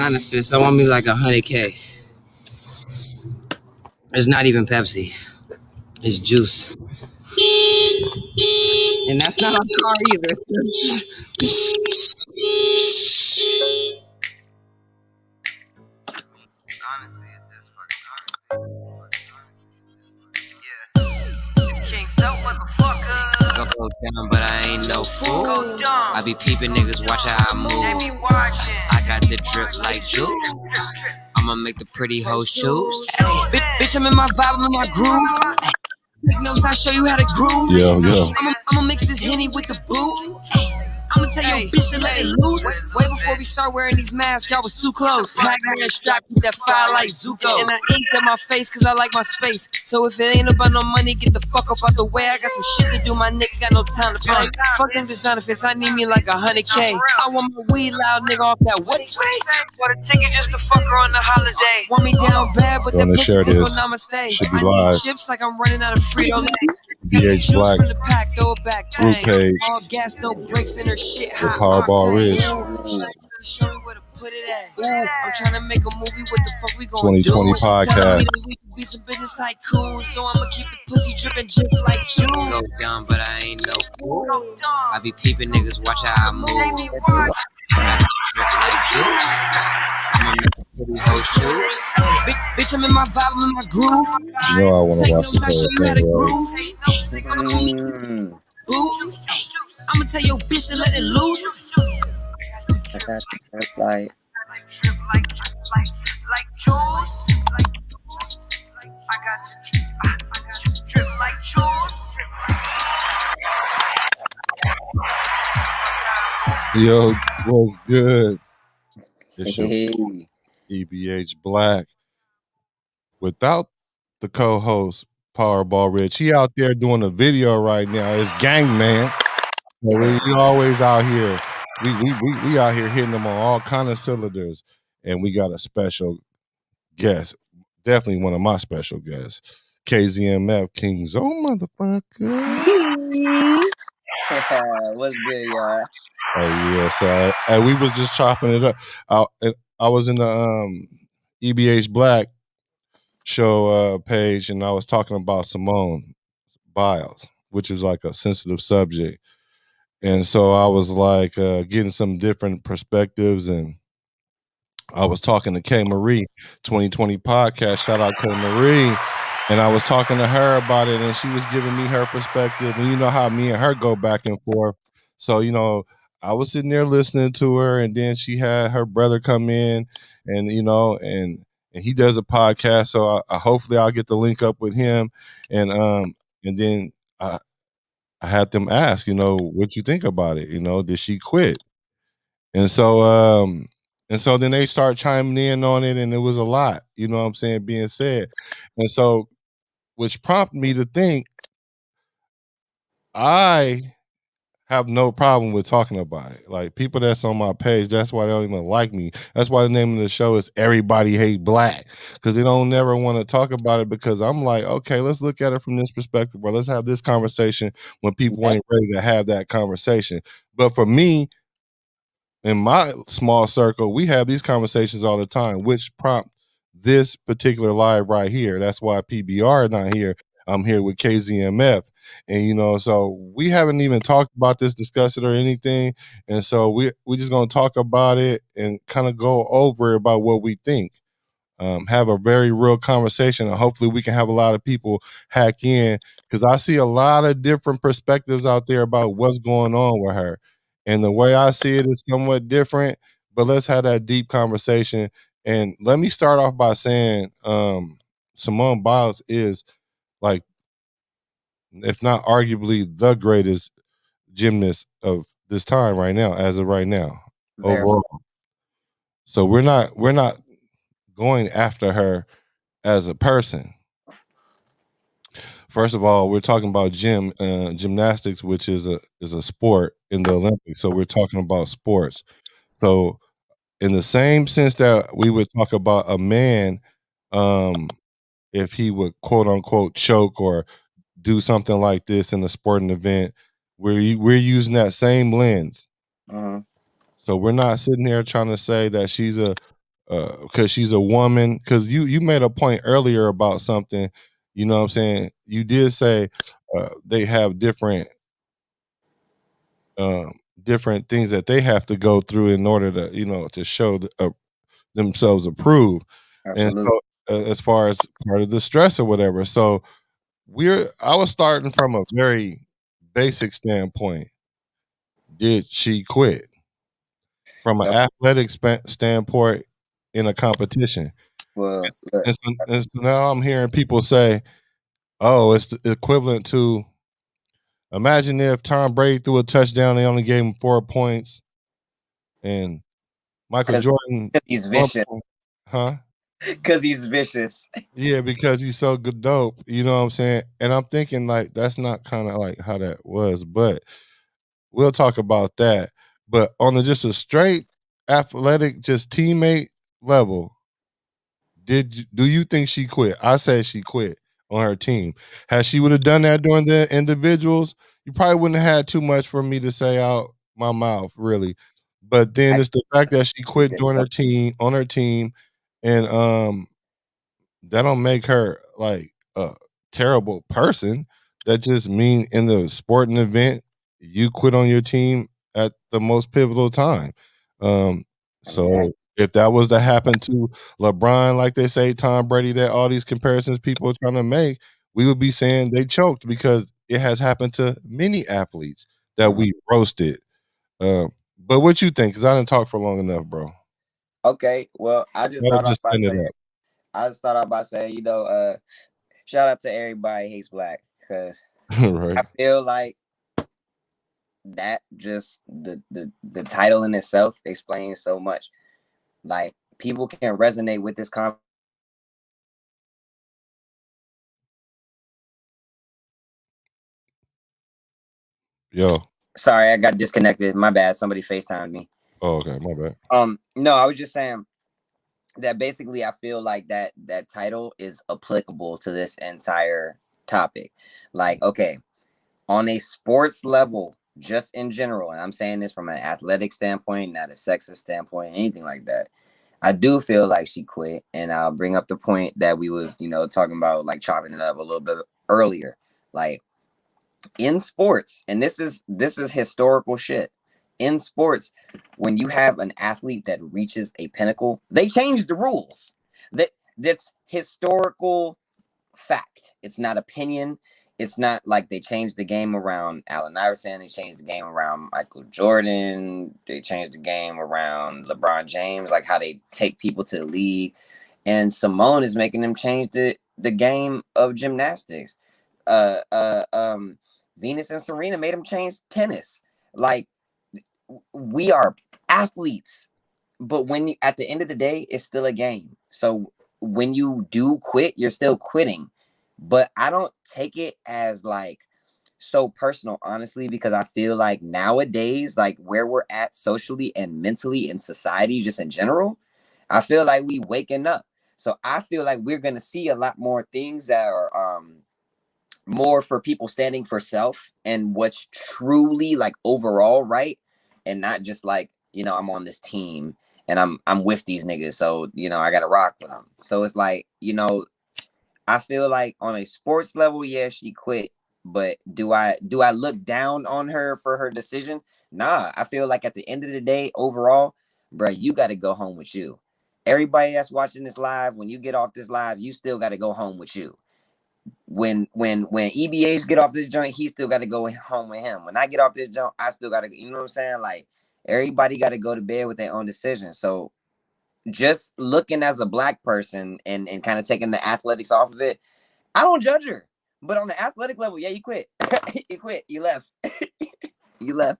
Honest, I want me like 100K. It's not even Pepsi. It's juice. And that's not a car either. Honestly, it is fucking yeah. King Soap, motherfucker. Go down, but I ain't no fool. I be peeping niggas, watch how I move. I got the drip like juice. I'ma make the pretty hoes choose. Hey, bitch, I'm in my vibe, I'm in my groove. Take notes, I show you how to groove. Yo. I'ma mix this Henny with the boo. I'ma tell your bitch to let it loose. Way before we start wearing these masks, y'all was too close. Pac-Man strap, keep that fire like Zuko. And I inked in my face cause I like my space. So if it ain't about no money, get the fuck up out the way. I got some shit to do, my nigga got no time to play. Fuck them designer fits, I need me like 100K. I want my weed loud nigga off that, what he say? For the ticket just to fuck her on the holiday. Want me down bad, but that pussy is so namaste. Should be I live. need chips like I'm running out of Frito-Lay. E.B.H. Black From the pack, throw it back, group page. All gas, no brakes in her shit. Hot Powerball Ridge. Show me where to put it at. Ooh, I'm trying to make a movie. What the fuck we gonna 2020 do? podcast. We can be some business tycoons, so I'ma keep the pussy dripping just like juice. Go down, but I ain't no fool. I be peeping niggas, watch how I move. I got the drip like juice. I'ma make the pretty hoes choose. Bitch, I'm in my vibe, I'm in my groove. You know I want to Take watch notes, I show you how to this groove. I'ma tell your bitch to let it loose. I got the drip like Yo, what's good? It's your hey. E.B.H. Black. Without the co-host Powerball Rich, he out there doing a video right now. It's gang man. We always out here. We out here hitting them on all kind of cylinders, and we got a special guest. Definitely one of my special guests, KZMF King Zo, motherfucker. What's good, y'all? Oh yeah, so we was just chopping it up. I was in the E.B.H. Black show page, and I was talking about Simone Biles, which is like a sensitive subject. And so I was like getting some different perspectives, and I was talking to K Marie, 2020 podcast. Shout out K Marie. And I was talking to her about it, and she was giving me her perspective. And you know how me and her go back and forth. So, you know, I was sitting there listening to her, and then she had her brother come in, and you know, and he does a podcast. So I hopefully I'll get the link up with him, and then I had them ask, you know, what you think about it? You know, did she quit? And so then they start chiming in on it, and it was a lot, you know what I'm saying, being said. And so which prompted me to think I have no problem with talking about it. Like people that's on my page, that's why they don't even like me. That's why the name of the show is Everybody Hate Black, because they don't never want to talk about it, because I'm like, okay, let's look at it from this perspective, or let's have this conversation when people ain't ready to have that conversation. But for me, in my small circle, we have these conversations all the time, which prompt this particular live right here. That's why PBR is not here. I'm here with KZMF. And you know, so we haven't even talked about this, discussed it or anything. And so we just gonna talk about it and kind of go over about what we think. Have a very real conversation, and hopefully we can have a lot of people hack in, because I see a lot of different perspectives out there about what's going on with her. And the way I see it is somewhat different, but let's have that deep conversation. And let me start off by saying Simone Biles is, like, if not arguably the greatest gymnast of this time right now, as of right now, overall. So we're not going after her as a person. First of all, we're talking about gymnastics, which is a sport in the Olympics. So we're talking about sports. So in the same sense that we would talk about a man, if he would quote unquote choke or do something like this in a sporting event, we're using that same lens. So we're not sitting here trying to say that she's a because she's a woman. Because you made a point earlier about something. You know what I'm saying? You did say they have um, different things that they have to go through in order to to show themselves approved. And Absolutely. so as far as part of the stress or whatever. So I was starting from a very basic standpoint. Did she quit from an So, athletic standpoint in a competition? well, look, And so now I'm hearing people say, "Oh, it's the equivalent to imagine if Tom Brady threw a touchdown, they only gave him 4 points, and Michael because Jordan he's 1 vicious. point, huh?" Because he's vicious. Yeah, because he's so good dope. You know what I'm saying? And I'm thinking like that's not kind of like how that was, but we'll talk about that. But on just a straight athletic, just teammate level, do you think she quit? I said she quit on her team. Had she would have done that during the individuals, you probably wouldn't have had too much for me to say out my mouth, really. But then it's the fact that she quit during her team on her team, and that don't make her like a terrible person. That just mean in the sporting event, you quit on your team at the most pivotal time. Um, Exactly. so if that was to happen to LeBron, like they say, Tom Brady, that all these comparisons people are trying to make, we would be saying they choked because it has happened to many athletes that Mhm. we roasted. But what you think? Because I didn't talk for long enough, bro. Okay, well, I was just setting it up. I just start off by saying, shout out to everybody hates black because I Right. feel like that just the title in itself explains so much. Like people can resonate with this Yo. Sorry, I got disconnected. My bad. Somebody FaceTimed me. Oh, okay. My bad. No, I was just saying that basically I feel like that title is applicable to this entire topic. Like, okay, on a sports level, just in general, and I'm saying this from an athletic standpoint, not a sexist standpoint, anything like that. I do feel like she quit, and I'll bring up the point that we was, talking about, like chopping it up a little bit earlier. Like in sports, and this is historical shit. In sports, when you have an athlete that reaches a pinnacle, they change the rules. That's historical fact. It's not opinion. It's not like they changed the game around Allen Iverson. They changed the game around Michael Jordan. They changed the game around LeBron James, like how they take people to the league. And Simone is making them change the game of gymnastics. Uh, uh, um, Venus and Serena made them change tennis. Like we are athletes, but at the end of the day, it's still a game. So when you do quit, you're still quitting. But I don't take it as like so personal, honestly, because I feel like nowadays, like where we're at socially and mentally in society, just in general, I feel like we waking up. So I feel like we're gonna see a lot more things that are more for people standing for self and what's truly like overall right, and not just like I'm on this team and I'm with these niggas, so I gotta rock with them. So it's like I feel like on a sports level, yeah, she quit. But do I look down on her for her decision? Nah, I feel like at the end of the day, overall, bro, you got to go home with you. Everybody that's watching this live, when you get off this live, you still got to go home with you. When E.B.H get off this joint, he still got to go home with him. When I get off this joint, I still got to, you know what I'm saying? Like everybody got to go to bed with their own decision. So just looking as a black person and kind of taking the athletics off of it, I don't judge her. But on the athletic level, yeah, you quit. You quit. You left. You left.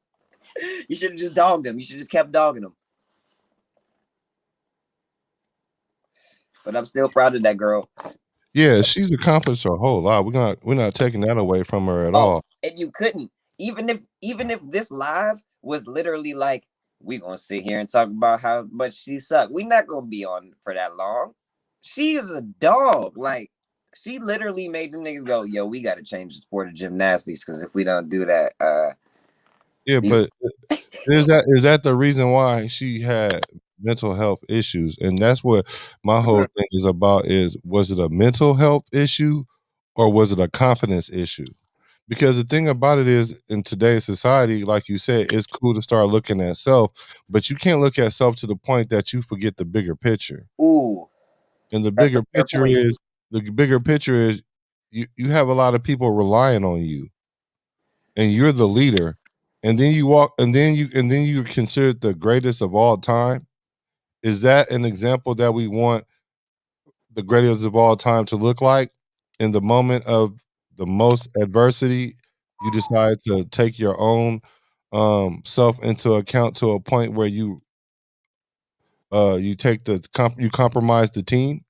You should have just dogged him. You should have just kept dogging him. But I'm still proud of that girl. Yeah, she's accomplished a whole lot. We're not taking that away from her at Oh, all. and you couldn't. Even if this live was literally like, we gonna sit here and talk about how much she sucked. We not gonna be on for that long. She is a dog. Like she literally made them niggas go, yo, we gotta change the sport of gymnastics because if we don't do that, Yeah, these but is that the reason why she had mental health issues, and that's what my whole thing is about. Is was it a mental health issue or was it a confidence issue? Because the thing about it is, in today's society, like you said, it's cool to start looking at self, but you can't look at self to the point that you forget the bigger picture. Ooh, And that's a fair point. the bigger picture is you have a lot of people relying on you, and you're the leader, and then you walk, and then you're considered the greatest of all time. Is that an example that we want the greatest of all time to look like? In the moment of the most adversity, you decide to take your own self into account to a point where you take you compromise the team. You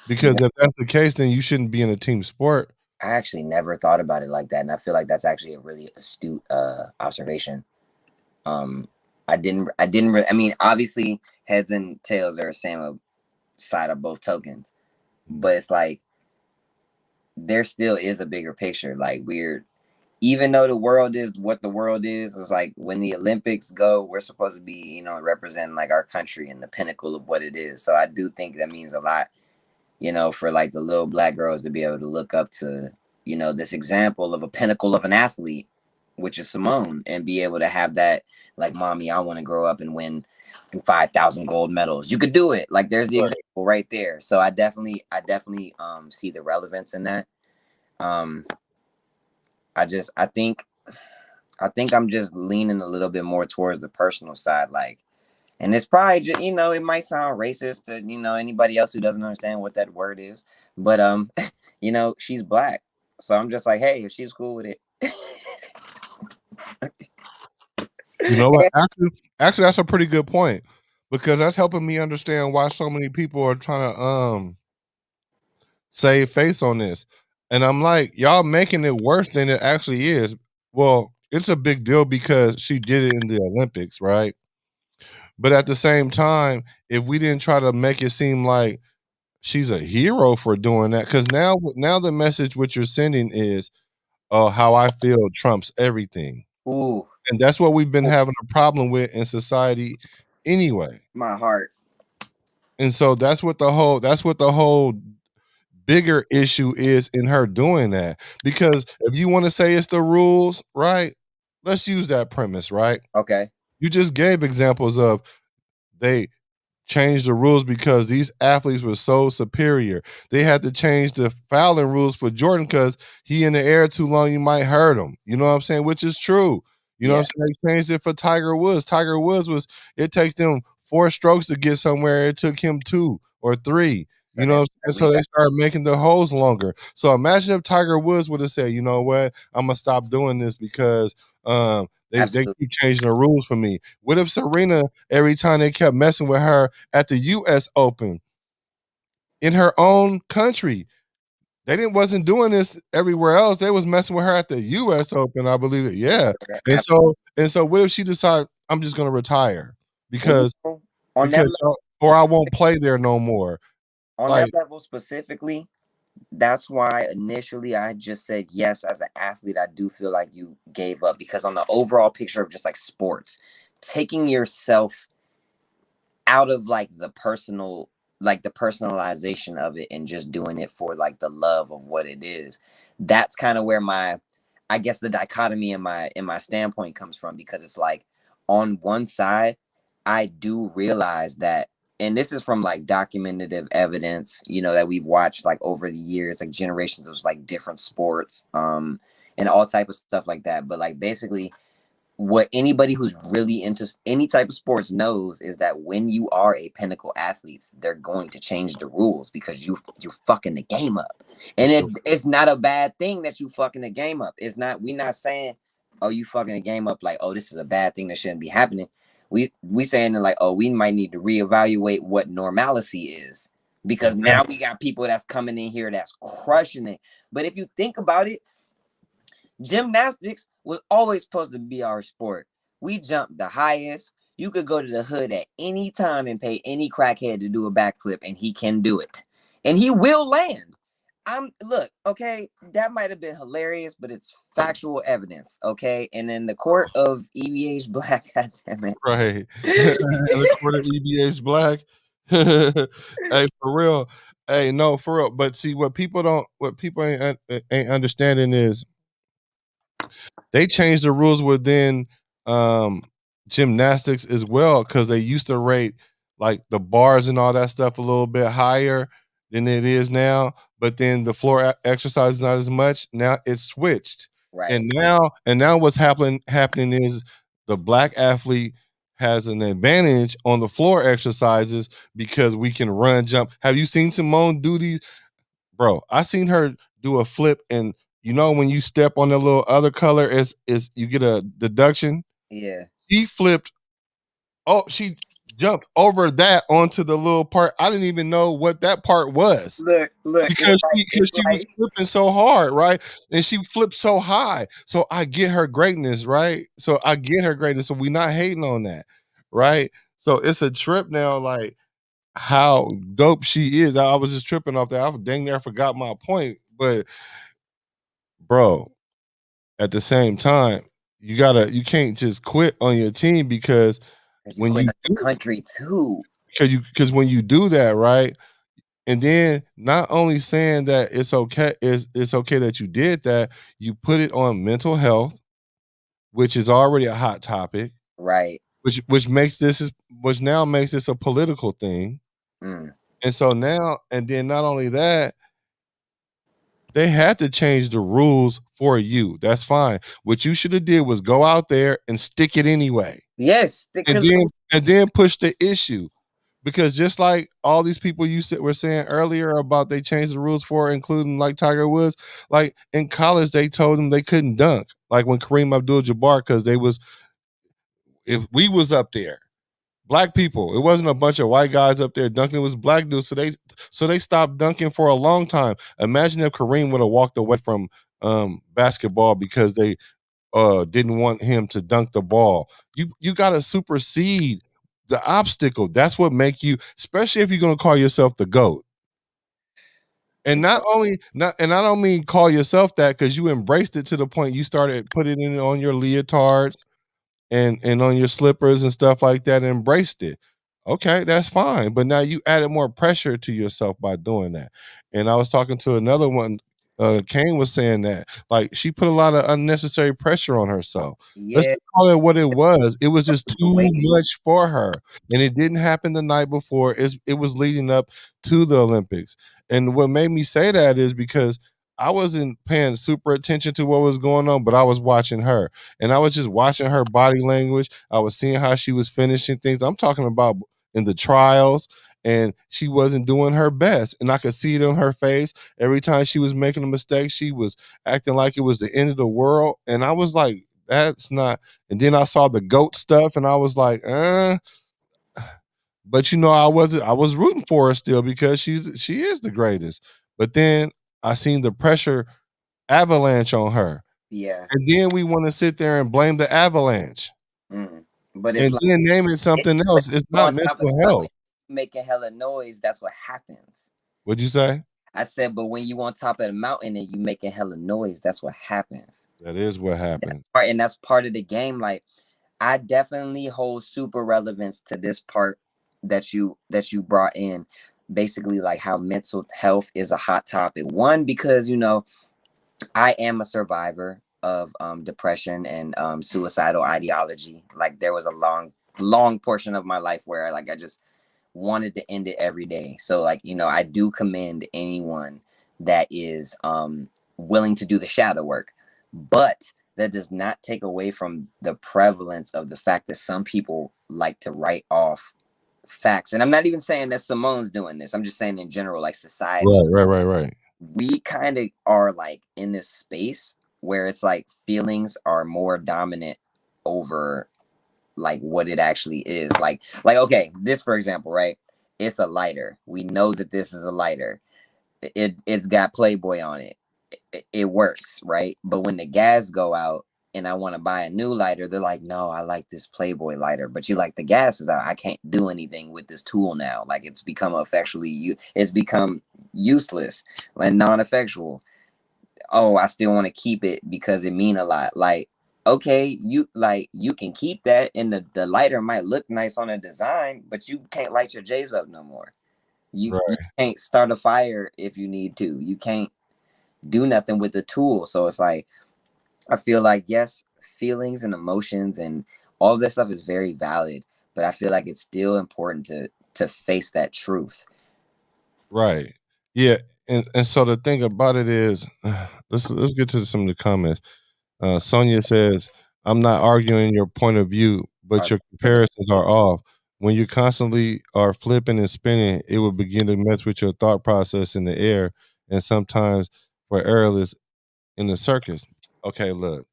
Because know, if that's the case, then you shouldn't be in a team sport. I actually never thought about it like that, and I feel like that's actually a really astute observation. Um, I mean, obviously, heads and tails are the same side of both tokens, but it's like there still is a bigger picture. Like we're even though the world is what the world is, it's like when the Olympics go, we're supposed to be, representing like our country and the pinnacle of what it is. So I do think that means a lot, for like the little black girls to be able to look up to, this example of a pinnacle of an athlete, which is Simone, and be able to have that, like, mommy, I want to grow up and win 5,000 gold medals. You could do it. Like, there's the example right there. So I definitely see the relevance in that. Um, I think I'm just leaning a little bit more towards the personal side, like, and it's probably just, it might sound racist to anybody else who doesn't understand what that word is, but she's black, so I'm just like, hey, if she's cool with it. You know what? Actually, that's a pretty good point because that's helping me understand why so many people are trying to save face on this. And I'm like, y'all making it worse than it actually is. Well, it's a big deal because she did it in the Olympics, right? But at the same time, if we didn't try to make it seem like she's a hero for doing that, because now the message what you're sending is, how I feel trumps everything. Ooh, And that's what we've been having a problem with in society anyway. my heart. And so that's what the whole bigger issue is in her doing that. Because if you want to say it's the rules, right? Let's use that premise, right? Okay. You just gave examples of they changed the rules because these athletes were so superior. They had to change the fouling rules for Jordan because he in the air too long, you might hurt him. You know what I'm saying? Which is true. You know what Yeah, I'm saying? They changed it for Tiger Woods. Tiger Woods it takes them 4 strokes to get somewhere. It took him 2 or 3. so You know they what I'm saying? So they rebound. started making the holes longer. So imagine if Tiger Woods would have said, you know what, I'm gonna stop doing this because they Absolutely. keep changing the rules for me. What if Serena, every time they kept messing with her at the US Open in her own country, they didn't wasn't doing this everywhere else. They was messing with her at the US Open, I believe it. Yeah. And so what if she decided I'm just gonna retire And because on that or I won't play there no more. on that Like, level specifically, that's why initially I just said yes. As an athlete, I do feel like you gave up, because on the overall picture of just like sports, taking yourself out of like the personalization of it and just doing it for like the love of what it is, that's kind of where I guess the dichotomy in my standpoint comes from, because it's like on one side I do realize that, and this is from like documentative evidence, that we've watched like over the years, like generations of like different sports, and all type of stuff like that, but like basically what anybody who's really into any type of sports knows is that when you are a pinnacle athlete, they're going to change the rules because you're fucking the game up. And it's not a bad thing that you fucking the game up. It's not, we're not saying, oh, you fucking the game up, like, oh, this is a bad thing that shouldn't be happening. We saying that, like, oh, we might need to reevaluate what normalcy is, because now we got people that's coming in here that's crushing it. But if you think about it, gymnastics was always supposed to be our sport. We jumped the highest. You could go to the hood at any time and pay any crackhead to do a backflip, and he can do it. And he will land. look, okay, that might have been hilarious, but it's factual evidence, okay? And in the court of E.B.H. Black, goddamn Right. And according to E.B.H. Black, hey, for real. Hey, no, for real. But see, what people ain't understanding is they changed the rules within um gymnastics as well, because they used to rate like the bars and all that stuff a little bit higher than it is now, but then the floor exercise is not as much. Now it's switched. right, And now what's happening is the black athlete has an advantage on the floor exercises because we can run, jump. Have you seen Simone do these? Bro, I seen her do a flip, and you know when you step on the little other color is you get a deduction. yeah. She flipped. Oh, she jumped over that onto the little part. I didn't even know what that part was Look, because it's she was like, flipping so hard, right? And she flipped so high. So I get her greatness, right? So I get her greatness. So we not hating on that, right? So it's a trip now, like how dope she is. I was just tripping off that. I dang near forgot my point, but bro, at the same time, you can't just quit on your team because because you when quit you on your country too. because when you do that, right? And then not only saying that it's okay that you did that, you put it on mental health, which is already a hot topic, Right. which now makes this a political thing. Mm. And so now, and then not only that, they had to change the rules for you. That's fine. What you should have did was go out there and stick it anyway. Yes, And because then push the issue. Because just like all these people you said were saying earlier about they changed the rules for, including like Tiger Woods, like in college they told them they couldn't dunk. Like when Kareem Abdul-Jabbar, because they was if we was up there, black people, it wasn't a bunch of white guys up there dunking. It was black dudes. So they stopped dunking for a long time. Imagine if Kareem would have walked away from basketball because they didn't want him to dunk the ball. You got to supersede the obstacle. That's what make you, especially if you're going to call yourself the GOAT. And not only not, and I don't mean call yourself that because you embraced it to the point you started putting it on your leotards and on your slippers and stuff like that, and embraced it. Okay, that's fine. But now you added more pressure to yourself by doing that. And I was talking to another one. Kane was saying that like she put a lot of unnecessary pressure on herself. Let's yeah, just call it what it was. It was just the too way much for her, and it didn't happen the night before. It was leading up to the Olympics, and what made me say that is because I wasn't paying super attention to what was going on, but I was watching her, and I was just watching her body language. I was seeing how she was finishing things. I'm talking about in the trials, and she wasn't doing her best. And I could see it on her face. Every time she was making a mistake, she was acting like it was the end of the world. And I was like, that's not. And then I saw the goat stuff, and I was like, but I was rooting for her still because she is the greatest. But then I seen the pressure avalanche on her. yeah. And then we want to sit there and blame the avalanche Mm. But it's and like, then name it it, something but else. It's you not on top of mental the health. mountain making hella noise, that's what happens. What'd you say? I said, but when you on top of the mountain and you making hella noise, that's what happens. That is what happened. And that's part of the game. Like, I definitely hold super relevance to this part that you brought in, basically like how mental health is a hot topic. One, because I am a survivor of depression and suicidal ideology. Like there was a long portion of my life where like I just wanted to end it every day. So like, I do commend anyone that is willing to do the shadow work. But that does not take away from the prevalence of the fact that some people like to write off facts. And I'm not even saying that Simone's doing this. I'm just saying in general, like society, Right. we kind of are like in this space where it's like feelings are more dominant over like what it actually is. Like okay, this for example, right? It's a lighter. We know that this is a lighter. It's got Playboy on it. It works, right? But when the gas go out, and I want to buy a new lighter, they're like, no, I like this Playboy lighter, but you like the gases. I can't do anything with this tool now. Like it's become it's become useless and non-effectual. Oh, I still want to keep it because it mean a lot. Like, okay, you can keep that, and the lighter might look nice on a design, but you can't light your J's up no more. You Right. can't start a fire if you need to. You can't do nothing with the tool. So it's like I feel like yes, feelings and emotions and all this stuff is very valid, but I feel like it's still important to face that truth. Right. Yeah. And so the thing about it is, let's get to some of the comments. Sonia says, I'm not arguing your point of view, but Our your comparisons are off. When you constantly are flipping and spinning, it will begin to mess with your thought process in the air and sometimes for errorless in the circus. Okay, look,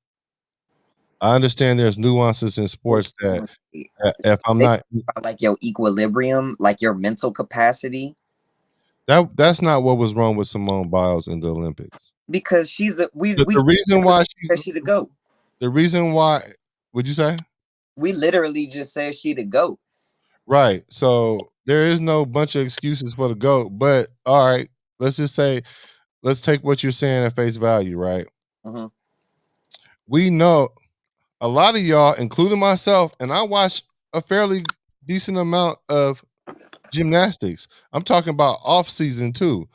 I understand there's nuances in sports that if I'm they not like your equilibrium, like your mental capacity, that's not what was wrong with Simone Biles in the Olympics. because she's a we The reason literally why said she the goat. the reason why would you say? We literally just said she the goat. Right. So there is no bunch of excuses for the GOAT, but all right, let's just say, let's take what you're saying at face value, right? Hmm. We know a lot of y'all, including myself, and I watch a fairly decent amount of gymnastics. I'm talking about off season too.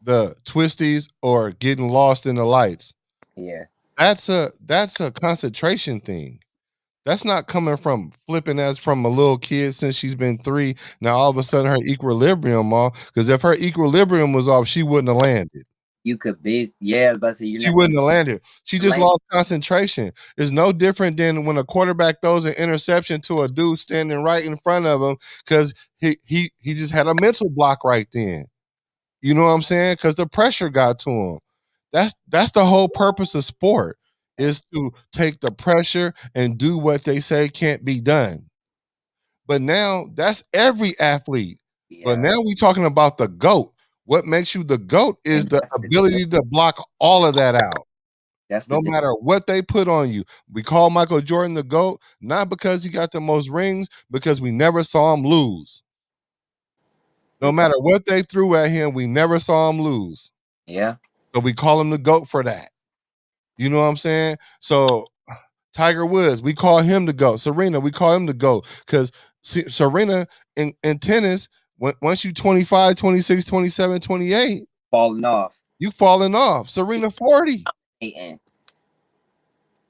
The twisties or getting lost in the lights. Yeah, That's a concentration thing. That's not coming from flipping as from a little kid since she's been 3. Now all of a sudden her equilibrium off. Because if her equilibrium was off, she wouldn't have landed. you could be. Yeah, but see, you're She not wouldn't have landed. She just lane. lost concentration. It's no different than when a quarterback throws an interception to a dude standing right in front of him because he just had a mental block right then. You know what I'm saying? Because the pressure got to him. That's the whole purpose of sport is to take the pressure and do what they say can't be done. But now that's every athlete. But Yeah, now we talking about the GOAT. What makes you the GOAT is and the ability to block all of that out, that's the no matter what they put on you. We call Michael Jordan the GOAT, not because he got the most rings, because we never saw him lose. No because matter what they threw at him, we never saw him lose. yeah, So we call him the GOAT for that. You know what I'm saying? So Tiger Woods, we call him the GOAT. Serena, we call him the GOAT because Serena in tennis, once you 25, 26, 27, 28, falling off. you falling off. Serena 40. And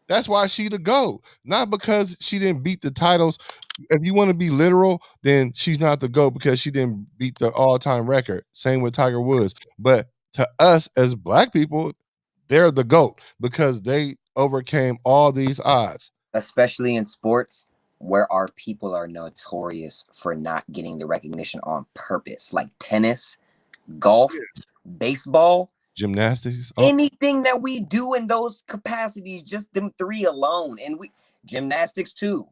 That's why she the GOAT. Not because she didn't beat the titles. If you want to be literal, then she's not the GOAT because she didn't beat the all-time record. Same with Tiger Woods. But to us as black people, they're the GOAT because they overcame all these odds. especially in sports where our people are notorious for not getting the recognition on purpose, like tennis, golf, baseball, Gymnastics. Oh, anything that we do in those capacities, just them three alone, and we gymnastics too.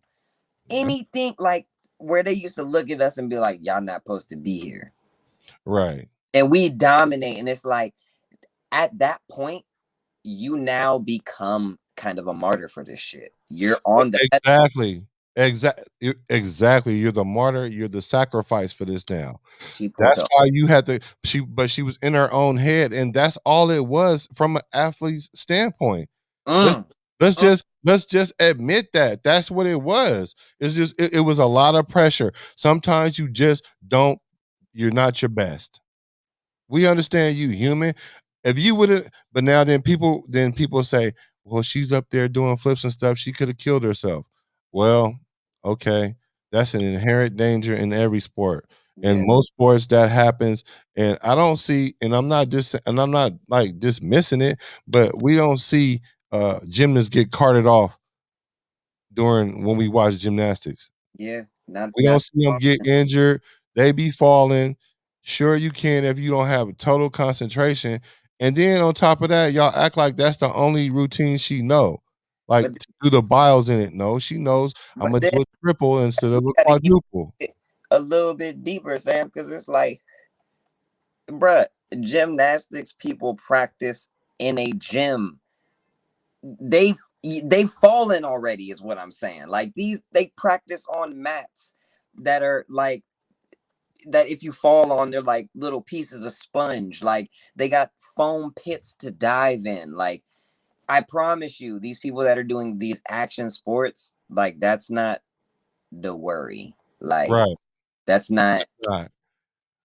yeah. Anything like where they used to look at us and be like, "Y'all not supposed to be here," Right. and we dominate, and it's like at that point, you now become kind of a martyr for this shit. You're on the Exactly. Exactly. You're the martyr, you're the sacrifice for this now. she pulled That's up. why you had to she was in her own head, and that's all it was from an athlete's standpoint. Let's Mm, mm. let's just admit that. That's what it was. It's just it was a lot of pressure. Sometimes you just don't you're not your best. We understand you human. If you would have, but now then people say, well, she's up there doing flips and stuff. She could have killed herself. Well, okay, that's an inherent danger in every sport. In Yeah, most sports that happens, and I don't see, and I'm not like dismissing it, but we don't see gymnasts get carted off during when we watch gymnastics. yeah, not We don't not see them get injured. They be falling. Sure, you can if you don't have total concentration. And then on top of that, y'all act like that's the only routine she know. Like but to do the biles in it. No, she knows I'm but gonna then do a triple instead of a gotta keep quadruple. it a little bit deeper, Sam, because it's like, bruh, gymnastics people practice in a gym. they've fallen already is what I'm saying. Like these they practice on mats that are like that if you fall on, they're like little pieces of sponge. Like they got foam pits to dive in. Like I promise you, these people that are doing these action sports, like that's not the worry. Like Right. that's not. Right.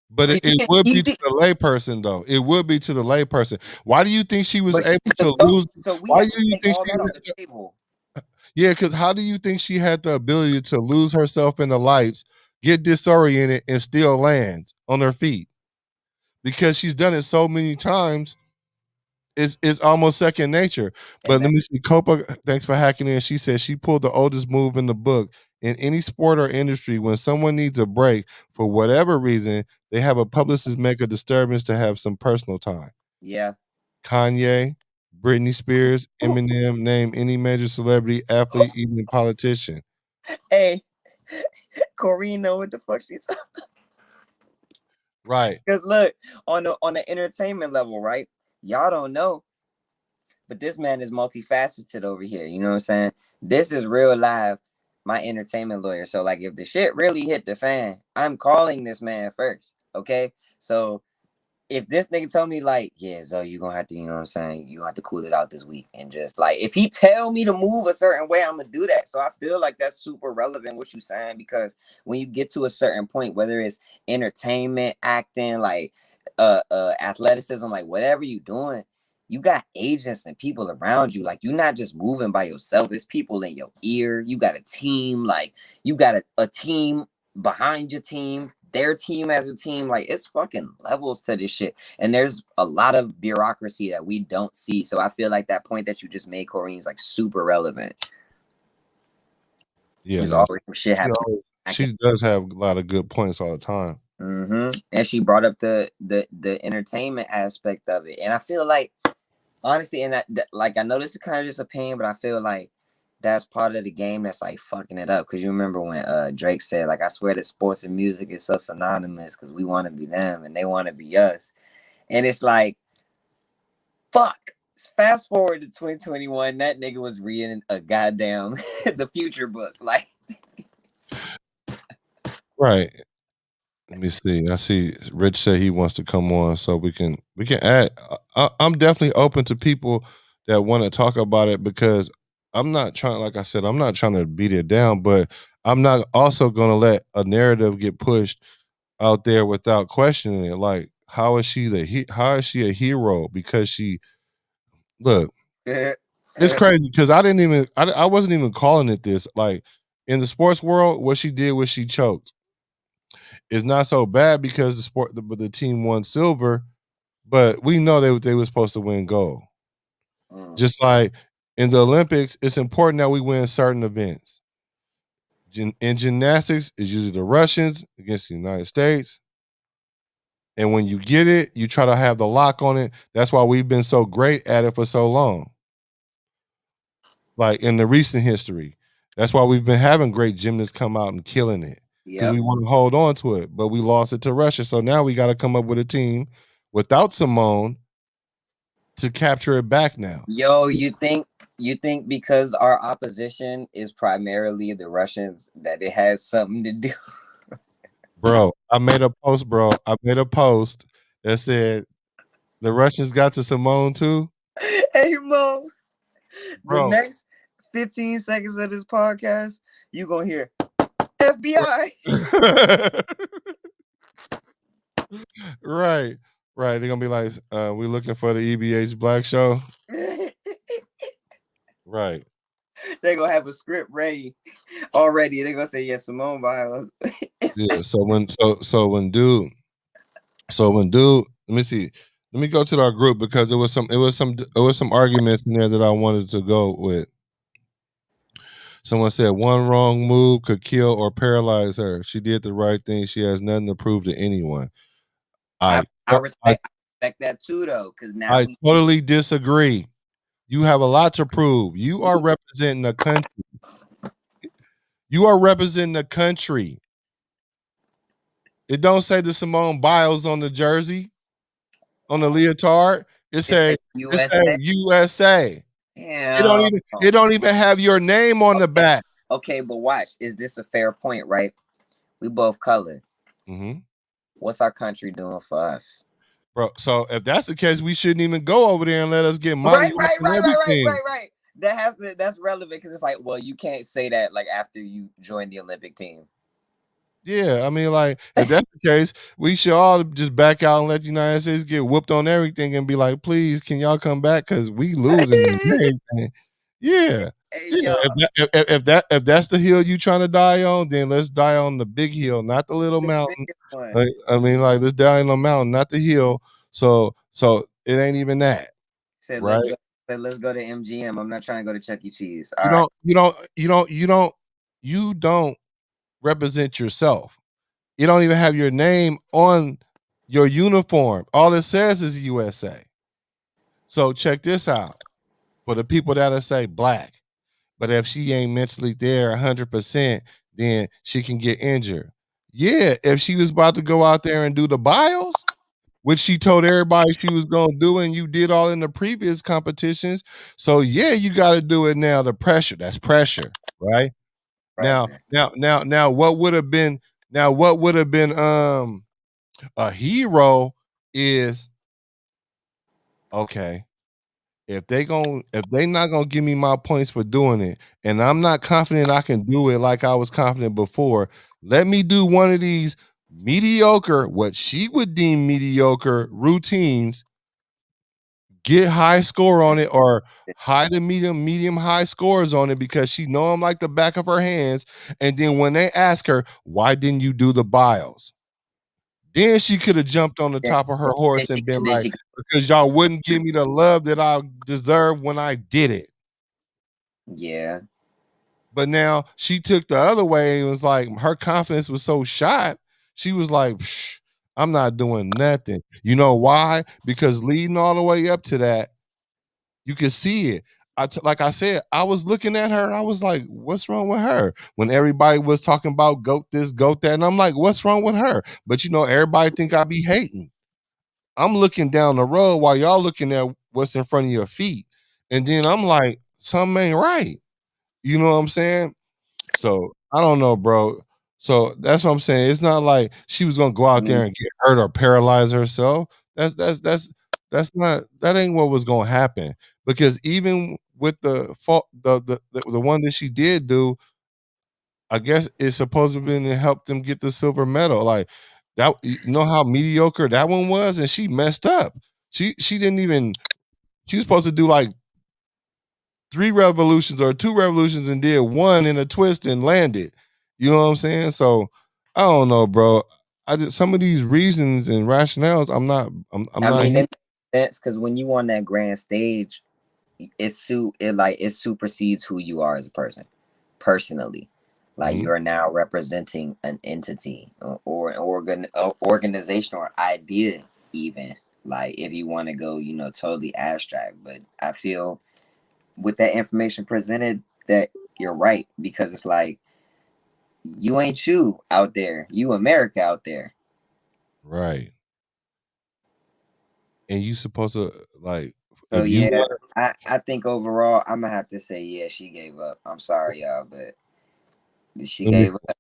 But it, 'Cause it would you be to think, the layperson though. It would be to the layperson. Why do you think she was but able she's a to GOAT, lose? so we Why have do to you take think all she that off the table. yeah, because how do you think she had the ability to lose herself in the lights, get disoriented, and still land on her feet? Because she's done it so many times, it's almost second nature. And But let that, me see. Copa, thanks for hacking in. She said she pulled the oldest move in the book. In any sport or industry, when someone needs a break for whatever reason, they have a publicist make a disturbance to have some personal time. yeah. Kanye, Britney Spears, Eminem, name any major celebrity, athlete, even a politician. Hey, Corrine know what the fuck she's. Right. Because look, on the entertainment level, right? Y'all don't know, but this man is multifaceted over here. You know what I'm saying? This is real live, my entertainment lawyer. So like, if the shit really hit the fan, I'm calling this man first. Okay, so if this nigga told me like, yeah, Zoe, you gonna have to, you know what I'm saying, you gonna have to cool it out this week, and just like if he tell me to move a certain way, I'm gonna do that. So I feel like that's super relevant what you saying, because when you get to a certain point, whether it's entertainment, acting, like athleticism, like whatever you doing, you got agents and people around you. Like you're not just moving by yourself. It's people in your ear. You got a team, like you got a team behind your team, their team as a team. Like it's fucking levels to this shit. And there's a lot of bureaucracy that we don't see. So I feel like that point that you just made, Corrine, is like super relevant. Yeah, There's no. always some shit She, happening. always, she does have a lot of good points all the time. And she brought up the entertainment aspect of it. And I feel like honestly, and that like I know this is kind of just a pain, but I feel like that's part of the game that's like fucking it up. Cause you remember when Drake said, like, I swear that sports and music is so synonymous because we want to be them and they want to be us. And it's like, fuck. Fast forward to 2021, that nigga was reading a goddamn the future book. Like, Right. Let me see. I see Rich said he wants to come on, so we can add. I'm definitely open to people that want to talk about it because I'm not trying. Like I said, I'm not trying to beat it down, but I'm not also going to let a narrative get pushed out there without questioning it. Like, how is she how is she a hero? Because she look, it's crazy because I wasn't even calling it this. Like in the sports world, what she did was she choked. It's not so bad because the team won silver, but we know they were supposed to win gold. Just like in the Olympics, it's important that we win certain events. In gymnastics, it's usually the Russians against the United States. And when you get it, you try to have the lock on it. That's why we've been so great at it for so long. Like in the recent history. That's why we've been having great gymnasts come out and killing it. Because we want to hold on to it, but we lost it to Russia. So now we got to come up with a team without Simone to capture it back now. Yo, you think because our opposition is primarily the Russians that it has something to do? Bro, I made a post, bro. I made a post that said the Russians got to Simone too. Hey Mo, the Bro. next 15 seconds of this podcast, you gonna hear FBI. Right. Right. They're gonna be like, we looking for the E.B.H black show. Right. They're gonna have a script ready already. They're gonna say, yeah, Simone Biles. Yeah. So when dude, let me see. Let me go to our group because it was some arguments in there that I wanted to go with. Someone said one wrong move could kill or paralyze her. She did the right thing. She has nothing to prove to anyone. I, I I I, respect that too though, because now I totally disagree. You have a lot to prove. You are representing the country. You are representing the country. It don't say the Simone Biles on the jersey, on the leotard. It it's say like it say USA. USA. Yeah. It don't even have your name on the back. Okay, but watch. Is this a fair point, right? We both colored. Mm-hmm. What's our country doing for us? Bro, so if that's the case, we shouldn't even go over there and let us get Right, mollywopped right, and right, right, right, everything. right, right. That's relevant because it's like, well, you can't say that like after you join the Olympic team. Yeah, I mean, like, if that's the case, we should all just back out and let the United States get whooped on everything and be like, please, can y'all come back? Because we losing and everything. Yeah. Hey, Yeah. yo, If that's the hill you trying to die on, then let's die on the big hill, not the little the mountain. biggest one. Like, I mean, like, let's die on the mountain, not the hill. So it ain't even that, Said right? let's go to MGM. I'm not trying to go to Chuck E. Cheese. All You right. don't, you don't, you don't, you don't, you don't represent yourself. You don't even have your name on your uniform. All it says is USA. So check this out for the people that'll say black, but if she ain't mentally there 100%, then she can get injured. Yeah, if she was about to go out there and do the biles, which she told everybody she was gonna do, and you did all in the previous competitions. So yeah, you got to do it now. The pressure, that's pressure, right? Now, Pressure. now, what would have been a hero is okay. If they not gonna give me my points for doing it, and I'm not confident I can do it like I was confident before, let me do one of these mediocre, what she would deem mediocre routines, get high score on it, or high to medium high scores on it because she know them like the back of her hands. And then when they ask her, why didn't you do the bios? Then she could have jumped on the Then, top of her horse and been then like, she because y'all wouldn't give me the love that I deserved when I did it. yeah. But now she took the other way. It was like her confidence was so shot. She was like, Psh, I'm not doing nothing. You know why? Because leading all the way up to that, you could see it. Like I said, I was looking at her. I was like, what's wrong with her? When everybody was talking about goat this, goat that. And I'm like, what's wrong with her? But you know, everybody think I be hating. I'm looking down the road while y'all looking at what's in front of your feet. And then I'm like, something ain't right. You know what I'm saying? So I don't know, bro. So that's what I'm saying. It's not like she was gonna go I out mean, there and get hurt or paralyze herself. That's not that ain't what was gonna happen. Because even with the fault, the one that she did do, I guess it's supposed to be to help them get the silver medal. Like that, you know how mediocre that one was, and she messed up. She didn't even. She was supposed to do like 3 revolutions or 2 revolutions and did one in a twist and landed. You know what I'm saying? So I don't know, bro. I just some of these reasons and rationales. I'm I not mean, here. it makes sense because when you on that grand stage, it supersedes who you are as a person, personally. Like Mhm. you are now representing an entity or an organization or idea, even like if you want to go, totally abstract. But I feel with that information presented that you're right because it's like you ain't you out there, you America out there. Right. And you supposed to like So if you yeah, want. I think overall I'm gonna have to say yeah, she gave up. I'm sorry y'all, but she Let me gave up.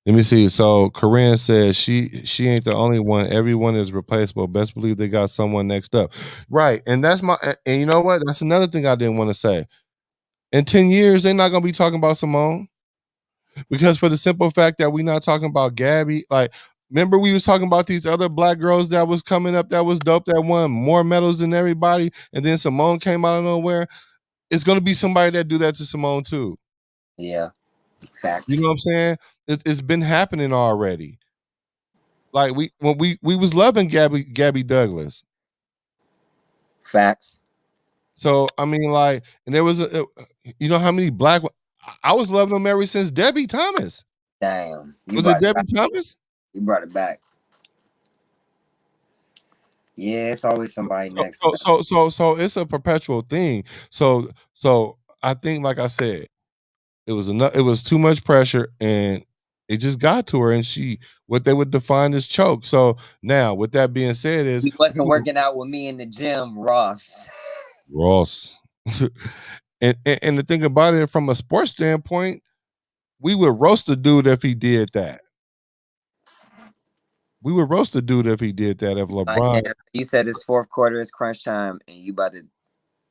let me see. So Corinne says she ain't the only one. Everyone is replaceable. Best believe they got someone next up. Right. And that's my and you know what? That's another thing I didn't want to say. In 10 years, they're not gonna be talking about Simone. Because for the simple fact that we're not talking about Gabby, like remember we was talking about these other black girls that was coming up that was dope that won more medals than everybody, and then Simone came out of nowhere. It's gonna be somebody that do that to Simone too. Yeah, You know facts, what I'm saying? It's been happening already. Like we was loving Gabby Douglas. facts. So I mean, like, and there was you know how many black I was loving them ever since Debbie Thomas. Damn, you Was it brought it back. Debbie Thomas? You brought it back. Yeah, it's always somebody next. So it's a perpetual thing. So I think, like I said, it was enough. It was too much pressure, and it just got to her, and she what they would define as choke. So now, with that being said, is He wasn't working out with me in the gym, Ross. Ross. And the thing about it, from a sports standpoint, we would roast the dude if he did that. We would roast the dude if he did that. If LeBron Damn, you said it's fourth quarter, it's crunch time, and you about to and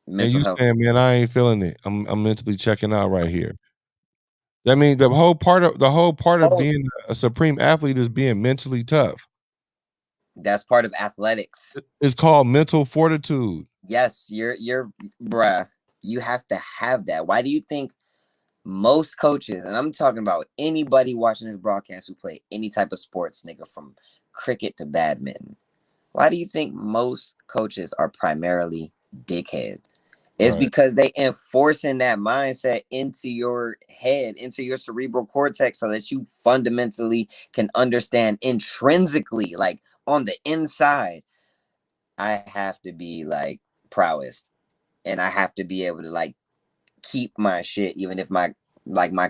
mental you health. saying, man, I ain't feeling it. I'm mentally checking out right here. I mean, the whole part of Oh, being a supreme athlete is being mentally tough. that's part of athletics. It's called mental fortitude. Yes, you're bruh. You have to have that. Why do you think most coaches, and I'm talking about anybody watching this broadcast who play any type of sports, nigga, from cricket to badminton, why do you think most coaches are primarily dickheads? It's Right. because they enforcing that mindset into your head, into your cerebral cortex, so that you fundamentally can understand intrinsically, like on the inside, I have to be like prowess, and I have to be able to like keep my shit, even if my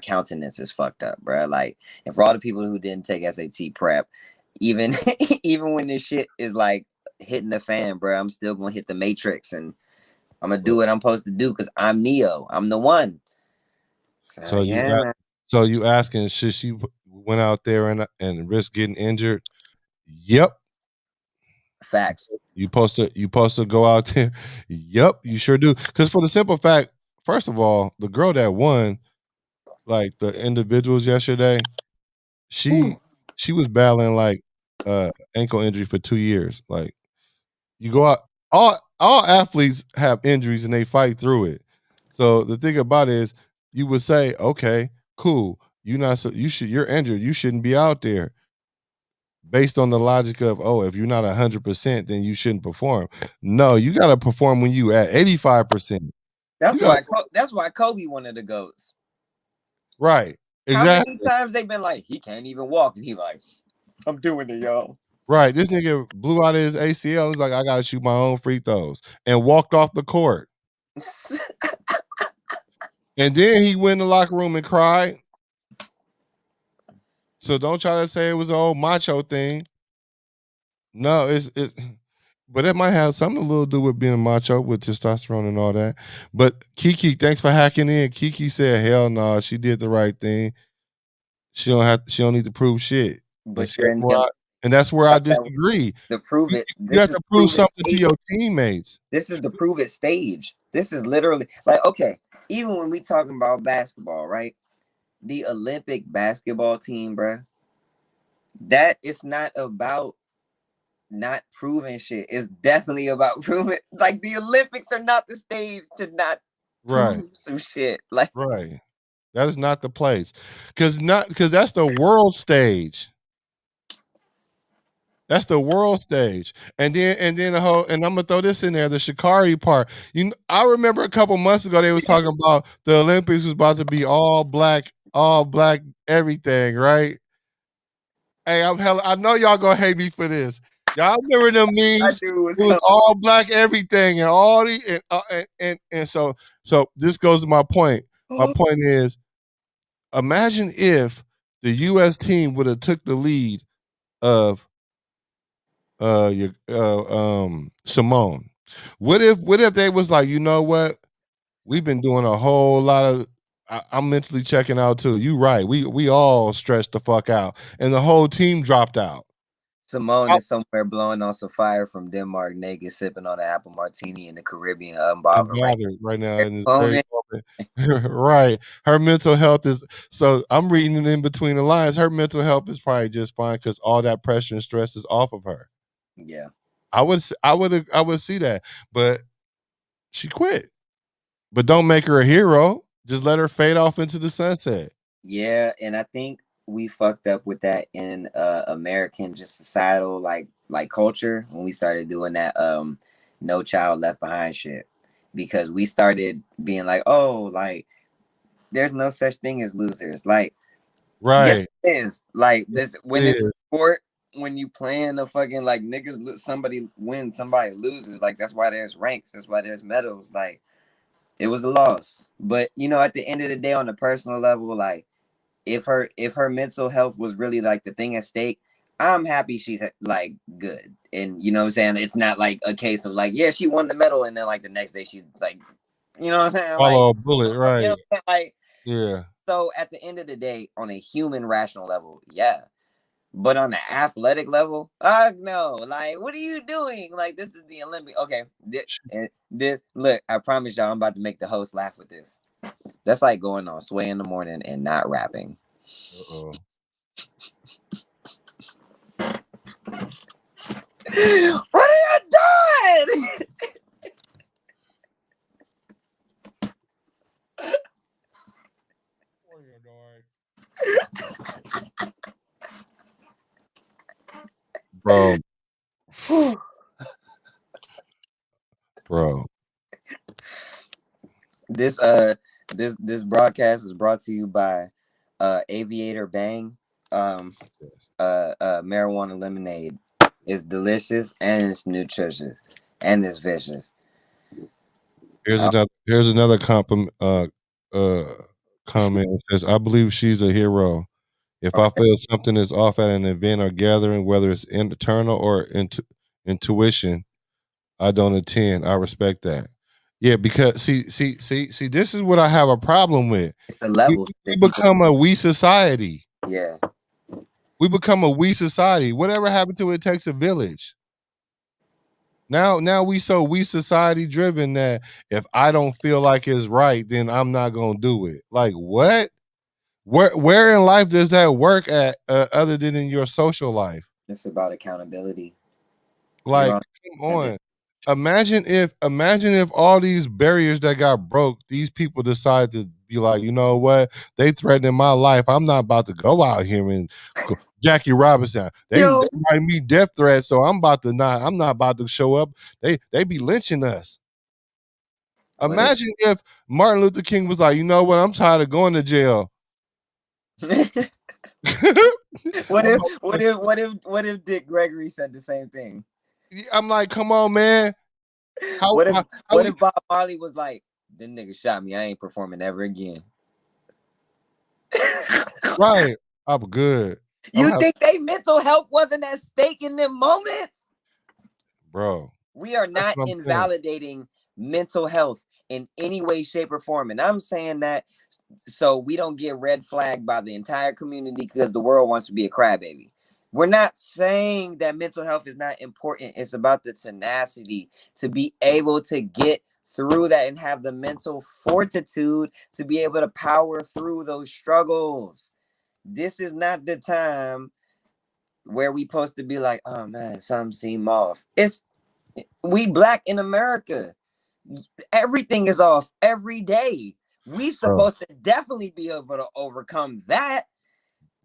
countenance is fucked up, bro. Like, and for all the people who didn't take SAT prep, even even when this shit is like hitting the fan, bro, I'm still gonna hit the matrix, and I'm gonna do what I'm supposed to do because I'm Neo. I'm the one. So So you yeah, a- man. so you asking, should she went out there and risk getting injured? Yep. Facts. You supposed to go out there. Yep, you sure do. Because for the simple fact, first of all, the girl that won, like the individuals yesterday, she Ooh. she was battling like ankle injury for 2 years. Like you go out, all athletes have injuries and they fight through it. So the thing about it is, you would say, okay, cool, you're injured, you shouldn't be out there. Based on the logic of, oh, if you're not 100%, then you shouldn't perform. No, you got to perform when you at 85%. You That's got why. That's why Kobe wanted to go. right, How many exactly, times they been like, he can't even walk, and he like, I'm doing it, y'all. right. This nigga blew out his ACL. He's like, I got to shoot my own free throws, and walked off the court. And then he went in the locker room and cried. So don't try to say it was an old macho thing. No, it's but it might have something a little to do with being macho with testosterone and all that. But Kiki, thanks for hacking in. Kiki said, "Hell no, she did the right thing. She don't need to prove shit." And But see, you're in the that's where I disagree. to prove You, it. you This have is to the prove prove it something to stage. your teammates. This is the prove it stage. This is literally like, okay, even when we talking about basketball, right? The Olympic basketball team, bruh, that is not about not proving shit. It's definitely about proving. Like, the Olympics are not the stage to not Right, prove some shit. Like, right. That is not the place. Because that's the world stage. That's the world stage. And then the whole, and I'm gonna throw this in there, the Shikari part. I remember a couple months ago they was talking about the Olympics was about to be all black everything, right? Hey, I know y'all gonna hate me for this. Y'all remember them I memes? knew it was It was coming. all black everything and all the and so this goes to my point. My point is, imagine if the US team would have took the lead of Simone. What if they was like, you know what? We've been doing a whole lot of I'm mentally checking out too. You right. We all stressed the fuck out. And the whole team dropped out. Simone I- is somewhere blowing on some fire from Denmark, naked, sipping on an apple martini in the Caribbean, unbothered right Unbothered right now there. in this very Moment. moment. Right. Her mental health is so I'm reading it in between the lines. Her mental health is probably just fine because all that pressure and stress is off of her. Yeah. I would see that. But she quit. But don't make her a hero. Just let her fade off into the sunset. Yeah, and I think we fucked up with that in American just societal like culture when we started doing that no child left behind shit. Because we started being like, oh, like there's no such thing as losers. Like, yes, Right. it is. Like Yes, this it when it's a is. sport, when you playing a fucking like niggas, somebody wins, somebody loses. Like that's why there's ranks. That's why there's medals. Like it was a loss. But you know, at the end of the day, on the personal level, like if her mental health was really like the thing at stake, I'm happy she's like good. And you know what I'm saying? It's not like a case of like, yeah, she won the medal and then like the next day she's like You know what I'm saying? Like, Follow a bullet, you know right? what I'm saying? Like, Yeah. so at the end of the day, on a human rational level, yeah. But on the athletic level, no. Like, what are you doing? Like, this is the Olympic. Okay, this look. I promise y'all, I'm about to make the host laugh with this. That's like going on Sway in the morning and not rapping. Uh-oh. What are you doing? Bro, bro. This this broadcast is brought to you by Aviator Bang. Um, marijuana lemonade. It's delicious and it's nutritious and it's vicious. Uh, Here's another compliment uh comment. It says, I believe she's a hero. If I okay, feel something is off at an event or gathering, whether it's internal or intuition, I don't attend. I respect that. Yeah, because see, this is what I have a problem with. it's the We, levels we that people. become a we society. Yeah, We become a we society. Whatever happened to it takes a village. Now we society driven that if I don't feel like it's right, then I'm not gonna do it. Like what? Where in life does that work at other than in your social life? it's about accountability. You're Like, on. come on. Imagine if all these barriers that got broke, these people decide to be like, you know what? They threatening my life. I'm not about to go out here and Jackie Robinson. They Yo, write me death threats, so I'm not about to show up. They be lynching us. what if? Imagine if Martin Luther King was like, you know what? I'm tired of going to jail. What I'm, if? about What to- if? What if? What if Dick Gregory said the same thing? I'm like, come on, man. How, What if? how, how What we if Bob Marley was like, "Them niggas shot me. I ain't performing ever again." right? I'm good. I'm You having, think they mental health wasn't at stake in them moments? bro. We are That's not what I'm saying. invalidating mental health in any way, shape, or form. And I'm saying that so we don't get red flagged by the entire community because the world wants to be a crybaby. We're not saying that mental health is not important. It's about the tenacity to be able to get through that and have the mental fortitude to be able to power through those struggles. This is not the time where we supposed to be like, oh man, something seem off. It's we black in America. Everything is off every day. We Bro, supposed to definitely be able to overcome that.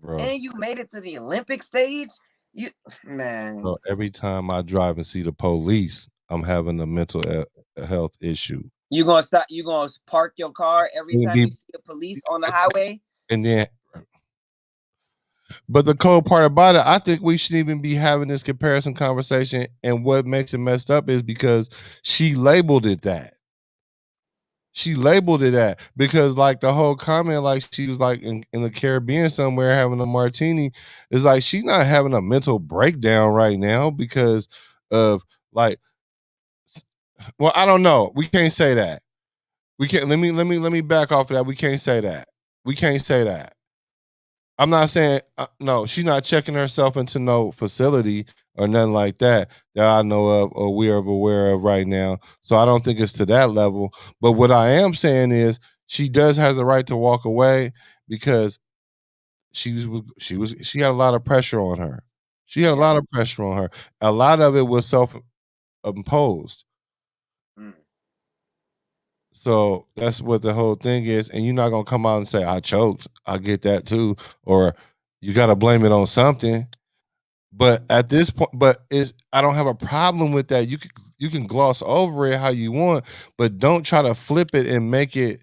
bro, And you made it to the Olympic stage. You man, bro. Every time I drive and see the police, I'm having a mental health issue. you gonna stop? You gonna park your car every And time be- you see the police on the highway? and then, but the cold part about it, I think we shouldn't even be having this comparison conversation. And what makes it messed up is because she labeled it that. She labeled it that because like the whole comment, like she was like in the Caribbean somewhere having a martini, is like she's not having a mental breakdown right now because of like, well, I don't know. We can't say that. We can't. Let me back off of that. We can't say that. We can't say that. I'm not saying no. She's not checking herself into no facility or nothing like that that I know of or we're aware of right now. So I don't think it's to that level. But what I am saying is she does have the right to walk away because she had a lot of pressure on her. She had a Yeah. lot of pressure on her. A lot of it was self imposed. Mm. So that's what the whole thing is. And you're not gonna come out and say, I choked. I get that too. Or you gotta blame it on something. But at this point, but is I don't have a problem with that. You can gloss over it how you want, but don't try to flip it and the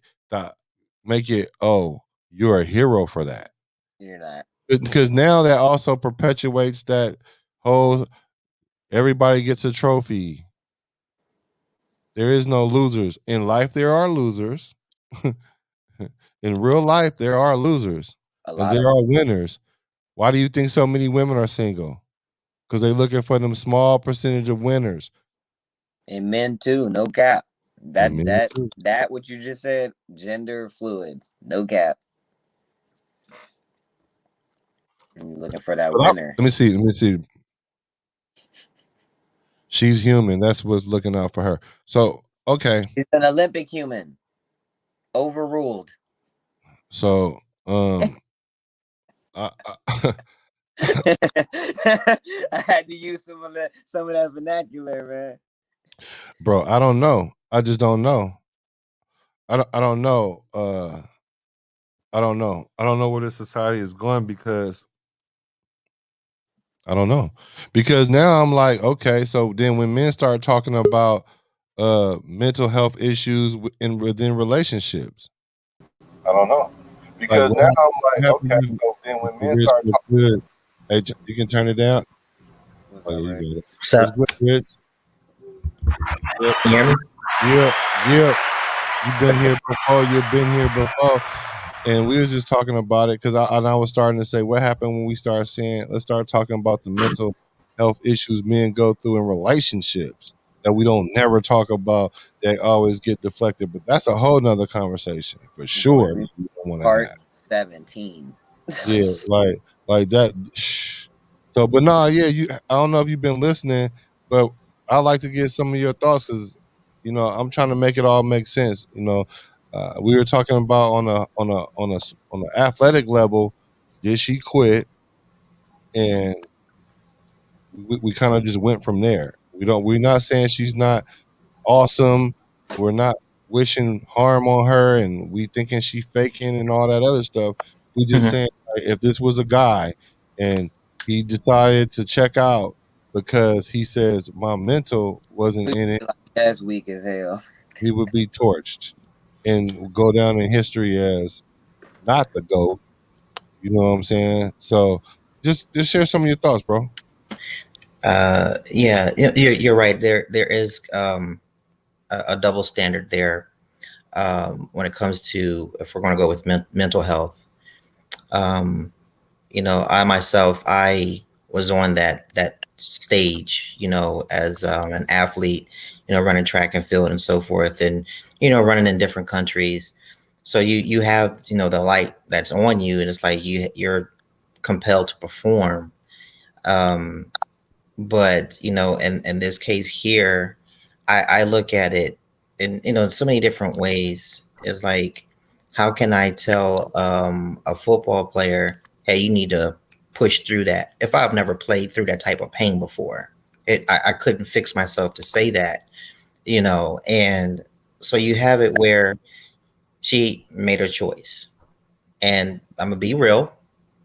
make it, oh, you're a hero for that. You're not. Because now that also perpetuates that whole everybody gets a trophy. There is no losers. In life, there are losers. In real life, there are losers A and lot there of them. are winners. Why do you think so many women are single? Because they're looking for them small percentage of winners. And men too, no cap. That Me that too. that what you just said, gender fluid, no cap. And you're looking for that But winner. let me see. Let me see. She's human. That's what's looking out for her. So okay. He's an Olympic human. Overruled. So I, I, I had to use some of that vernacular, man. bro, I don't know. I just don't know. I don't know. I don't know. I don't know where this society is going because I don't know. Because now I'm like, okay, so then when men start talking about mental health issues within relationships, I don't know. Like, Because now I'm like, what okay, happened? so then when men Rich start was talking, good. hey, you can turn it down. What's Oh up, yeah, you Ray? got it. So, What's good, Rich? Yep, you hear me? yep, yep. You've been here before. You've been here before. And we was just talking about it because I was starting to say what happened when we start saying let's start talking about the mental health issues men go through in relationships that we don't never talk about. They always get deflected, but that's a whole nother conversation for sure that we don't want to Part have. 17. Yeah, like that. So, but nah, yeah, I don't know if you've been listening, but I like to get some of your thoughts because I'm trying to make it all make sense. We were talking about on an athletic level, did she quit? And we kind of just went from there. We're not saying she's not awesome. We're not wishing harm on her, and we thinking she faking and all that other stuff. We just Mhm. saying like, if this was a guy and he decided to check out because he says my mental wasn't in it, That's weak as hell. he would be torched and go down in history as not the GOAT. You know what I'm saying? So just share some of your thoughts, bro. Yeah, you're right. There is a double standard there when it comes to if we're going to go with mental health. Um, I myself, I was on that stage, as an athlete, running track and field and so forth, and running in different countries. So you have the light that's on you, and it's like you're compelled to perform. Um, but in this case here, I look at it in so many different ways. It's like, how can I tell a football player, hey, you need to push through that, if I've never played through that type of pain before? I couldn't fix myself to say that. And so you have it where she made her choice, and I'm gonna be real,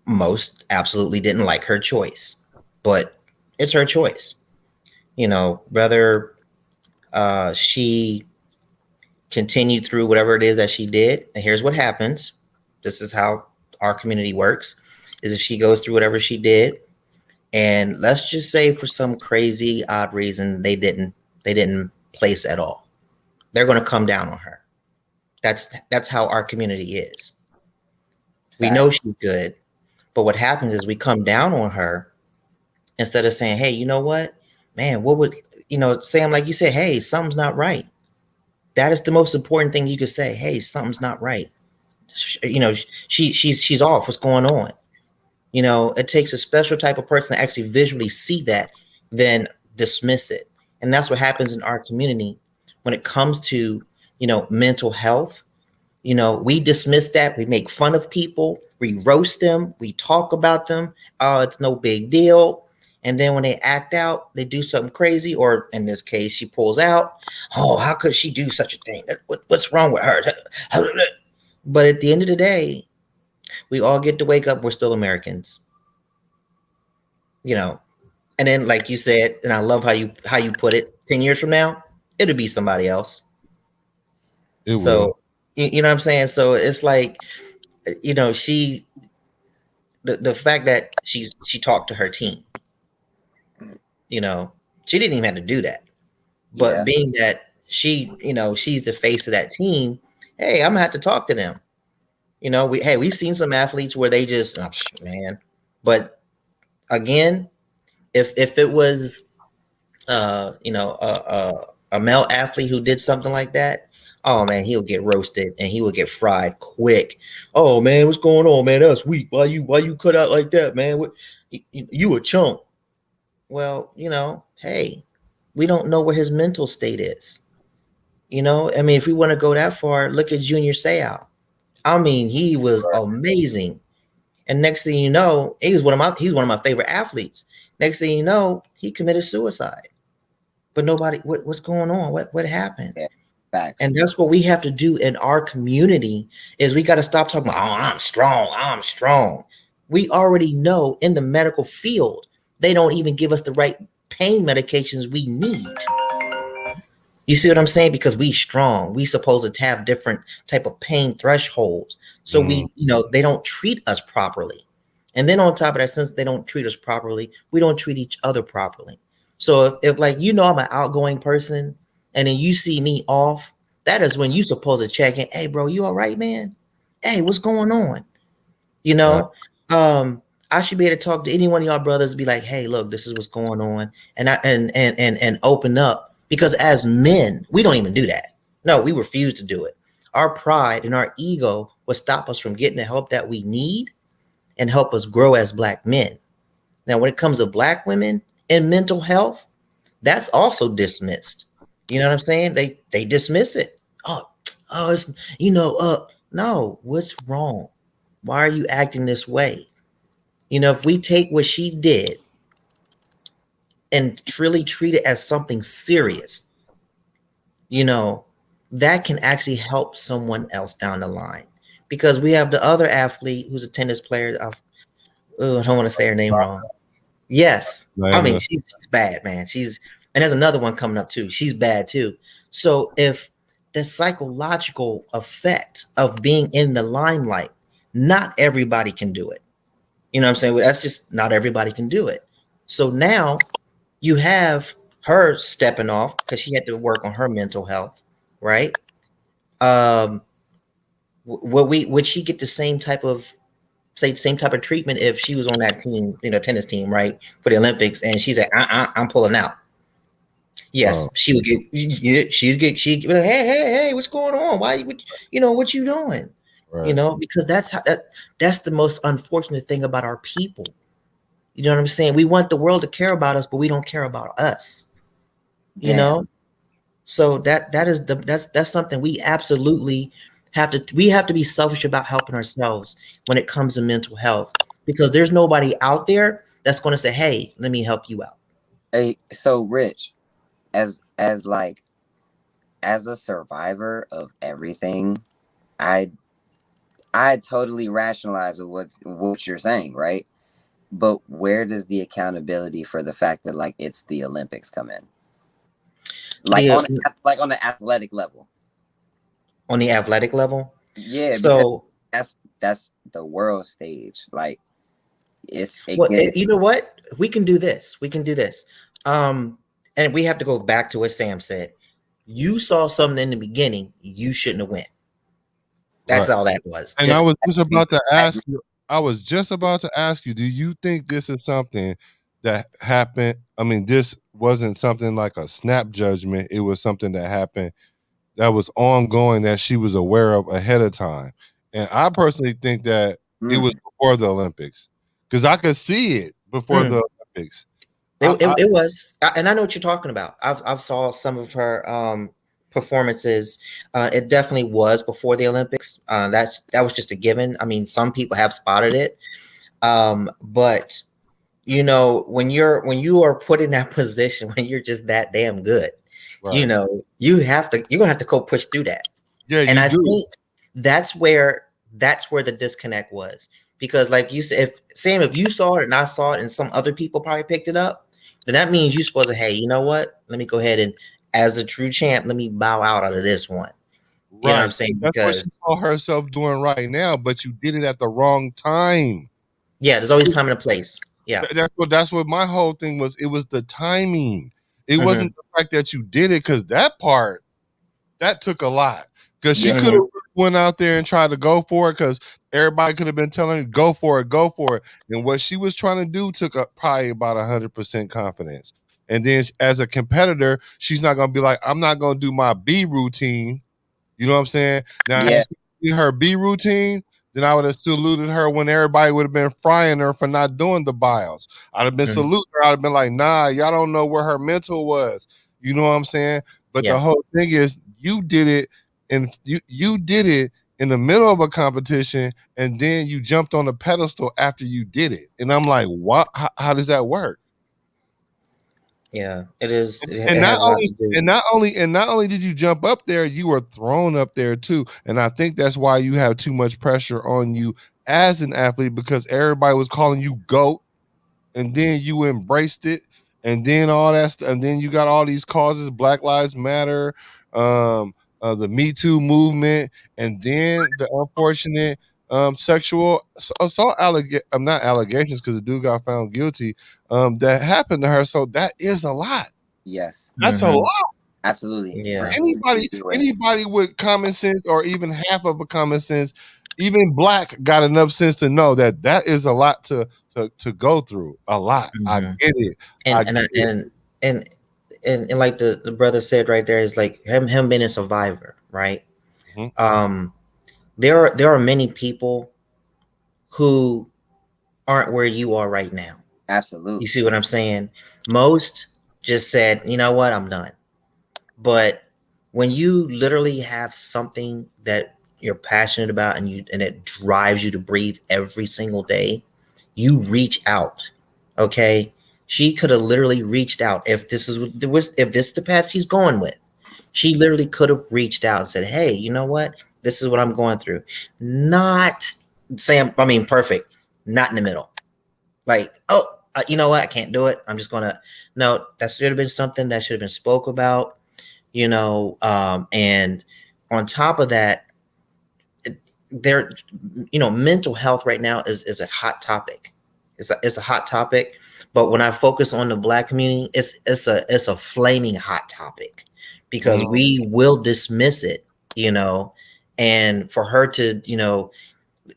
most absolutely didn't like her choice, but it's her choice. Whether she continued through whatever it is that she did. And here's what happens. This is how our community works, is if she goes through whatever she did, and let's just say for some crazy odd reason they didn't place at all, they're going to come down on her. That's how our community is. We know she's good, but what happens is we come down on her instead of saying, hey, you know what, man, what would Sam, like you said, hey, something's not right. That is the most important thing you could say. Hey, something's not right. She's off. What's going on? It takes a special type of person to actually visually see that, then dismiss it. And that's what happens in our community when it comes to mental health. We dismiss that. We make fun of people. We roast them. We talk about them. Oh, it's no big deal. And then when they act out, they do something crazy, or in this case, she pulls out. Oh, how could she do such a thing? What's wrong with her? But at the end of the day, we all get to wake up. We're still Americans, you know. And then, like you said, and I love how you put it. 10 years from now, it'll be somebody else. It will. So you know what I'm saying. So it's like, she the fact that she talked to her team, you know, she didn't even have to do that. But Yeah. being that she's the face of that team, hey, I'm gonna have to talk to them. We've seen some athletes where they just, oh, man. But again, if it was a male athlete who did something like that, oh man, he'll get roasted and he will get fried quick. Oh man, what's going on, man? That's weak. Why you cut out like that, man? What, you a chump? Well, hey, we don't know where his mental state is. I mean, if we want to go that far, look at Junior Seau. I mean, he was amazing. And next thing you know, he's one of my favorite athletes. Next thing you know, he committed suicide. But nobody, what's going on? What happened? Yeah, facts. And that's what we have to do in our community is we got to stop talking about, oh, I'm strong. I'm strong. We already know in the medical field, they don't even give us the right pain medications we need. You see what I'm saying? Because we strong, we supposed to have different type of pain thresholds. So we, they don't treat us properly. And then on top of that, since they don't treat us properly, we don't treat each other properly. So if like, I'm an outgoing person and then you see me off, that is when you supposed to check in. Hey, bro, you all right, man? Hey, what's going on? You know, I should be able to talk to any one of y'all brothers, be like, hey, look, this is what's going on, and and open up. Because as men, we don't even do that. No, we refuse to do it. Our pride and our ego will stop us from getting the help that we need and help us grow as Black men. Now, when it comes to Black women and mental health, that's also dismissed. You know what I'm saying? They dismiss it. It's no, what's wrong? Why are you acting this way? If we take what she did and truly treat it as something serious, that can actually help someone else down the line. Because we have the other athlete who's a tennis player. I don't want to say her name wrong. Yes. I mean, she's bad, man. And there's another one coming up too. She's bad too. So if the psychological effect of being in the limelight, not everybody can do it. You know what I'm saying? That's just not everybody can do it. So now you have her stepping off because she had to work on her mental health, right? Would she get the same type of treatment if she was on that team, tennis team, right, for the Olympics, and she's like, I'm pulling out? Yes, she would get. She'd be like, hey, what's going on? Why? What you doing? Right. Because that's the most unfortunate thing about our people. You know what I'm saying? We want the world to care about us, but we don't care about us. So that's something we absolutely have to. We have to be selfish about helping ourselves when it comes to mental health, because there's nobody out there that's going to say, "Hey, let me help you out." Hey, so Rich, as like as a survivor of everything, I totally rationalize with what you're saying, right? But where does the accountability for the fact that like it's the Olympics come in? Like on the athletic level. On the athletic level? Yeah, so that's the world stage. Like you know what? We can do this. And we have to go back to what Sam said. You saw something in the beginning, you shouldn't have went. That's all that was. And I was just about to ask you. Do you think this is something that happened? I mean, this wasn't something like a snap judgment. It was something that happened that was ongoing that she was aware of ahead of time. And I personally think that it was before the Olympics, because I could see it before the Olympics. It was, and I know what you're talking about. I've saw some of her performances. It definitely was before the Olympics. That was just a given. I mean, some people have spotted it, but when you are put in that position, when you're just that damn good, right. You're gonna have to go push through that. Yeah, and I think that's where the disconnect was, because like you said, if you saw it and I saw it and some other people probably picked it up, then that means you're supposed to, hey, you know what? Let me go ahead and, as a true champ, let me bow out of this one. Right. You know what I'm saying? That's what she saw herself doing right now, but you did it at the wrong time. Yeah, there's always time and a place. Yeah. That's what my whole thing was. It was the timing. It wasn't the fact that you did it, because that part, that took a lot. Because she could have went out there and tried to go for it, because everybody could have been telling her, go for it. And what she was trying to do took probably about 100% confidence. And then as a competitor, she's not gonna be like, I'm not gonna do my B routine. You know what I'm saying? Now, Yeah. if she did her B routine, then I would have saluted her when everybody would have been frying her for not doing the Biles. I'd have been Mhm. saluting her. I'd have been like, nah, y'all don't know where her mental was. You know what I'm saying? But the Yeah. whole thing is, you did it, and you did it in the middle of a competition, and then you jumped on the pedestal after you did it. And I'm like, what? How does that work? Yeah. It is. And It not has a lot only to do. and not only did you jump up there, you were thrown up there too. And I think that's why you have too much pressure on you as an athlete, because everybody was calling you GOAT, and then you embraced it, and then all that and then you got all these causes, Black Lives Matter, the Me Too movement, and then the unfortunate sexual assault not allegations, because the dude got found guilty, that happened to her. So that is a lot. Yes. That's a lot. Mhm. Absolutely. For Yeah. sure. Anybody, You're right. anybody with common sense, or even half of a common sense, even black, got enough sense to know that that is a lot to go through. A lot. I Mhm. get it. And I and get it. and and like the brother said right there, is like him being a survivor, right? Mhm. Um, there are many people who aren't where you are right now. You Absolutely. see what I'm saying? Most just said, you know what, I'm done. But when you literally have something that you're passionate about, and it drives you to breathe every single day, you reach out. Okay? She could have literally reached out. If this is the path she's going with, she literally could have reached out and said, "Hey, you know what? This is what I'm going through." Not saying, I mean, perfect. Not in the middle. Like, oh, you know what? I can't do it. I'm just gonna. No, that should have been something that should have been spoke about. And on top of that, there, mental health right now is a hot topic. It's a hot topic. But when I focus on the black community, it's a flaming hot topic, because Mhm. we will dismiss it. And for her to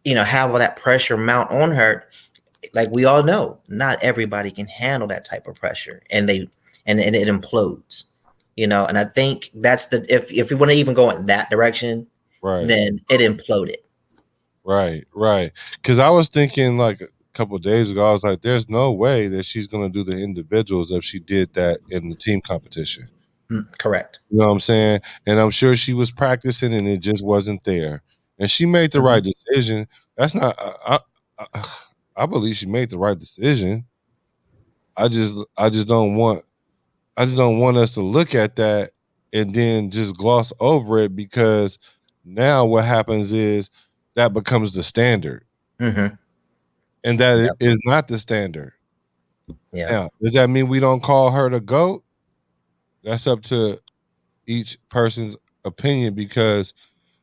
have all that pressure mount on her, like we all know, not everybody can handle that type of pressure, and it implodes. And I think that's if we want to even go in that direction, Right. then it imploded. Right. Because I was thinking, like, a couple of days ago, I was like, "There's no way that she's gonna do the individuals if she did that in the team competition." Correct. You know what I'm saying? And I'm sure she was practicing, and it just wasn't there. And she made the Mhm. right decision. That's not. I believe she made the right decision. I just don't want. I just don't want us to look at that and then just gloss over it, because now what happens is that becomes the standard, Mhm. and that Yep. is not the standard. Yeah. Now, does that mean we don't call her the GOAT? That's up to each person's opinion, because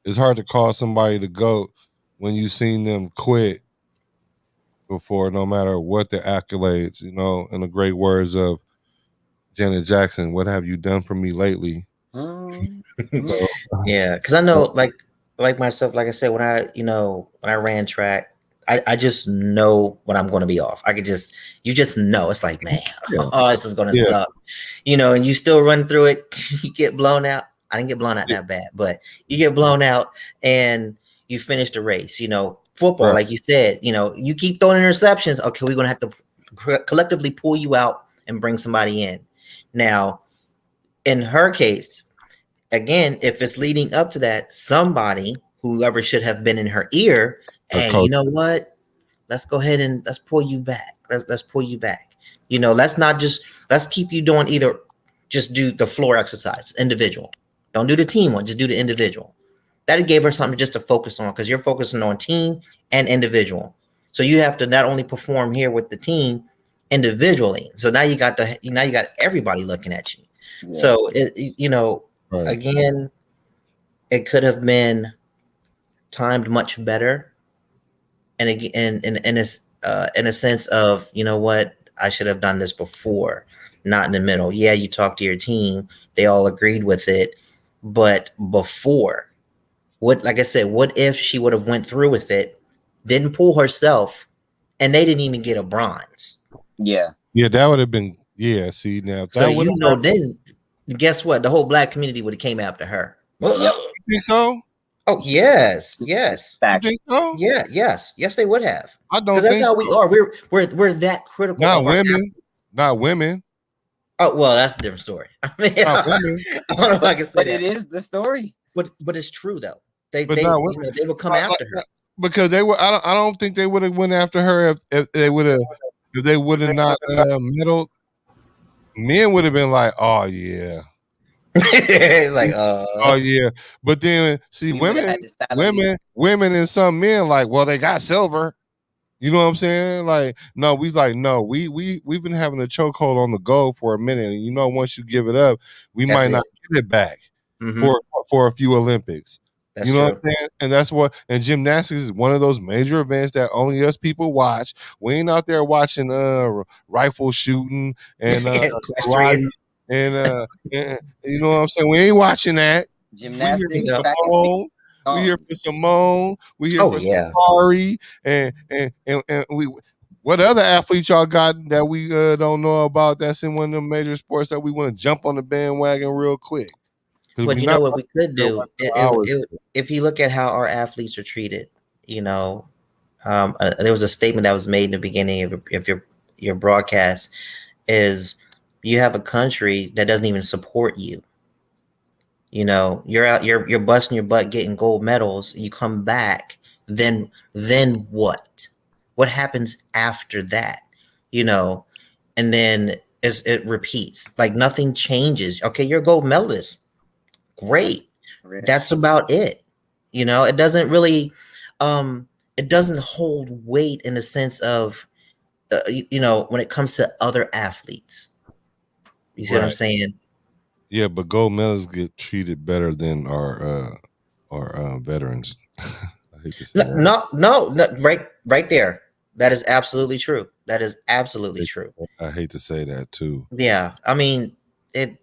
it's hard to call somebody the GOAT when you've seen them quit before, no matter what the accolades. In the great words of Janet Jackson, "What have you done for me lately?" Mm. So, Yeah, because I know, like myself, like I said, when I ran track, I just know when I'm going to be off. You just know. It's like, man, yeah, oh, this is going to yeah, suck, and you still run through it. You get blown out. I didn't get blown out yeah, that bad, but you get blown out and you finish the race. Football, right, like you said, you keep throwing interceptions. Okay, we're going to have to collectively pull you out and bring somebody in. Now, in her case, again, if it's leading up to that, somebody, whoever should have been in her ear, her hey, you coach, know what? Let's go ahead and let's pull you back. Let's pull you back. Let's keep you doing either just do the floor exercise, individual. Don't do the team one, just do the individual. That gave her something just to focus on, because you're focusing on team and individual. So you have to not only perform here with the team individually. So now you got everybody looking at you. Yeah. So right, again, it could have been timed much better, and again, in a sense of, what, I should have done this before, not in the middle. Yeah, you talk to your team, they all agreed with it, but before, like I said, what if she would have went through with it, didn't pull herself, and they didn't even get a bronze? Yeah. yeah, that would have been Yeah, see now if So that would you have know, then guess what? The whole black community would have came after her. Yep. you think so? Oh yes, yes, You Fact. think so? yeah, yes, they would have. I Because don't that's think how we so. are. We're that critical Not of our women. athletes. Not women. Oh well, that's a different story. I mean, Not I women. don't know if I can say But it that, is the story. but it's true though. But not women. They would come Like, after her. because they would I don't think they would have went after her if they would have if they would have not meddled. Men would have been like, oh yeah. It's like Oh yeah. But then see We would have had to salary. women and some men like, well, they got silver. You know what I'm saying? Like, no, we've been having a chokehold on the gold for a minute. And you know, once you give it up, we that's might it. not get it back Hmm. for a few Olympics. That's You know what true. I'm saying? And that's what and gymnastics is one of those major events that only us people watch. We ain't out there watching rifle shooting and Equestrian. karate and you know what I'm saying? We ain't watching that. We here Gymnastics, for Yeah. track and field, Simone. We here gone. for Simone. We here Oh for yeah. Sakari. And we what other athletes y'all got that we don't know about that's in one of the major sports that we want to jump on the bandwagon real quick? Because But we you not know what about we could to do? watch no hours. If you look at how our athletes are treated, you know, there was a statement that was made in the beginning of your broadcast is you have a country that doesn't even support you. You know, you're out, you're busting your butt getting gold medals. You come back, then what? What happens after that? You know, and then as it repeats, like nothing changes. Okay, you're a gold medalist. Great. Rich. That's about it. You know, it doesn't really, it doesn't hold weight in the sense of, you know, when it comes to other athletes. You see what I'm Right. saying? Yeah, but gold medals get treated better than our veterans. I hate to say No, that. no, no, no, right there. That is absolutely true. That is absolutely true. I hate to say that too. Yeah, I mean, it.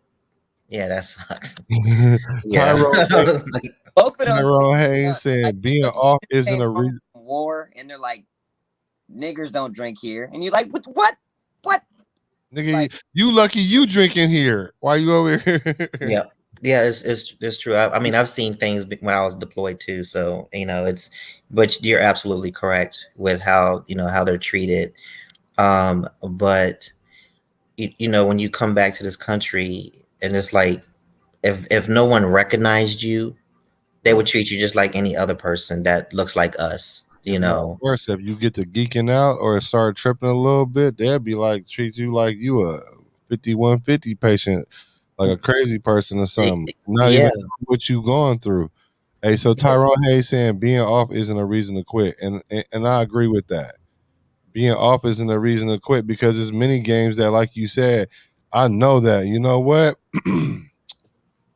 Yeah, that sucks. Yeah, Tyrone I was like, Both of those things Tyrone are Hayes done. Like said being you off isn't came a home reason. from war and they're like, niggers don't drink here. And you're like, what? What? Nigga, Like, you lucky you drinking here. Why you over here? yeah, yeah, it's true. I mean, I've seen things when I was deployed too. So you know, it's. But you're absolutely correct with how you know how they're treated. But you know, when you come back to this country, and it's like if no one recognized you, they would treat you just like any other person that looks like us. You No, know, worse if you get to geeking out or start tripping a little bit, they'll be like treat you like you a 5150 patient, like a crazy person or something. Not even yeah. know what you going through. Hey, so Tyrone Hayes saying being off isn't a reason to quit, and I agree with that. Being off isn't a reason to quit because there's many games that, like you said, I know that. You know what?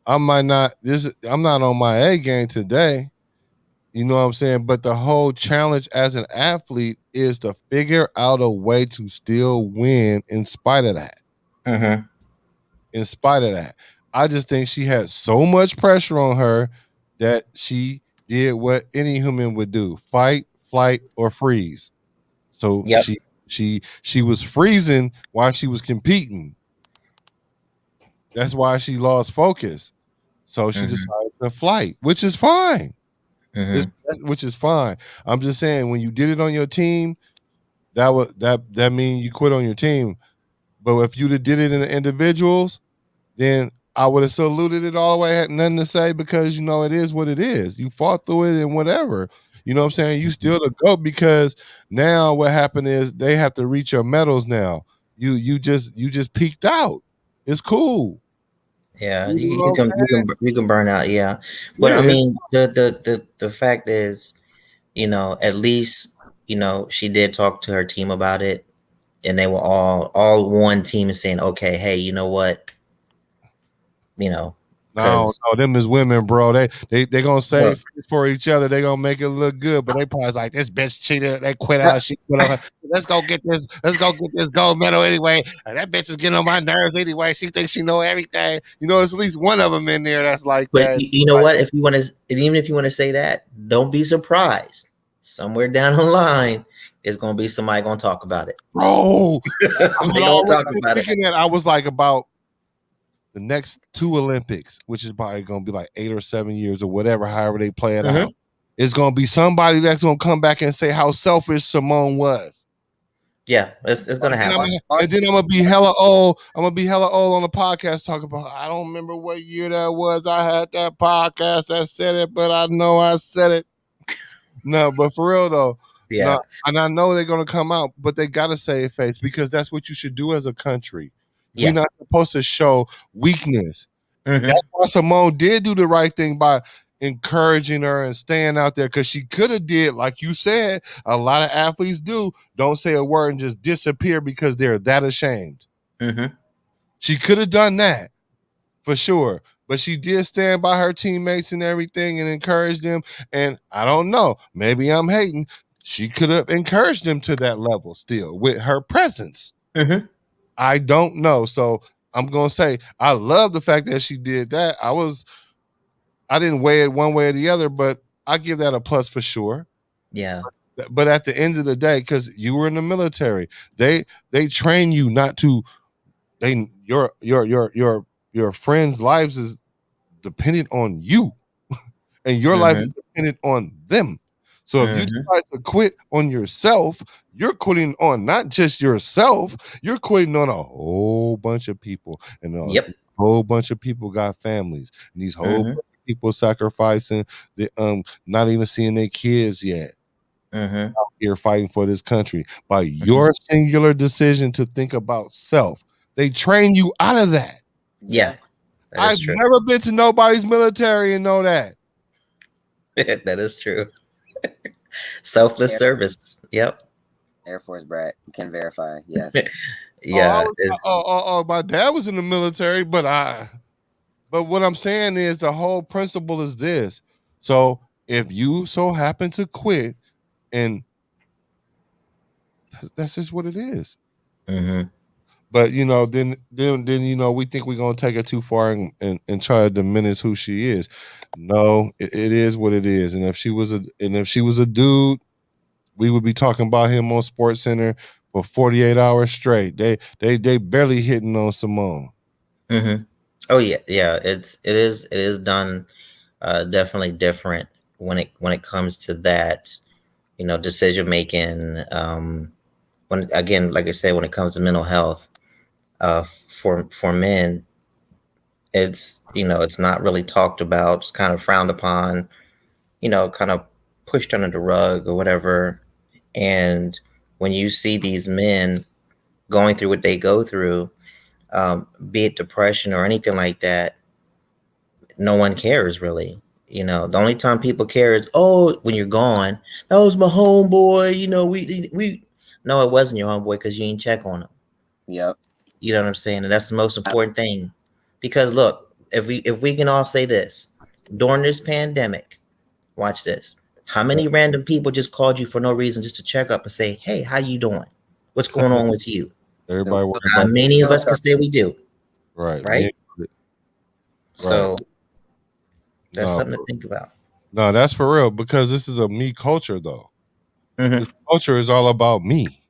I might not. I'm not on my A game today. You know what I'm saying? But the whole challenge as an athlete is to figure out a way to still win in spite of that. Mm-hmm. In spite of that. I just think she had so much pressure on her that she did what any human would do: fight, flight, or freeze. So Yep. she was freezing while she was competing. That's why she lost focus. So she Mm-hmm. decided to flight, which is fine. Mm-hmm. Which is fine. I'm just saying when you did it on your team, that mean you quit on your team. But if you'd have did it in the individuals, then I would have saluted it all the way. Had nothing to say because you know it is what it is. You fought through it and whatever. You know what I'm saying? You still the go because now what happened is they have to reach your medals now. You just peaked out. It's cool. Yeah, You know what I'm you can burn out. Yeah, but I saying? mean the fact is, you know, at least you know she did talk to her team about it, and they were all one team and saying, okay, hey, you know what, you know, No, because no, them is women, bro. They gonna save face for each other. They gonna make it look good, but they probably like this bitch cheated. They quit out. She quit on her. Let's go get this. Let's go get this gold medal anyway. That bitch is getting on my nerves anyway. She thinks she know everything. You know, there's at least one of them in there that's like but that. you know Like, what, if you want to, even if you want to say that, don't be surprised. somewhere down the line, there's gonna be somebody gonna talk about it. Bro, I'm They gonna talk about it. thinking that I was like about the next 2 Olympics, which is probably gonna be like 8 or 7 years or whatever, however they play it out. It's gonna be somebody that's gonna come back and say how selfish Simone was. Yeah, it's gonna happen. And then I'm gonna be hella old. I'm gonna be hella old on the podcast talking about. I don't remember what year that was. I had that podcast that said it, but I know I said it. No, but for real though, Yeah. no, and I know they're gonna come out, but they gotta save face because that's what you should do as a country. Yeah. We're not supposed to show weakness. Mhm. That's why Simone did do the right thing by encouraging her and staying out there, because she could have did, like you said, a lot of athletes do, don't say a word and just disappear because they're that ashamed. Mhm. She could have done that for sure, but she did stand by her teammates and everything and encourage them. And I don't know, maybe I'm hating. She could have encouraged them to that level still with her presence. Mhm. I don't know. So I'm gonna say I love the fact that she did that. I didn't weigh it one way or the other, but I give that a plus for sure. Yeah. But at the end of the day, because you were in the military, they train you not to. Your friends' lives is dependent on you, and your life is dependent on them. So if you decide to quit on yourself, you're quitting on not just yourself, you're quitting on a whole bunch of people, and Yep. a whole bunch of people got families, and these whole bunch of people sacrificing, the not even seeing their kids yet. Mhm. Out here fighting for this country by your singular decision to think about self. They train you out of that. Yeah. That I've is true. never been to nobody's military and know that. That is true. Selfless service. Yep. Air Force brat can verify. Yes. Yeah. My dad was in the military, but what I'm saying is the whole principle is this. So if you so happen to quit, and that's just what it is. Mhm. But then we think we're gonna take it too far and try to diminish who she is. No, it is what it is. And if she was a dude, we would be talking about him on Sports Center for 48 hours straight. They barely hitting on Simone. Mhm. Oh yeah, yeah. It is done definitely different when it comes to that, decision making. When again, like I said, when it comes to mental health, for men, it's not really talked about. It's kind of frowned upon. Kind of pushed under the rug or whatever. And when you see these men going through what they go through, be it depression or anything like that, no one cares really. The only time people care is, oh, when you're gone. That was my homeboy. We. No, it wasn't your homeboy because you didn't check on him. Yep. You know what I'm saying? And that's the most important thing. Because look, if we can all say this during this pandemic, watch this. How many random people just called you for no reason just to check up and say, hey, how you doing? What's going on with you? Everybody worried How about many of us can say we do? right. Right? So Right. that's something to think about. No, that's for real, because this is a me culture though. Mhm. This culture is all about me.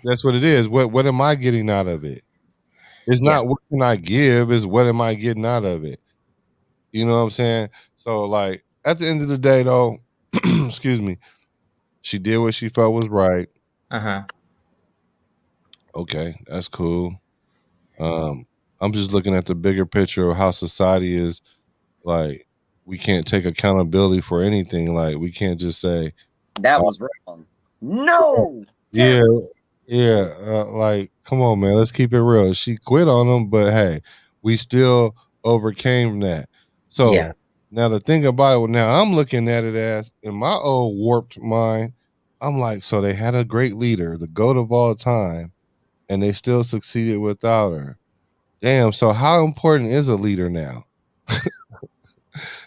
That's what it is. What am I getting out of it? It's Yeah. not what can I give, it's what am I getting out of it. You know what I'm saying? So like at the end of the day though, excuse me, she did what she felt was right. Uh-huh. Okay, that's cool. I'm just looking at the bigger picture of how society is. Like, we can't take accountability for anything. Like, we can't just say, That was wrong. No. yeah, yeah. Like, come on, man. Let's keep it real. She quit on them, but hey, we still overcame that. So Yeah. now the thing about it, now I'm looking at it as in my old warped mind, I'm like, so they had a great leader, the GOAT of all time, and they still succeeded without her. Damn. So how important is a leader now?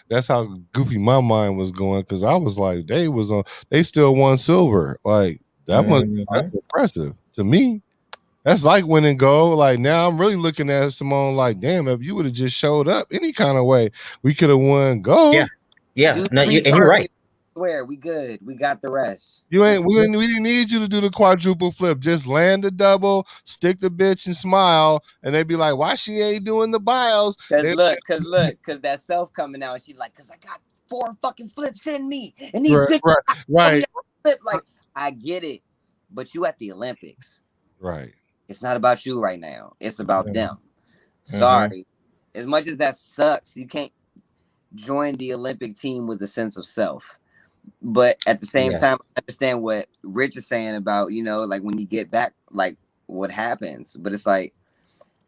That's how goofy my mind was going, because I was like, they still won silver. Like that's Mhm. impressive to me. That's like winning gold. Like now I'm really looking at Simone like, damn, if you would have just showed up any kind of way, we could have won gold. Yeah. Yeah. Usually No, and you're right. swear, we good. We got the rest. You Just ain't. We didn't need you to do the quadruple flip. Just land the double, stick the bitch, and smile. And they be like, "Why she ain't doing the Biles?" They cause that self coming out, and she's like, cause I got 4 fucking flips in me, and these right, bitches right, told me right, not to flip. Like, I get it, but you at the Olympics. right. It's not about you right now. It's about Yeah. them. Mm-hmm. Sorry. As much as that sucks, you can't join the Olympic team with a sense of self. But at the same time, Yes. I understand what Rich is saying about, like when you get back, like what happens. But it's like,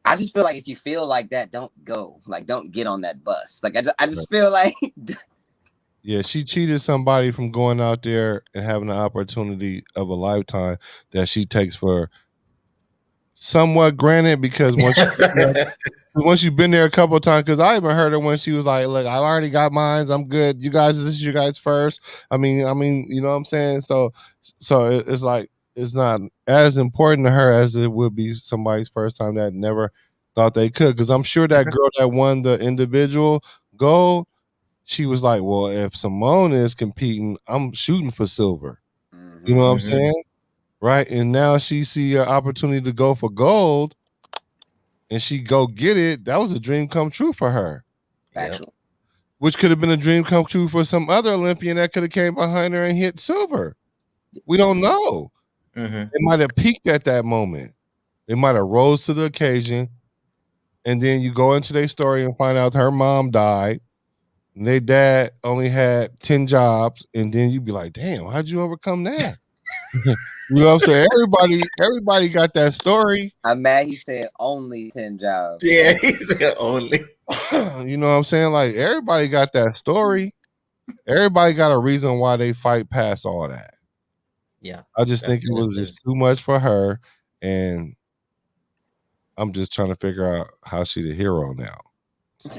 I just feel like if you feel like that, don't go. Like, don't get on that bus. Like, I Right. just feel like, Yeah, she cheated somebody from going out there and having an opportunity of a lifetime that she takes for somewhat granted because once you've been there a couple of times, because I even heard her when she was like, "Look, I already got mines. I'm good. You guys, this is you guys first." I mean, you know what I'm saying? So it's like it's not as important to her as it would be somebody's first time that never thought they could. Because I'm sure that girl that won the individual gold, she was like, "Well, if Simone is competing, I'm shooting for silver." You know Mhm. what I'm Mm-hmm. saying? Right? And now she see an opportunity to go for gold and she go get it. That was a dream come true for her, Yep. Factual. which could have been a dream come true for some other Olympian that could have came behind her and hit silver. We don't know. Mm-hmm. It might have peaked at that moment. It might have rose to the occasion. And then you go into their story and find out her mom died. And their dad only had 10 jobs. And then you'd be like, damn, how'd you overcome that? You know what I'm saying? Everybody got that story. I'm mad he said only 10 jobs. Yeah, Oh, he's the only. You know what I'm saying? Like everybody got that story. Everybody got a reason why they fight past all that. Yeah, I just think it that was just too much for her, and I'm just trying to figure out how she the hero now. So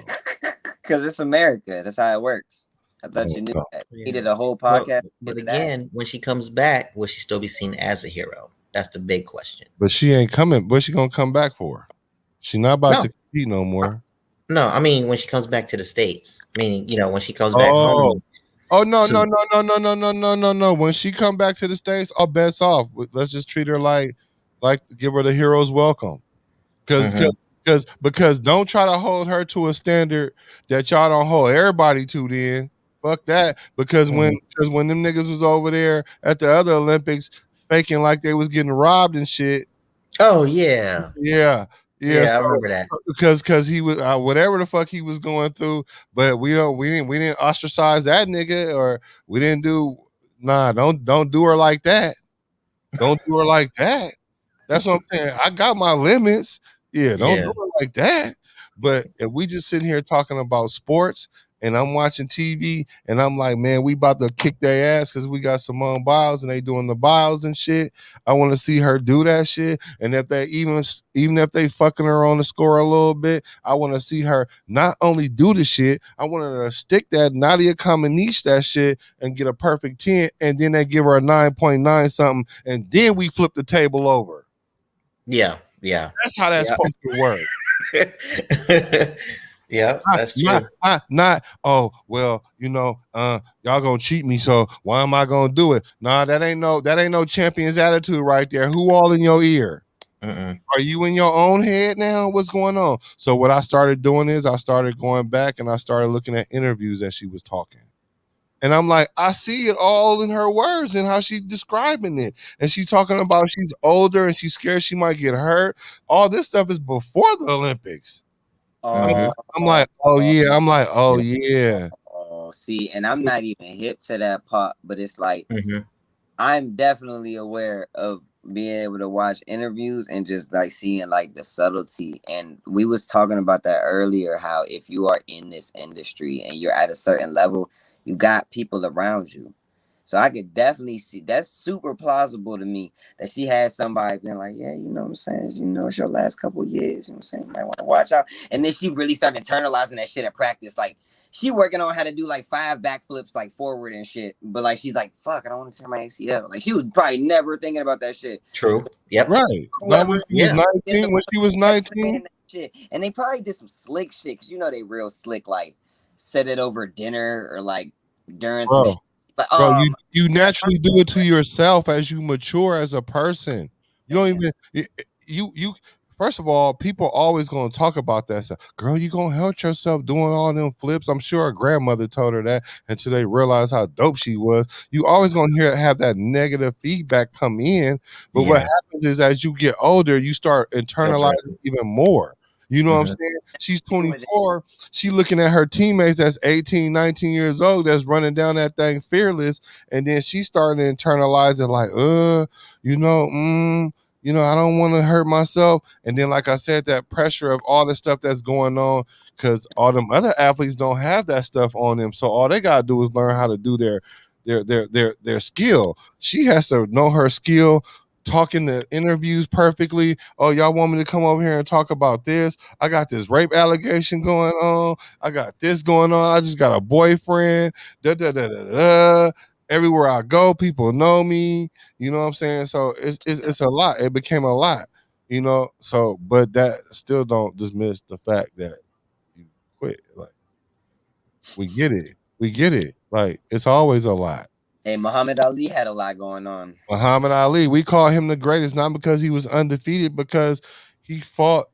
because it's America. That's how it works. I I thought you don't knew know. that. We yeah. needed a whole Well, podcast to but get to that. again, when she comes back, will she still be seen as a hero? That's the big question. But she ain't coming. What's she gonna come back for? She not about No, to compete no uh, more. no. I mean, when she comes back to the states, meaning when she comes back Oh, home. oh no, So, no, no, no, no, no, no, no, no, no. When she come back to the States, all bets off. Let's just treat her like give her the hero's welcome. Cause, cause, hmm because don't try to hold her to a standard that y'all don't hold everybody to. Then fuck that. Because when them niggas was over there at the other Olympics faking like they was getting robbed and shit. oh yeah, Yeah, yeah. yeah, I So remember that. because he was whatever the fuck he was going through, but we didn't ostracize that nigga or we didn't do nah. Don't do her like that. Don't do her like that. That's what I'm saying. I got my limits. Yeah, don't do Yeah, it like that. But if we just sitting here talking about sports and I'm watching TV and I'm like, man, we about to kick their ass because we got Simone Biles and they doing the Biles and shit. I want to see her do that shit. And if they even if they fucking her on the score a little bit, I want to see her not only do the shit, I want her to stick that Nadia Comaneci that shit and get a perfect 10, and then they give her a 9.9 something, and then we flip the table over. yeah, yeah, That's how that's yeah, supposed to work. yeah. Not, That's not, true. not, oh, well, y'all gonna cheat me, so why am I gonna do it? Nah, that ain't no champion's attitude right there. Who all in your ear? Mm-mm. Are you in your own head now? What's going on? So what I started doing is I started going back and I started looking at interviews that she was talking. And I'm like, I see it all in her words and how she describing it. And she talking about she's older and she's scared she might get hurt. All this stuff is before the Olympics. Mm-hmm. I'm like, oh Oh, yeah. I'm like, oh Yep. yeah. see, and I'm not even hip to that part, but it's like Mm-hmm. I'm definitely aware of being able to watch interviews and just like seeing like the subtlety. And we was talking about that earlier, how if you are in this industry and you're at a certain level, you got people around you. So I could definitely see that's super plausible to me that she had somebody being like, yeah, you know what I'm saying? It's your last couple of years, you know what I'm saying? You might want to watch out. And then she really started internalizing that shit at practice. Like she working on how to do like 5 backflips like forward and shit. But like she's like, fuck, I don't want to tear my ACL. Like she was probably never thinking about that shit. True. Yep. Right. Not when Whoever she was Yeah. did the 19. When she was kept saying 19. that shit. And they probably did some slick shit because they real slick, like said it over dinner or like during some shit. Bro. Like, Bro, you naturally do it to yourself as you mature as a person. You don't even you first of all, people always gonna talk about that stuff. Girl, you gonna hurt yourself doing all them flips. I'm sure her grandmother told her that until they realized how dope she was. You always gonna have that negative feedback come in. But what Yeah. happens is as you get older, you start Filter internalizing it. even more. You know what I'm Mhm. saying? She's with it. 24. She looking at her teammates that's 18, 19 years old that's running down that thing fearless. And then she starting to internalize it like, I don't want to hurt myself. And then, like I said, that pressure of all the stuff that's going on, because all them other athletes don't have that stuff on them. So all they gotta do is learn how to do their skill. She has to know her skill, talking the interviews perfectly. Oh, y'all want me to come over here and talk about this? I got this rape allegation going on. I got this going on. I just got a boyfriend. Da da da da da. Everywhere I go, people know me. You know what I'm saying? So it's a lot. It became a lot. So but that still don't dismiss the fact that you quit. Like we get it. We get it. Like it's always a lot. Hey, Muhammad Ali had a lot going on. Muhammad Ali, we call him the greatest not because he was undefeated, because he fought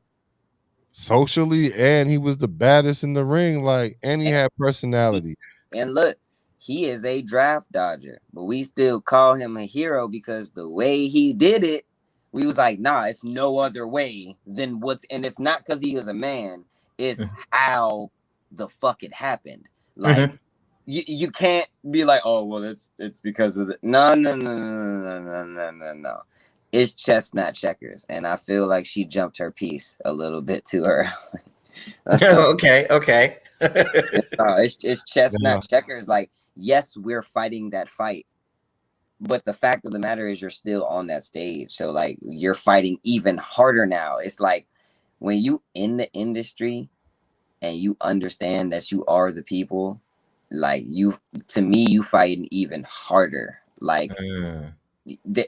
socially and he was the baddest in the ring. Like, and he And, had personality. and look, he is a draft dodger, but we still call him a hero because the way he did it, we was like, nah, it's no other way than what's, and it's not because he was a man, it's Mhm. how the fuck it happened. Like, Mhm. you can't be like, oh well, it's because of the no. It's chestnut checkers, and I feel like she jumped her piece a little bit too early. So Okay. Okay. it's Yeah. chestnut checkers. Like, yes, we're fighting that fight, but the fact of the matter is you're still on that stage. So like you're fighting even harder now. It's like when you in the industry and you understand that you are the people, like you, to me, you fighting even harder. Like Mm.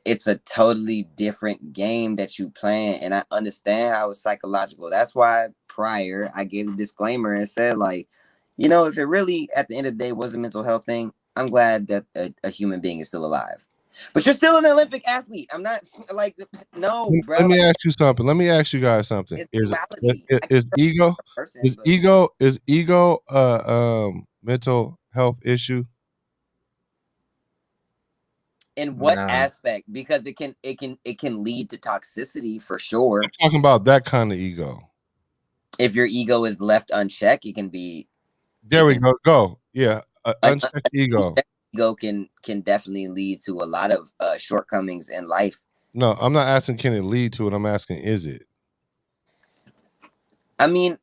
it's a totally different game that you playing, and I understand how it's psychological. That's why prior I gave a disclaimer and said like, if it really at the end of the day was a mental health thing, I'm glad that a human being is still alive. But you're still an Olympic athlete. I'm not like, no, Let bro. me Like, ask you something. Let me ask you guys something. it's Is duality. I is can't ego a person, is but ego is ego mental health issue? in what No. aspect? Because it can lead to toxicity for I'm sure. talking about that kind of ego. If your ego is left unchecked, it can be There it we can go. Go. Yeah. an Unchecked ego. unchecked ego can definitely lead to a lot of shortcomings in life. No, I'm not asking can it lead to it. I'm asking is it? I mean,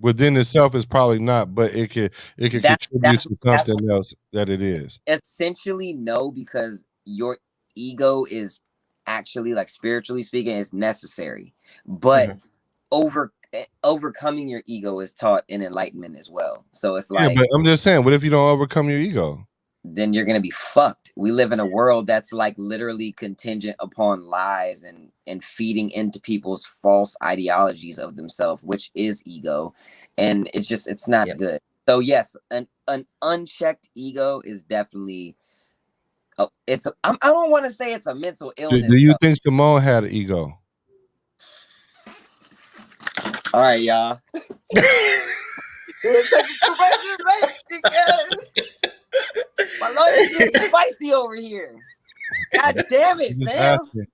Within itself is probably not, but it could that's contribute that's to that's something else that it is. essentially no, because your ego is actually, like, spiritually speaking, is necessary, but Mhm. overcoming your ego is taught in enlightenment as well. So it's Yeah, like, but I'm just saying, what if you don't overcome your ego? then you're gonna be fucked. We live in a world that's like literally contingent upon lies and feeding into people's false ideologies of themselves, which is ego, and it's not Yep. good. So yes, an unchecked ego is definitely I don't want to say it's a mental Do illness you though. think Simone had an ego? All right, y'all. Take a commercial break because my lawyer's getting spicy over here. God damn it, I'm just Sam. asking.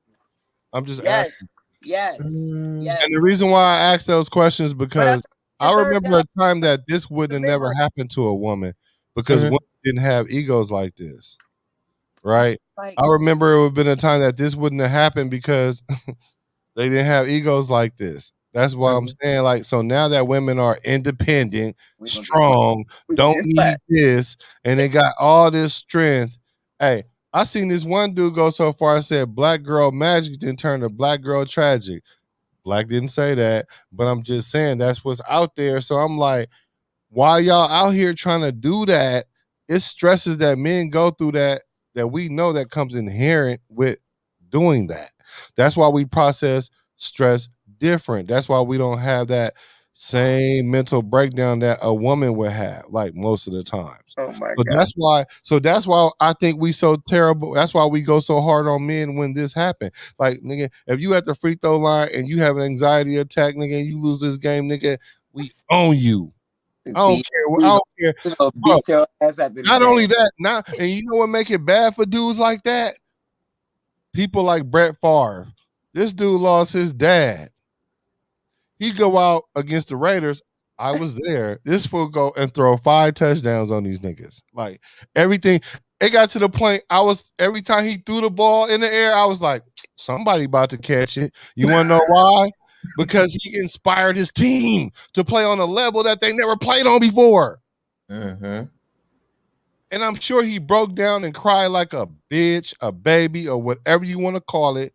I'm just asking. Yes, yes, Mm. And the yes. reason why I asked those questions But I because thought you I deserved remember a that time that this wouldn't have never delivery. happened to a woman because Mhm. women didn't have egos like this, right? Like, I remember it would have been a time that this wouldn't have happened because they didn't have egos like this. That's why I'm Mhm. saying, like, so now that women are independent, we gonna get strong, we gonna don't get need flat. this, and they got all this strength. Hey, I seen this one dude go so far and said black girl magic then turned to black girl tragic. Black didn't say that, but I'm just saying that's what's out there. So I'm like, while y'all out here trying to do that, it's stresses that men go through that we know that comes inherent with doing that. That's why we process stress different. That's why we don't have that same mental breakdown that a woman would have, like most of the times. Oh my So god. that's why I think we so terrible. That's why we go so hard on men when this happened. Like, nigga, if you at the free throw line and you have an anxiety attack, nigga, and you lose this game, nigga, we own you. I don't care. I don't care. We gonna Bro, beat your ass after the not game. only that, and you know what make it bad for dudes like that? People like Brett Favre. This dude lost his dad. He go out against the Raiders. I was there. This fool go and throw 5 touchdowns on these niggas. Like everything. It got to the point every time he threw the ball in the air, I was like, somebody about to catch it. You want to know why? Because he inspired his team to play on a level that they never played on before. Mm-hmm. And I'm sure he broke down and cried like a bitch, a baby, or whatever you want to call it,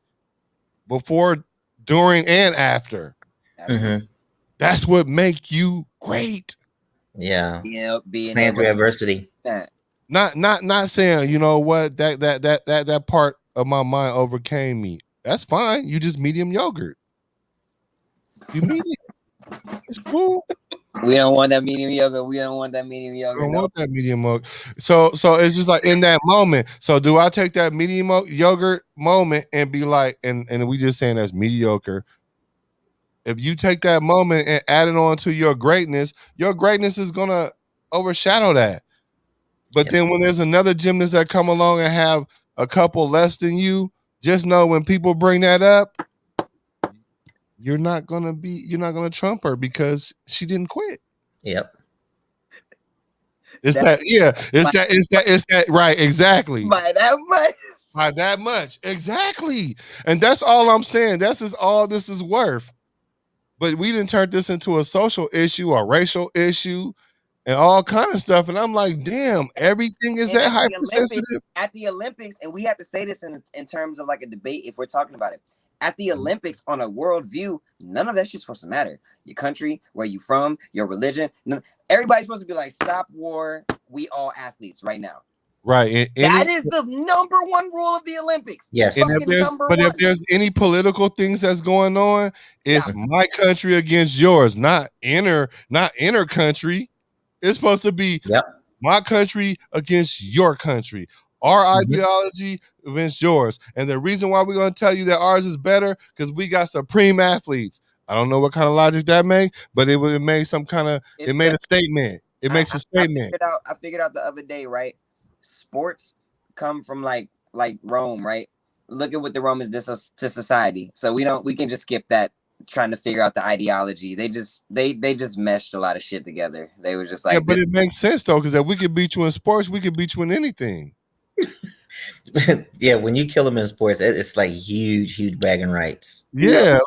before, during, and after. Mm-hmm. That's what make you great. Yeah. Being Playing able through to adversity. that. Not saying, you know what, that part of my mind overcame me. That's fine. You just medium yogurt. You medium. It's cool. We don't want that medium yogurt. We don't want that medium I yogurt. don't No. want that medium milk. So it's just like in that moment. So do I take that medium yogurt moment and be like, and we just saying that's mediocre. If you take that moment and add it on to your greatness is gonna overshadow that. But Yep. then when there's another gymnast that come along and have a couple less than you, just know when people bring that up, you're not gonna trump her because she didn't quit. Yep. It's that right, exactly. By that much. By that much. Exactly. And that's all I'm saying. That's just all this is worth. But we didn't turn this into a social issue, a racial issue, and all kind of stuff. And I'm like, damn, everything is that hypersensitive. At the Olympics, and we have to say this in terms of like a debate if we're talking about it. At the Olympics, on a world view, none of that shit's supposed to matter. Your country, where you from, your religion. Everybody's supposed to be like, stop war. We all athletes right now. Right. That is the number one rule of the Olympics. Yes. If there's any political things that's going on, it's my country against yours, not inner country. It's supposed to be my country against your country. Our ideology against yours. And the reason why we're going to tell you that ours is better, because we got supreme athletes. I don't know what kind of logic that made, but it made some kind of, it made a statement. It makes a statement. I figured out the other day, right? Sports come from like Rome, right? Look at what the Romans did to society. So we can just skip that trying to figure out the ideology. They just meshed a lot of shit together. They were just like, yeah, but it makes sense though, because if we could beat you in sports, we could beat you in anything. Yeah, when you kill them in sports, it's like huge bragging rights. Yeah,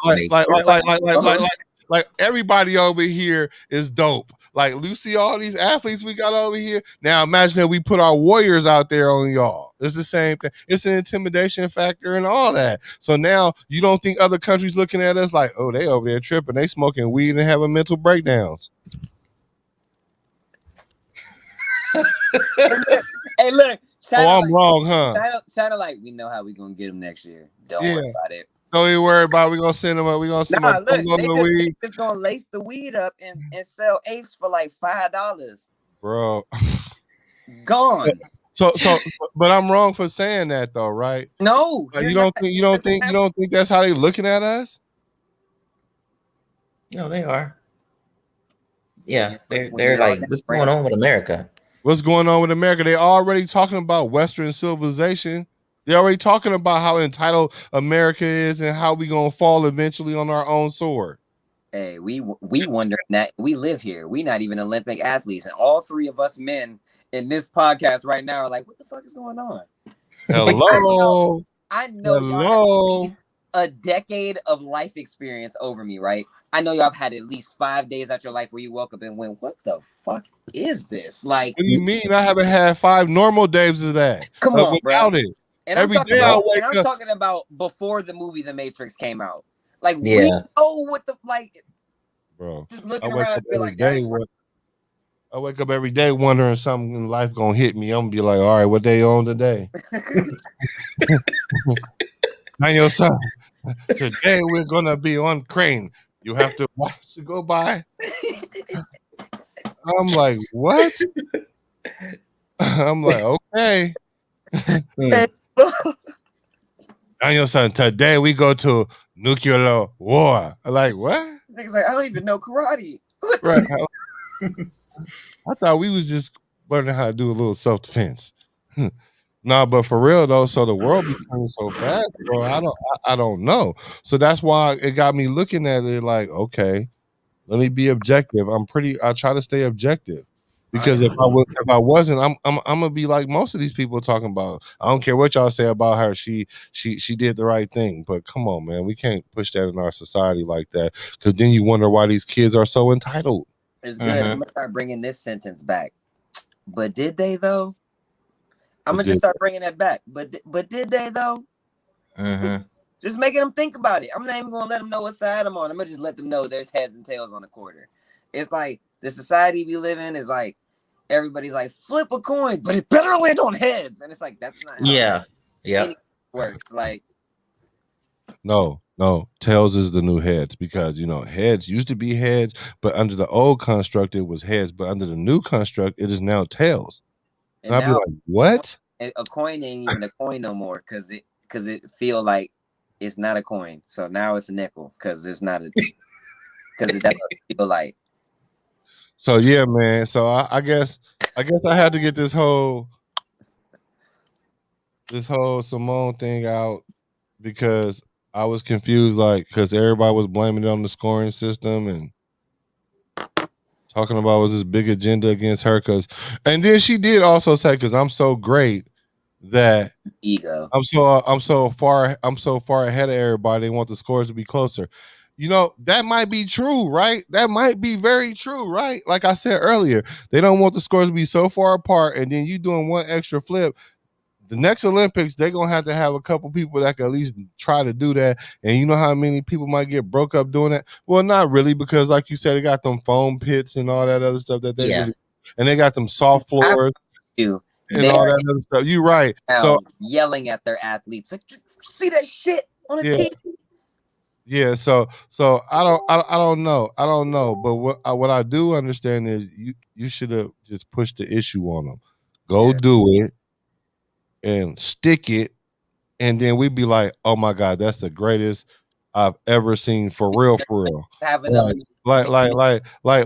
like everybody over here is dope. Like, you see all these athletes we got over here. Now imagine that we put our warriors out there on y'all. It's the same thing. It's an intimidation factor and all that. So now you don't think other countries looking at us like, oh, they over there tripping, they smoking weed and having mental breakdowns. Hey, look. I'm wrong, huh? China, like, we know how we gonna get them next year. Don't worry about it. Don't even worry about it. We're gonna send them up. We're gonna send them they just gonna lace the weed up and sell apes for like $5. Bro. Gone. So but I'm wrong for saying that though, right? No. Like, you don't think that's how they looking at us? No, they are. Yeah, they're like, what's going on with America? What's going on with America? They already talking about Western civilization. They're already talking about how entitled America is and how we gonna fall eventually on our own sword. Hey, we wonder that we live here. We not even Olympic athletes, and all three of us men in this podcast right now are like, "What the fuck is going on?" Hello. I know y'all have at least a decade of life experience over me, right? I know y'all have had at least 5 days out your life where you woke up and went, "What the fuck is this?" Like, what do you mean? I haven't had 5 normal days of that. Come on, without bro. it. And I'm talking about before the movie The Matrix came out. Like, we know what the bro. Just looking around and be like, I wake up every day wondering something in life gonna hit me. I'm gonna be like, all right, what day on today? I'm your son. Today we're gonna be on crane. You have to watch it go by. I'm like, what? I'm like, okay. Mm. Daniel son, today we go to nuclear war. I'm like, what? Niggas like, I don't even know karate. What Right. the? I thought we was just learning how to do a little self-defense. No, but for real though, so the world be turning so fast, bro. I don't know. So that's why it got me looking at it like, okay, let me be objective. I try to stay objective. Because if I wasn't, I'm gonna be like most of these people talking about. I don't care what y'all say about her. She did the right thing. But come on, man, we can't push that in our society like that. Because then you wonder why these kids are so entitled. It's good. I'm Mm-hmm. gonna start bringing this sentence back. But did they though? I'm But gonna just did, start bringing that back. But did they though? Mm-hmm. Just making them think about it. I'm not even gonna let them know what side I'm on. I'm gonna just let them know there's heads and tails on the quarter. It's like the society we live in is like everybody's like flip a coin, but it better land on heads. And it's like that's not how Yeah. Yep. any works. Like no, tails is the new heads because heads used to be heads, but under the old construct it was heads, but under the new construct it is now tails. And and I'd be now like, what? a coin ain't even a coin no more because it feel like it's not a coin. So now it's a nickel because it's not a because it doesn't feel like. So yeah, man. So I guess I had to get this whole Simone thing out because I was confused, like, because everybody was blaming it on the scoring system and talking about was this big agenda against her. And then she did also say, because I'm so great that Ego. I'm so far ahead of everybody. They want the scores to be closer. That might be true, right? That might be very true, right? Like I said earlier, they don't want the scores to be so far apart, and then you doing one extra flip. The next Olympics, they're gonna have to have a couple people that can at least try to do that. And you know how many people might get broke up doing that? Well, not really, because like you said, they got them foam pits and all that other stuff that they Yeah. really, and they got them soft I floors you. and They all are that other stuff. You right. So now yelling at their athletes like, see that shit on the yeah, TV. yeah. So I don't know. But what I do understand is you should have just pushed the issue on them. Go Yeah. do it and stick it, and then we'd be like, "Oh my god, that's the greatest I've ever seen for real, for real." Having a Like, limit like, commit,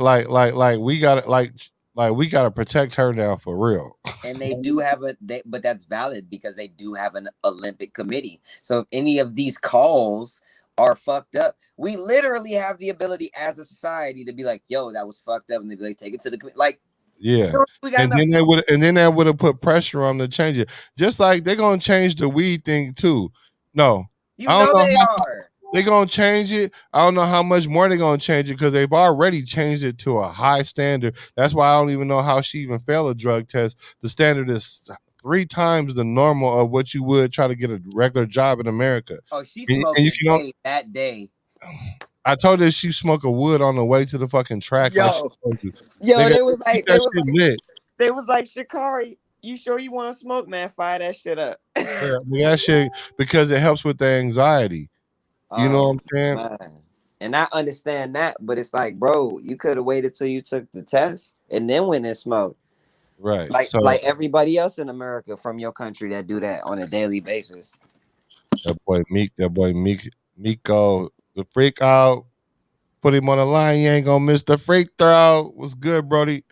like, like, like we got to like we got to protect her now for real. and they do have but that's valid because they do have an Olympic committee. So if any of these calls are fucked up, we literally have the ability as a society to be like, yo, that was fucked up, and they'd be like, take it to the committee. Like, Yeah. we got And enough. then they would have put pressure on to change it. Just like they're gonna change the weed thing too. No, You I don't know know they how are. they're gonna change it. I don't know how much more they're gonna change it because they've already changed it to a high standard. That's why I don't even know how she even failed a drug test. The standard is 3 times the normal of what you would try to get a regular job in America. Oh, she And you smoking can. K that day. I told her she smoked a wood on the way to the fucking track like she Yo, supposed to. yo, Nigga, they was keep like, that shit lit. Shikari, you sure you want to smoke, man? Fire that shit up. Yeah, that shit because it helps with the anxiety. You know what Oh I'm saying? man. And I understand that, but it's like, bro, you could have waited till you took the test and then went and smoked. Right. Like everybody else in America from your country that do that on a daily basis. that boy Meek, Miko, the freak out. Put him on the line. You ain't gonna miss the freak throw. What's good, Brody?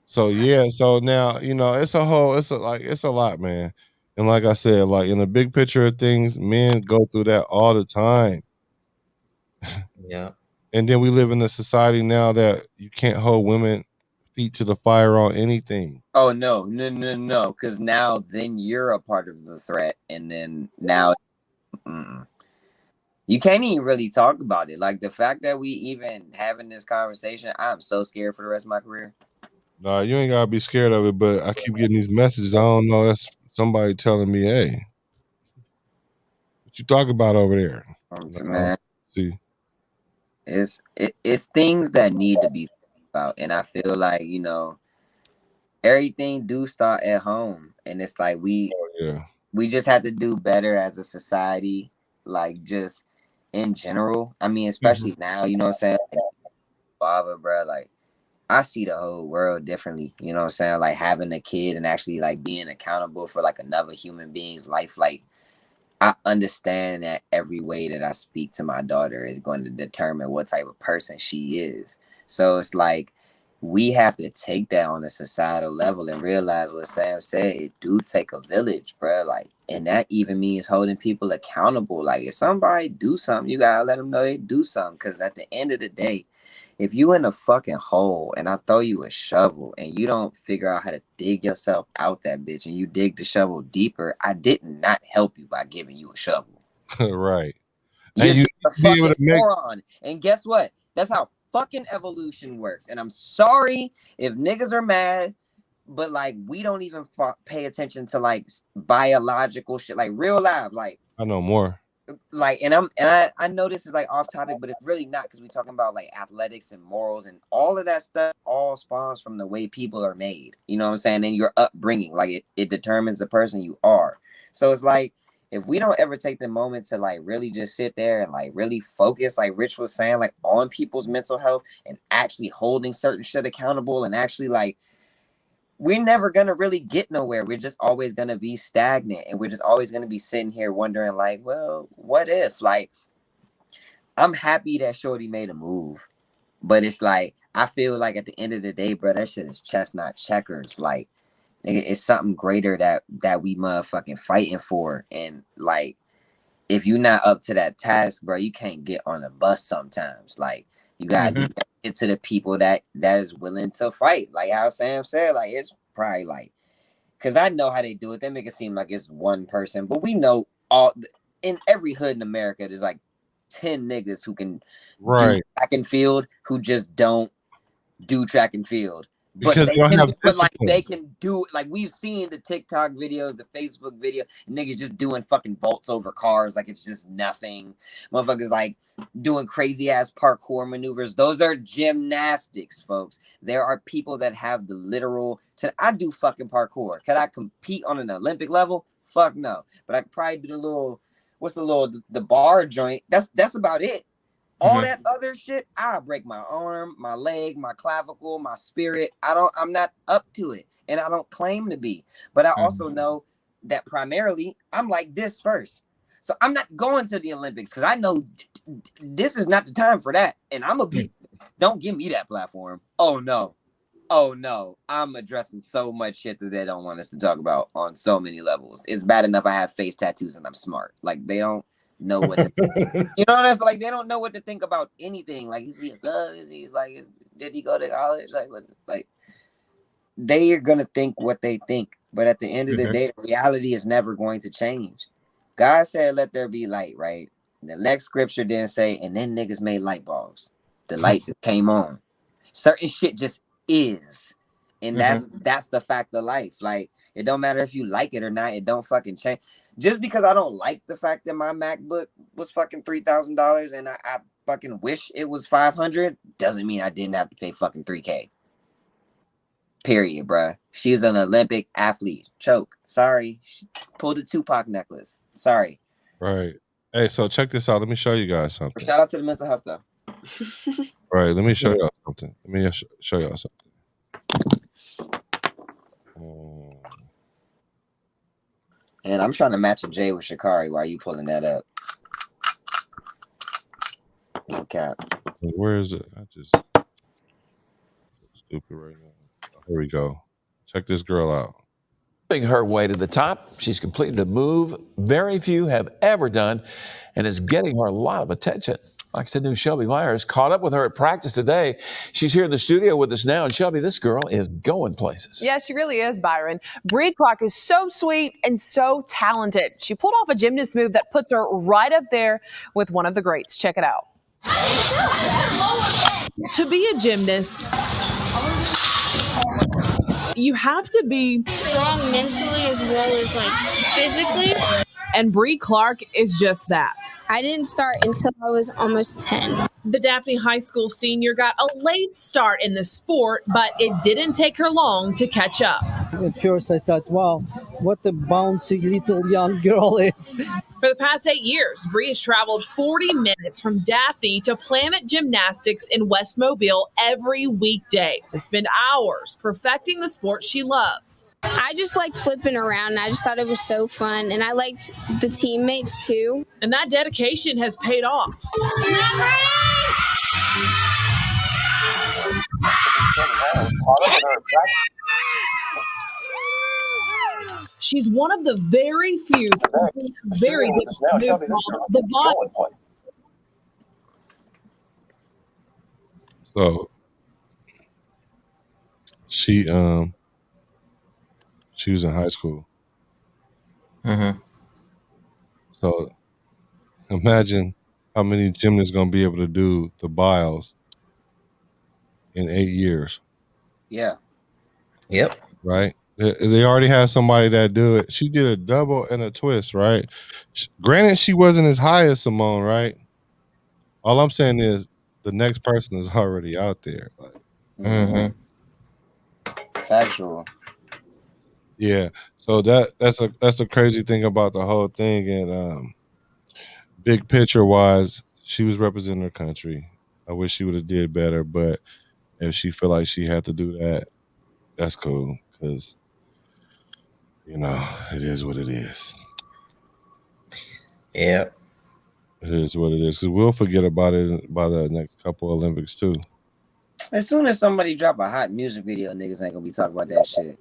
So yeah. So now it's a lot, man. And like I said, like in the big picture of things, men go through that all the time. Yeah. And then we live in a society now that you can't hold women feet to the fire on anything. Oh no. Because now then you're a part of the threat, and then now mm-mm. You can't even really talk about it. Like the fact that we even having this conversation, I'm so scared for the rest of my career. Nah, you ain't gotta be scared of it, but I keep getting these messages. I don't know. That's somebody telling me, "Hey, what you talk about over there?" Oh, Man, see, it's things that need to be about, and I feel like everything do start at home, and it's like we yeah, we just have to do better as a society, like just in general. I mean, especially now, you know what I'm saying? Like, father, bro, like I see the whole world differently. You know what I'm saying? Like having a kid and actually like being accountable for like another human being's life. Like I understand that every way that I speak to my daughter is going to determine what type of person she is. So it's like we have to take that on a societal level and realize what Sam said. It do take a village, bro. Like, and that even means holding people accountable. Like, if somebody do something, you gotta let them know they do something. Because at the end of the day, if you in a fucking hole and I throw you a shovel and you don't figure out how to dig yourself out that bitch and you dig the shovel deeper, I did not help you by giving you a shovel. Right. You're And you just a need to be able fucking to make moron. And guess what? That's how fucking evolution works. And I'm sorry if niggas are mad, but like we don't even pay attention to like biological shit, like real life, I know more. like, and I know this is like off topic, but it's really not because we're talking about like athletics and morals and all of that stuff all spawns from the way people are made. You know what I'm saying? And your upbringing, like it determines the person you are. So it's like if we don't ever take the moment to like really just sit there and like really focus, like Rich was saying, like on people's mental health and actually holding certain shit accountable and actually like we're never gonna really get nowhere. We're just always gonna be stagnant, and we're just always gonna be sitting here wondering, like, well, what if? Like, I'm happy that Shorty made a move, but it's like I feel like at the end of the day, bro, that shit is chestnut checkers. Like, it's something greater that we motherfucking fighting for, and like, if you're not up to that task, bro, you can't get on a bus sometimes. Like, you gotta do it to the people that is willing to fight. Like how Sam said, like it's probably like, cause I know how they do it. They make it seem like it's one person, but we know all in every hood in America, there's like 10 niggas who can do track and field who just don't do track and field. But Because they you don't can, have but like discipline. they can do it. Like we've seen the TikTok videos, the Facebook video, niggas just doing fucking vaults over cars, like it's just nothing. Motherfuckers like doing crazy ass parkour maneuvers. Those are gymnastics, folks. There are people that have the literal. I do fucking parkour. Could I compete on an Olympic level? Fuck no. But I could probably do the little, what's the bar joint. That's about it. All that other shit, I break my arm, my leg, my clavicle, my spirit. I'm not up to it. And I don't claim to be. But I also know that primarily I'm like this first. So I'm not going to the Olympics because I know this is not the time for that. And I'm a beat. Don't give me that platform. Oh no. Oh no. I'm addressing so much shit that they don't want us to talk about on so many levels. It's bad enough I have face tattoos and I'm smart. Like they don't know what to you know that's like they don't know what to think about anything. Like is he a thug? Is he like did he go to college? Like what like they are gonna think what they think. But at the end of the day, reality is never going to change. God said, let there be light, right? The next scripture didn't say, and then niggas made light bulbs. The light just came on. Certain shit just is. And that's the fact of life. Like, it don't matter if you like it or not, it don't fucking change. Just because I don't like the fact that my MacBook was fucking $3,000 and I fucking wish it was 500 doesn't mean I didn't have to pay fucking 3K. Period, bruh. She was an Olympic athlete. Choke. Sorry. She pulled a Tupac necklace. Sorry. Right. Hey, so check this out. Let me show you guys something. Shout out to the mental health though. Right. Let me show y'all something. Let me show y'all something. And I'm trying to match a J with Shikari while you pulling that up. No cap. Where is it? I just stupid right now. Oh, here we go. Check this girl out. Her way to the top. She's completed a move very few have ever done and is getting her a lot of attention. Fox 10 News' Shelby Myers caught up with her at practice today. She's here in the studio with us now. And Shelby, this girl is going places. Yeah, she really is, Byron. Bree Clark is so sweet and so talented. She pulled off a gymnast move that puts her right up there with one of the greats. Check it out. To be a gymnast, you have to be strong mentally as well as like physically. And Bree Clark is just that. I didn't start until I was almost 10. The Daphne High School senior got a late start in the sport, but it didn't take her long to catch up. At first I thought, wow, what a bouncy little young girl is. For the past 8 years, Bree has traveled 40 minutes from Daphne to Planet Gymnastics in West Mobile every weekday to spend hours perfecting the sport she loves. I just liked flipping around, and I just thought it was so fun, and I liked the teammates too. And that dedication has paid off. She's one of the very few very good the body. So she was in high school. Mm-hmm. So imagine how many gymnasts gonna be able to do the Biles in 8 years, Yeah. Yep. right? They already have somebody that do it. She did a double and a twist, right? Granted, she wasn't as high as Simone, right? All I'm saying is the next person is already out there. Like, Mm-hmm. Factual. yeah. So that's a crazy thing about the whole thing. And big picture wise, she was representing her country. I wish she would have did better, but if she feel like she had to do that, that's cool because it is what it is. Yep. It is what it is. Because we'll forget about it by the next couple Olympics too. As soon as somebody drop a hot music video, niggas ain't gonna be talking about that shit.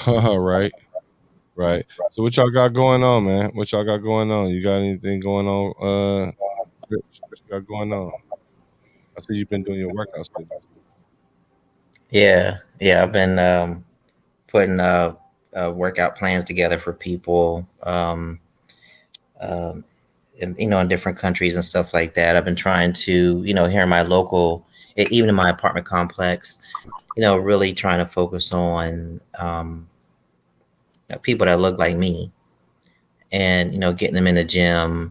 Right. Right. So what y'all got going on, man? What y'all got going on? You got anything going on? Rich? What you got going on? I see you've been doing your workouts too. Yeah. I've been putting workout plans together for people, um, in different countries and stuff like that. I've been trying to, here in my local, even in my apartment complex, really trying to focus on people that look like me, and getting them in the gym,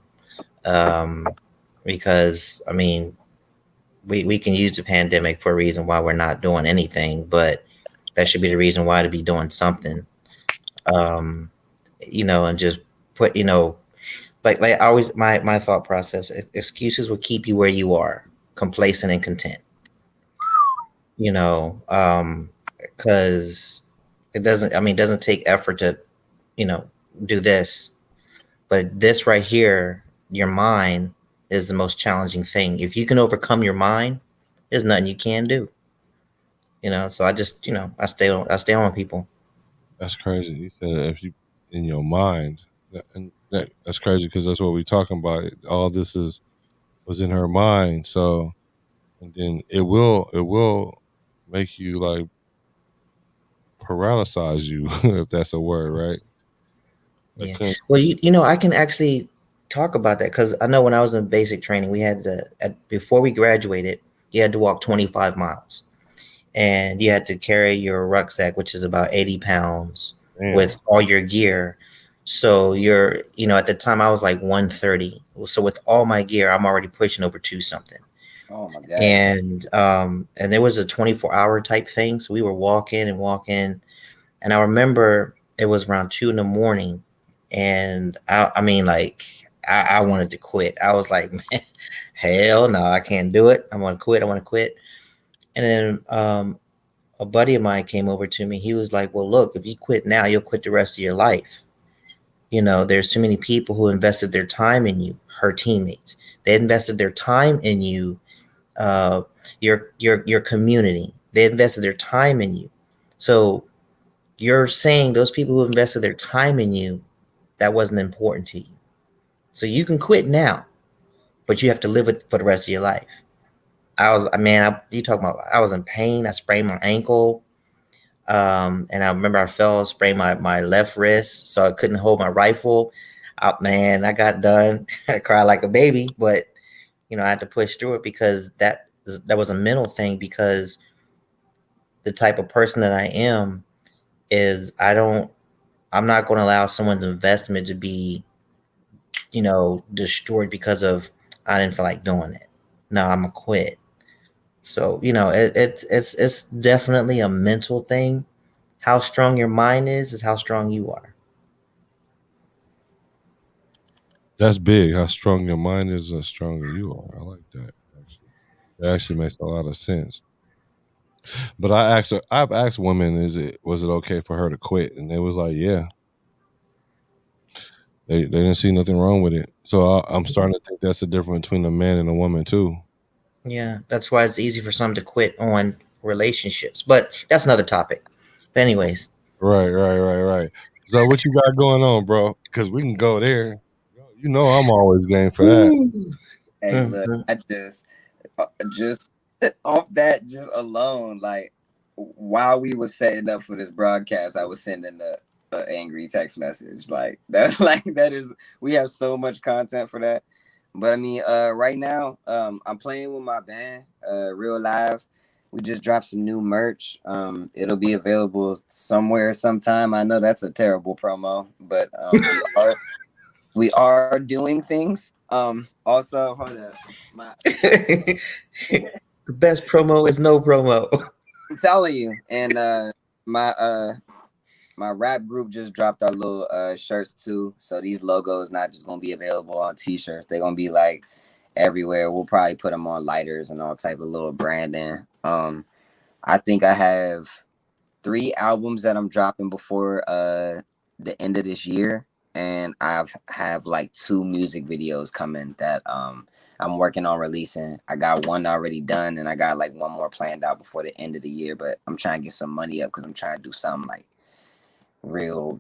um, because I mean, we can use the pandemic for a reason why we're not doing anything, but that should be the reason why to be doing something. um, and just put, like I always, my thought process: excuses will keep you where you are, complacent and content. You know, because it doesn't. I mean, it doesn't take effort to, you know, do this, but this right here, your mind is the most challenging thing. If you can overcome your mind, there's nothing you can do. So I just, I stay on people. That's crazy. You said if you in your mind, that's crazy because that's what we're talking about. All this was in her mind. So, and then it will make you like paralyze you if that's a word, right? I Yeah. couldn't. Well, I can actually talk about that because I know when I was in basic training, we had to, before we graduated, you had to walk 25 miles, and you had to carry your rucksack, which is about 80 pounds, Damn, with all your gear. So at the time I was like 130. So with all my gear, I'm already pushing over two something. Oh my god. And there was a 24-hour type thing. So we were walking and walking. And I remember it was around 2 in the morning. And I mean, like, I wanted to quit. I was like, man, hell no, I can't do it. I want to quit. I want to quit. And then a buddy of mine came over to me. He was like, well, look, if you quit now, you'll quit the rest of your life. There's too many people who invested their time in you, her teammates. They invested their time in you, your community. They invested their time in you. So you're saying those people who invested their time in you, that wasn't important to you. So you can quit now, but you have to live with for the rest of your life. You talking about, I was in pain. I sprained my ankle. And I remember I fell, sprained my left wrist, so I couldn't hold my rifle. Man, I got done. I cried like a baby, but I had to push through it because that was a mental thing. Because the type of person that I am is I'm not going to allow someone's investment to be, destroyed because of I didn't feel like doing it. No, I'm gonna quit. So it's definitely a mental thing. How strong your mind is how strong you are. That's big. How strong your mind is, how stronger you are. I like that. Actually, that actually makes a lot of sense. But I've asked women, was it okay for her to quit? And they was like, yeah, they didn't see nothing wrong with it. So I'm starting to think that's the difference between a man and a woman too. Yeah, that's why it's easy for some to quit on relationships. But that's another topic. But anyways, Right. So what you got going on, bro? Because we can go there. You know, I'm always game for that. Hey, look, mhm. I just off that just alone, like while we was setting up for this broadcast, I was sending a angry text message like that. Like that is, we have so much content for that. But I mean, right now, I'm playing with my band, Real Live. We just dropped some new merch. It'll be available somewhere, sometime. I know that's a terrible promo, but we are doing things. Also, hold up, my The best promo is no promo. I'm telling you, and my my rap group just dropped our little shirts too. So these logos not just gonna be available on t-shirts. They're gonna be like everywhere. We'll probably put them on lighters and all type of little branding. I think I have 3 albums that I'm dropping before the end of this year, and have like 2 music videos coming that I'm working on releasing. I got one already done, and I got like one more planned out before the end of the year. But I'm trying to get some money up because I'm trying to do something like real.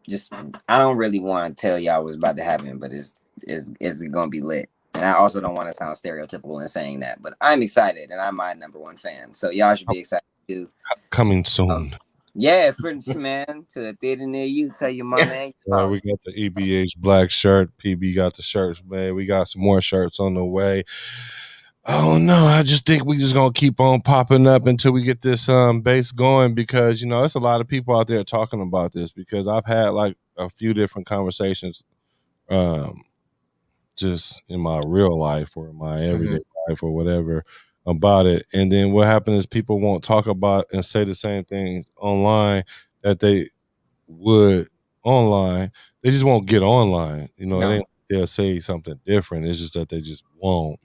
Just I don't really want to tell y'all what's about to happen, but it's gonna be lit. And I also don't want to sound stereotypical in saying that, but I'm excited, and I'm my #1 fan. So y'all should be excited too. Coming Um, soon. yeah, for man to a theater near you. Tell your mama and your We mama. got the E.B.H black shirt. PB got the shirts, man. We got some more shirts on the way. Oh no, I just think we just gonna keep on popping up until we get this base going, because you know it's a lot of people out there talking about this, because I've had like a few different conversations um just in my real life or my everyday Mhm. life or whatever about it. And then what happens is people won't talk about and say the same things online that they would online. They just won't get online. You know, it No. ain't they'll say something different. It's just that they just won't.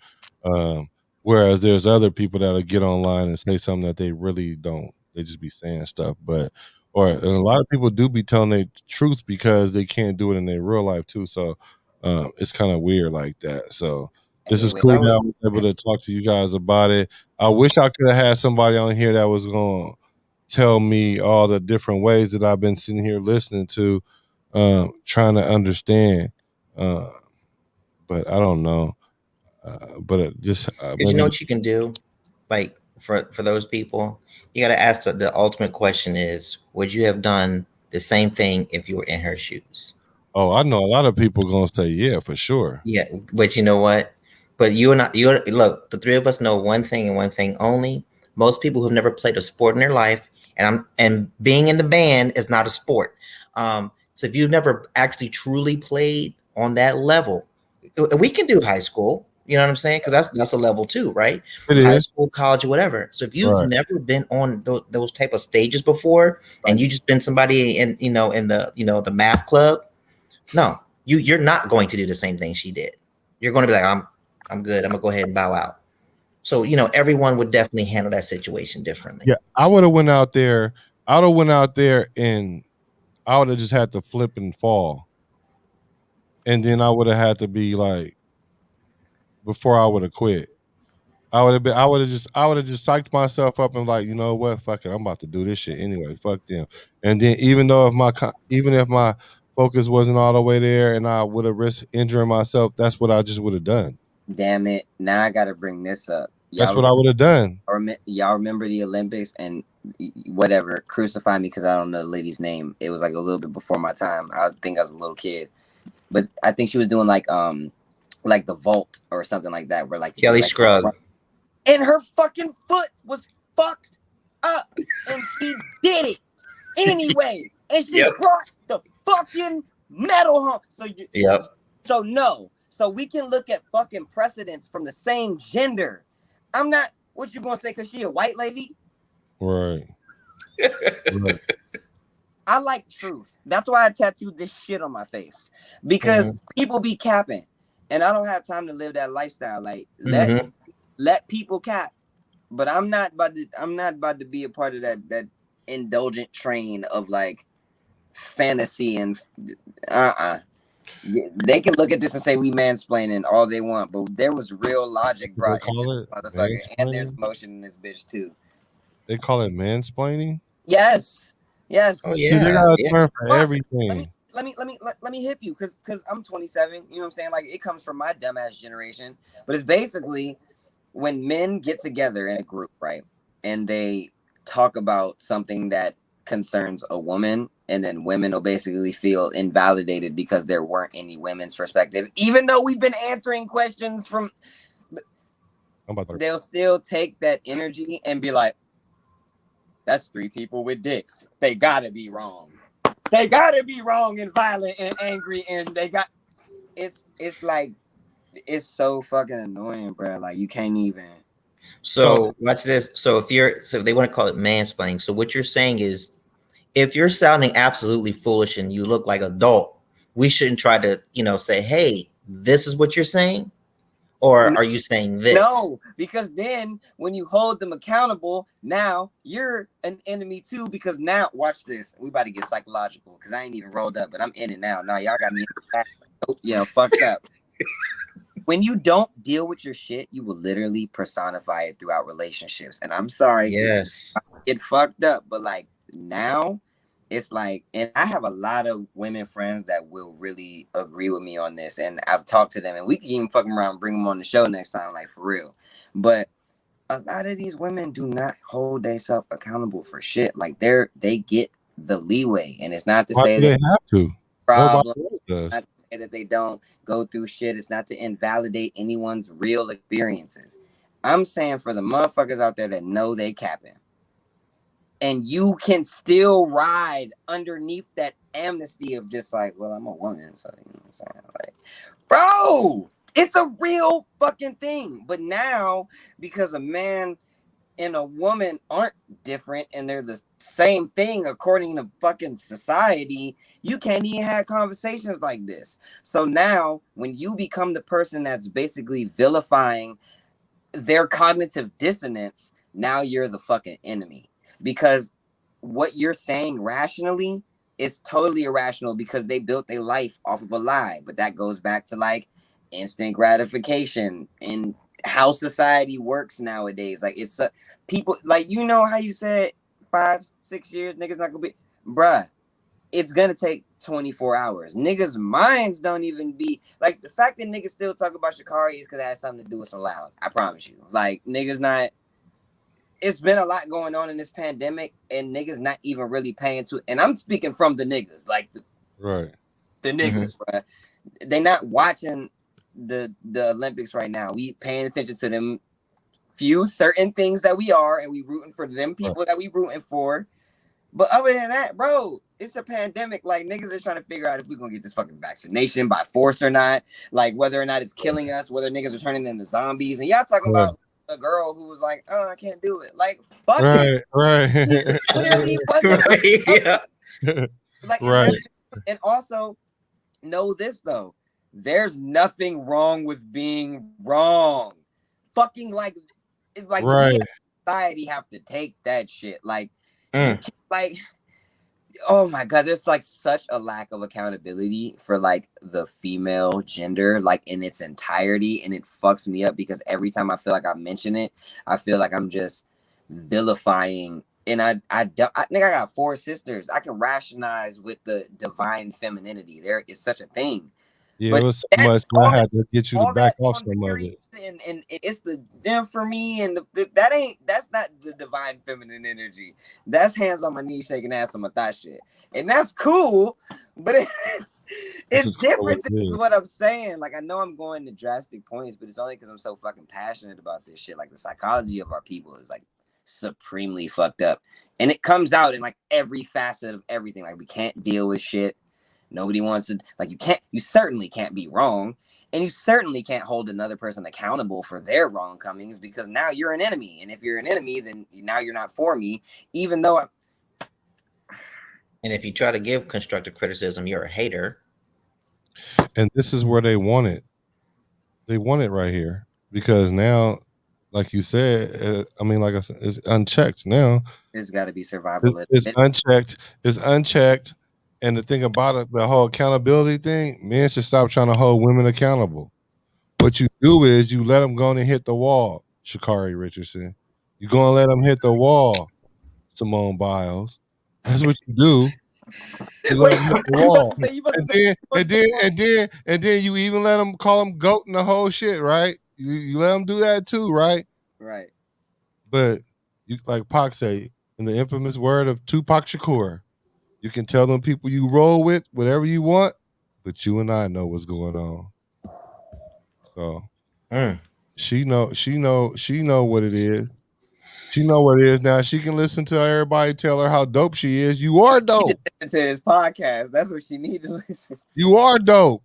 Um, Whereas there's other people that'll get online and say something that they really don't. They just be saying stuff. And a lot of people do be telling the truth because they can't do it in their real life too. So it's kind of weird like that. So this Hey, is wait, Because cool I that was I was able to talk to you guys about it. I wish I could have had somebody on here that was going to tell me all the different ways that I've been sitting here listening to, trying to understand. Uh, but I don't know. But it just because you know maybe. what you can do, like for those people, you got to ask the ultimate question is, would you have done the same thing if you were in her shoes? Oh, I know a lot of people gonna say yeah for sure. Yeah, but you know what? But you and I, you look, the three of us know one thing and one thing only. Most people who've never played a sport in their life, and being in the band is not a sport. So if you've never actually truly played on that level, we can do high school. You know what I'm saying? Because that's a level too, right? It High is school, college, or whatever. So if you've right. never been on those type of stages before, and right. you just been somebody in the math club, no, you're not going to do the same thing she did. You're going to be like, I'm good. I'm gonna go ahead and bow out. So everyone would definitely handle that situation differently. Yeah, I would have went out there. I would have went out there and I would have just had to flip and fall, and then I would have had to be like before I would have quit. I would have just psyched myself up and like, you know what, fuck it, I'm about to do this shit anyway. Fuck them. And then even if my focus wasn't all the way there and I would have risked injuring myself, that's what I just would have done. Damn it! Now I gotta bring this up. That's what I would have done. Y'all remember the Olympics and whatever? Crucify me because I don't know the lady's name. It was like a little bit before my time. I think I was a little kid, but I think she was doing like the vault or something like that, where like you do Kelly like Scruggs. and her fucking foot was fucked up, and she did it anyway, and she Yep. brought the fucking medal home. Yep. So no, so we can look at fucking precedents from the same gender. I'm not. What you gonna say? Cause she a white lady? Right. Right. I like truth. That's why I tattooed this shit on my face, because people be capping, and I don't have time to live that lifestyle. Like let people cap, but I'm not about to be a part of that indulgent train of like fantasy and They can look at this and say we mansplaining all they want, but there was real logic What they brought into call this it? motherfucker, and there's Mansplaining? emotion in this bitch too. They call it mansplaining? Yes, Oh yes. See, they yeah, got a yeah. term for Watch. Let me everything. let me hip you, because I'm 27. You know what I'm saying? Like, it comes from my dumbass generation, but it's basically when men get together in a group, right, and they talk about something that concerns a woman, and then women will basically feel invalidated because there weren't any women's perspective, even though we've been answering questions from. I'm about to. They'll still take that energy and be like, "That's three people with dicks. They gotta be wrong. They gotta be wrong and violent and angry, and they got." It's like, it's so fucking annoying, bro. Like, you can't even. So So watch this. So they want to call it mansplaining. So what you're saying is, if you're sounding absolutely foolish and you look like an adult, we shouldn't try to, say, "Hey, this is what you're saying," or are you saying this? No, because then when you hold them accountable, now you're an enemy too. Because now, watch this. We about to get psychological because I ain't even rolled up, but I'm in it now. Now y'all got me, fucked up. When you don't deal with your shit, you will literally personify it throughout relationships. And I'm sorry because Yes. it fucked up, but like now it's like, and I have a lot of women friends that will really agree with me on this, and I've talked to them, and we can even fuck them around and bring them on the show next time, like, for real. But a lot of these women do not hold themselves accountable for shit. Like, they get the leeway, and it's not to why say do that they have to? Nobody problem, else does. not to say that they don't go through shit. It's not to invalidate anyone's real experiences. I'm saying for the motherfuckers out there that know they capping, and you can still ride underneath that amnesty of just like, well, I'm a woman, so you know what I'm saying? Like, bro, it's a real fucking thing. But now, because a man and a woman aren't different and they're the same thing according to fucking society, you can't even have conversations like this. So now, when you become the person that's basically vilifying their cognitive dissonance, now you're the fucking enemy. Because what you're saying rationally is totally irrational, because they built their life off of a lie. But that goes back to like instant gratification and how society works nowadays. Like, it's people, like, how you said 5-6 years niggas not gonna be, bruh, it's gonna take 24 hours. Niggas' minds don't even be like, the fact that niggas still talk about Shikari is because it has something to do with some loud. I promise you. Like, niggas not. It's been a lot going on in this pandemic, and niggas not even really paying to. And I'm speaking from the niggas, like Right. the niggas, bro. They not watching the Olympics right now. We paying attention to them few certain things that we are, and we rooting for them people that we rooting for. But other than that, bro, it's a pandemic. Like, niggas are trying to figure out if we're gonna get this fucking vaccination by force or not. Like, whether or not it's killing us, whether niggas are turning into zombies. And y'all talking Right. about a girl who was like, "Oh, I can't do it." Like, fuck it. Right. Clearly wasn't. Yeah. Like, and Right. and also know this though. There's nothing wrong with being wrong. Fucking, like, it's like we Right. as a society have to take that shit. Like, you Mm. can't, like, oh my god, there's like such a lack of accountability for like the female gender, like, in its entirety, and it fucks me up because every time I feel like I mention it, I feel like I'm just vilifying. And think I got 4 sisters. I can rationalize with the divine femininity. There is such a thing, Yeah, it but was so that much, and all I that had to get you to all back that off on some of period, it. and it's the them for me, and that's not the divine feminine energy. That's hands on my knees shaking ass on my thigh shit, and that's cool, but This it's is called what different. it Is is. what I'm saying. Like, I know I'm going to drastic points, but it's only because I'm so fucking passionate about this shit. Like, the psychology of our people is like supremely fucked up, and it comes out in like every facet of everything. Like, we can't deal with shit. Nobody wants to, like, you certainly can't be wrong, and you certainly can't hold another person accountable for their wrongcomings, because now you're an enemy. And if you're an enemy, then now you're not for me, even though And if you try to give constructive criticism, you're a hater. And this is where they want it. They want it right here because now, like you said, I mean, like I said, it's unchecked now. It's got to be survival. It's unchecked. It's unchecked. And the thing about it, the whole accountability thing, men should stop trying to hold women accountable. What you do is you let them go and hit the wall, Sha'Carri Richardson. You're going to let them hit the wall, Simone Biles. That's what you do. You let Wait, them hit the you about wall. to say? You about to And say? then you even let them call them goat and the whole shit, right? You let them do that too, right? Right. But you, like Pac say, in the infamous word of Tupac Shakur, you can tell them people you roll with whatever you want, but you and I know what's going on. So she know what it is. She know what it is now. She can listen to everybody tell her how dope she is. You are dope. To his podcast. That's what she need to listen to. You are dope.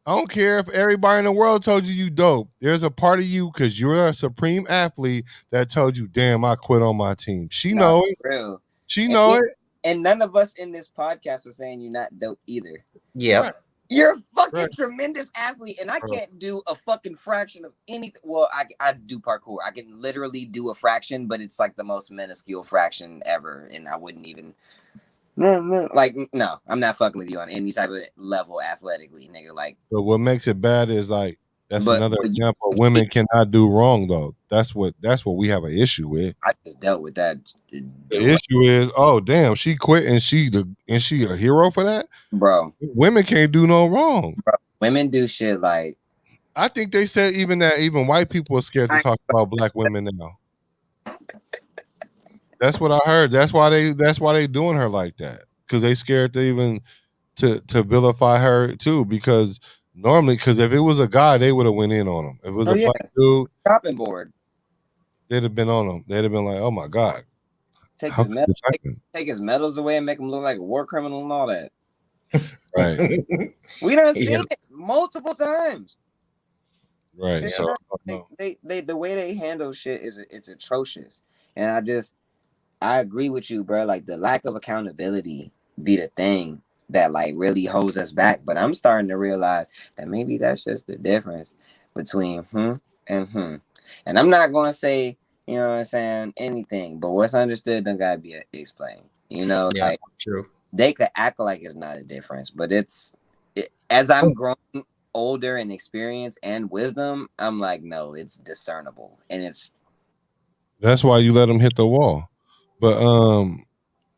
I don't care if everybody in the world told you dope. There's a part of you because you're a supreme athlete that told you, damn, I quit on my team. She Nah, know it. for real. She know it. And none of us in this podcast are saying you're not dope either. Yeah. Right. You're a fucking Right. tremendous athlete, and I Bro. can't do a fucking fraction of anything. Well, I do parkour. I can literally do a fraction, but it's like the most minuscule fraction ever, and I wouldn't even. No, I'm not fucking with you on any type of level athletically, nigga. Like, But what makes it bad is like that's but another example. Women cannot do wrong though. That's what we have an issue with. I just dealt with that. The issue is, oh damn, she quit and she a hero for that? Bro. Women can't do no wrong. Bro, women do shit like I think they said even white people are scared to talk about black women now. That's what I heard. That's why they doing her like that. Because they scared to even to vilify her too. Because normally, if it was a guy, they would have went in on him. If it was a black dude, chopping board. They'd have been on him. They'd have been like, "Oh my god, Take how his could medals, this happen?" take his medals away and make him look like a war criminal and all that. Right. We done seen it multiple times. Right. It's So not, they the way they handle shit is it's atrocious. And I agree with you, bro. Like the lack of accountability be the thing that like really holds us back. But I'm starting to realize that maybe that's just the difference between and And I'm not gonna say, you know what I'm saying, anything, but what's understood don't gotta be explained. You know, Yeah, like true. They could act like it's not a difference, but as I'm growing older and experience and wisdom, I'm like, no, it's discernible, and that's why you let them hit the wall. But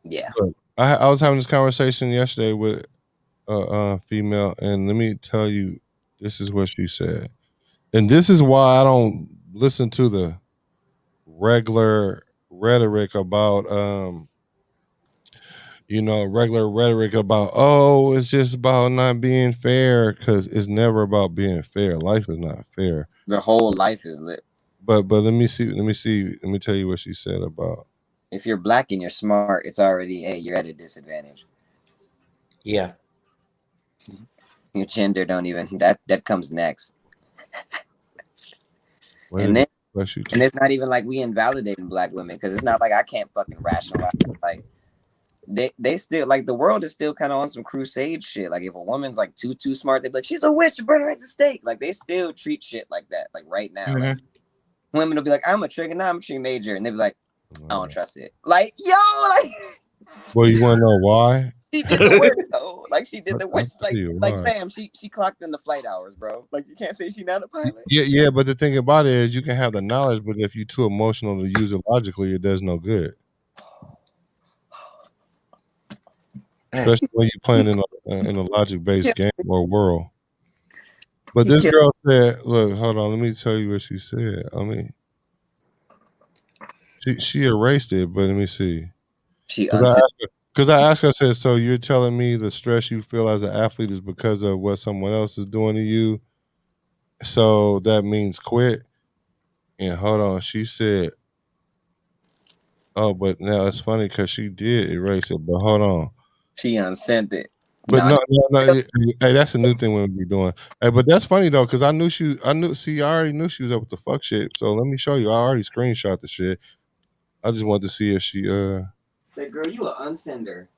yeah. I was having this conversation yesterday with a female, and let me tell you, this is what she said, and this is why I don't listen to the regular rhetoric about regular rhetoric about, oh, it's just about not being fair, because it's never about being fair. Life is not fair. The whole life is lit. But let me tell you what she said about. If you're black and you're smart, it's already, hey, you're at a disadvantage. Yeah. Your gender don't even that comes next. And it's not even like we invalidating black women, because it's not like I can't fucking rationalize it. Like they still, like, the world is still kind of on some crusade shit. Like if a woman's like too smart, they're like, she's a witch, burn her at the stake. Like they still treat shit like that. Like right now, like women will be like, I'm a trigonometry major, and they'll be like, I don't trust it. Like, yo, like, well, you want to know why? She did the work though. Like she did the work. Like why. Sam, she clocked in the flight hours, bro. Like you can't say she's not a pilot. Yeah, but the thing about it is you can have the knowledge, but if you're too emotional to use it logically, it does no good. Especially when you're playing in a logic-based game or world. But this girl said, look, hold on, let me tell you what she said. I mean, she erased it, but let me see. Because I asked her, I said, so you're telling me the stress you feel as an athlete is because of what someone else is doing to you? So that means quit? And hold on, she said, oh, but now it's funny because she did erase it, but hold on. She unsent it. But no. Hey, that's a new thing we'll be doing. Hey, but that's funny though, because I already knew she was up with the fuck shit. So let me show you. I already screenshot the shit. I just wanted to see if she That girl, you an unsender.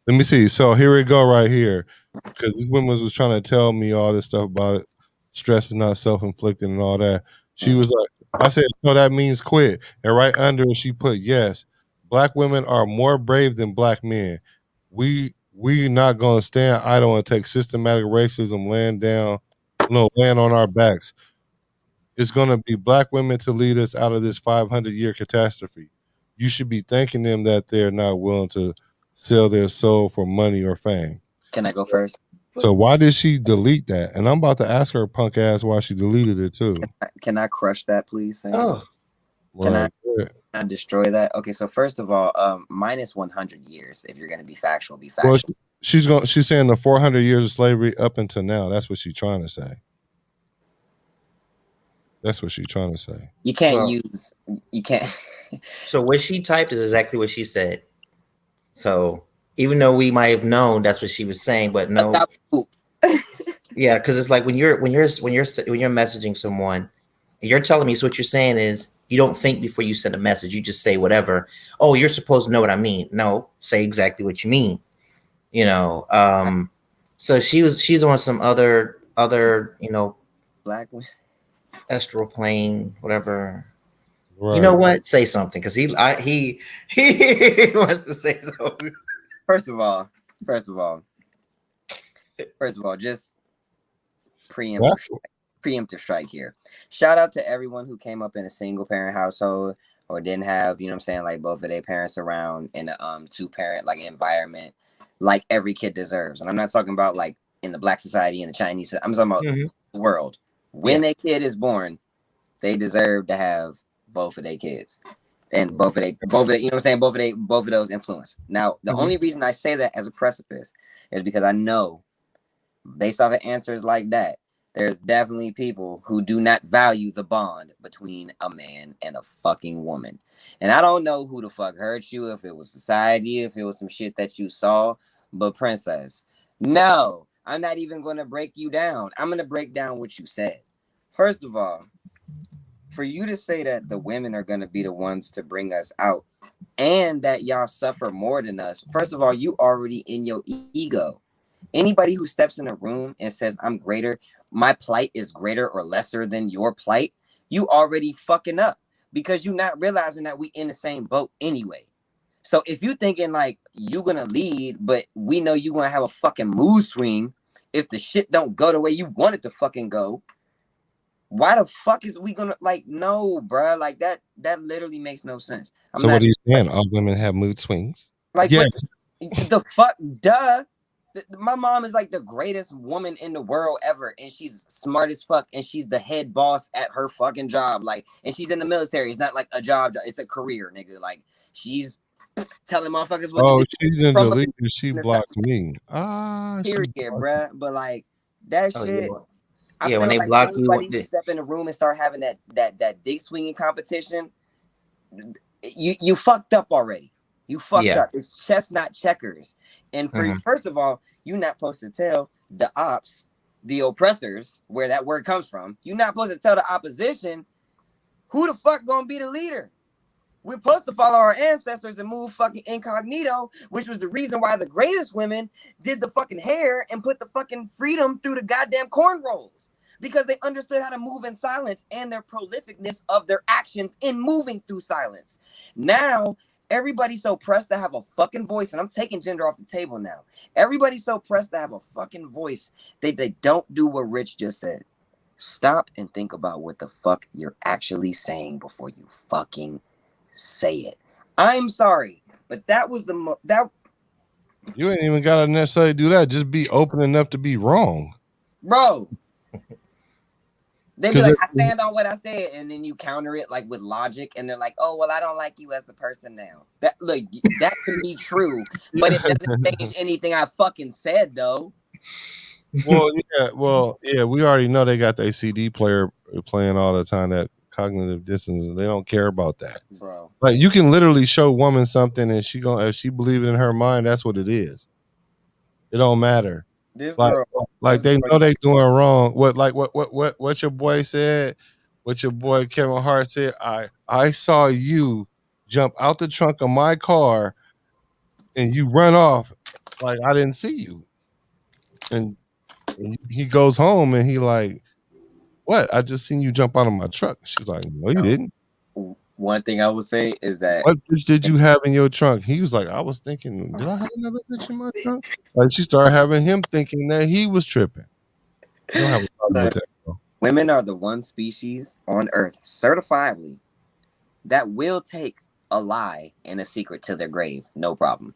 Let me see. So here we go right here. Because these women was trying to tell me all this stuff about it. Stress is not self-inflicted and all that. She was like, I said, no, that means quit. And right under it, she put, yes, black women are more brave than black men. We not gonna stand idle and take systematic racism land on our backs. It's gonna be black women to lead us out of this 500-year catastrophe. You should be thanking them that they're not willing to sell their soul for money or fame. Can I go first? So why did she delete that? And I'm about to ask her punk ass why she deleted it too. Can I crush that, please, Sam? Oh, Can Right. I destroy that? Okay, so first of all, minus 100 years. If you're gonna be factual, be Well, factual. she's saying the 400 years of slavery up until now. That's what she's trying to say. That's what she's trying to say. You can't Well- use. You can't. so what she typed is exactly what she said. So even though we might have known that's what she was saying, but no, yeah, because it's like when you're messaging someone, you're telling me. So what you're saying is you don't think before you send a message. You just say whatever. Oh, you're supposed to know what I mean. No, say exactly what you mean. You know. So she's on some other Black. astral plane, whatever. Right. You know what? Say something because he wants to say something. First of all, just preemptive strike here. Shout out to everyone who came up in a single parent household or didn't have, you know what I'm saying, like both of their parents around in a two parent like environment, like every kid deserves. And I'm not talking about like in the black society and the Chinese. I'm talking about the world. When a kid is born, they deserve to have both of their kids. And both of they, you know what I'm saying, both of those influence. Now, the only reason I say that as a precipice is because I know, based off of answers like that, there's definitely people who do not value the bond between a man and a fucking woman. And I don't know who the fuck hurt you, if it was society, if it was some shit that you saw, but princess, no, I'm not even going to break you down. I'm going to break down what you said. First of all, for you to say that the women are going to be the ones to bring us out and that y'all suffer more than us, first of all, you already in your ego. Anybody who steps in a room and says, I'm greater, my plight is greater or lesser than your plight, you already fucking up because you're not realizing that we in the same boat anyway. So if you thinking like you gonna lead, but we know you gonna have a fucking mood swing if the shit don't go the way you want it to fucking go, why the fuck is we gonna like no, bro? Like that literally makes no sense. So what are you saying? All women have mood swings? Like yeah. the fuck, duh. My mom is like the greatest woman in the world ever, and she's smart as fuck, and she's the head boss at her fucking job. Like, and she's in the military. It's not like a job; it's a career, nigga. Like, she's telling motherfuckers what to do. She didn't delete it. She blocked me. Period, bruh. But like that shit. I feel when they like block anybody you, who step in the room and start having that dick swinging competition, you fucked up already. You fucked up. It's chess, not checkers. And for first of all, you're not supposed to tell the ops, the oppressors, where that word comes from. You're not supposed to tell the opposition who the fuck gonna be the leader. We're supposed to follow our ancestors and move fucking incognito, which was the reason why the greatest women did the fucking hair and put the fucking freedom through the goddamn cornrows. Because they understood how to move in silence and their prolificness of their actions in moving through silence. Now, everybody's so pressed to have a fucking voice, and I'm taking gender off the table now. Everybody's so pressed to have a fucking voice that they don't do what Rich just said. Stop and think about what the fuck you're actually saying before you fucking say it. I'm sorry, but that was that. You ain't even gotta necessarily do that. Just be open enough to be wrong, bro. They be like, I stand on what I said, and then you counter it like with logic, and they're like, oh well, I don't like you as a person now. That look, that can be true, but it doesn't change anything I fucking said though. Well, yeah, we already know they got their CD player playing all the time. That cognitive dissonance, they don't care about that, bro. Like you can literally show woman something, and if she believe it in her mind, that's what it is. It don't matter. They know they doing wrong. What your boy said? What your boy Kevin Hart said? I saw you jump out the trunk of my car and you run off like I didn't see you. And he goes home and he like, what? I just seen you jump out of my truck. She's like, no, you didn't. One thing I would say is that What bitch did you have in your trunk? He was like, I was thinking, did I have another bitch in my trunk? Like she started having him thinking that he was tripping. You don't have a problem with that, bro. women are the one species on earth, certifiably, that will take a lie and a secret to their grave. No problem.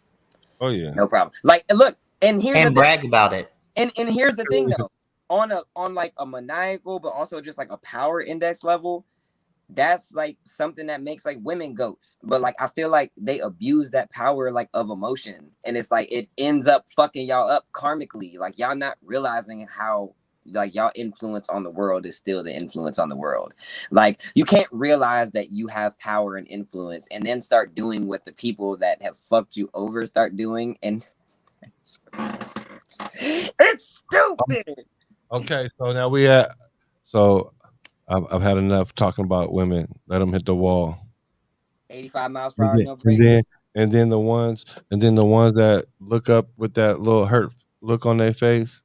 Oh yeah. No problem. Like, look, and here's And the brag about it. and here's the thing though. On like a maniacal, but also just like a power index level, that's like something that makes like women goats. But like I feel like they abuse that power like of emotion, and it's like it ends up fucking y'all up karmically. Like y'all not realizing how like y'all influence on the world is still the influence on the world. Like you can't realize that you have power and influence and then start doing what the people that have fucked you over start doing, and it's stupid. Okay, so now we at so I've had enough talking about women. Let them hit the wall. 85 miles per And hour, then, no and brakes. then and then the ones that look up with that little hurt look on their face,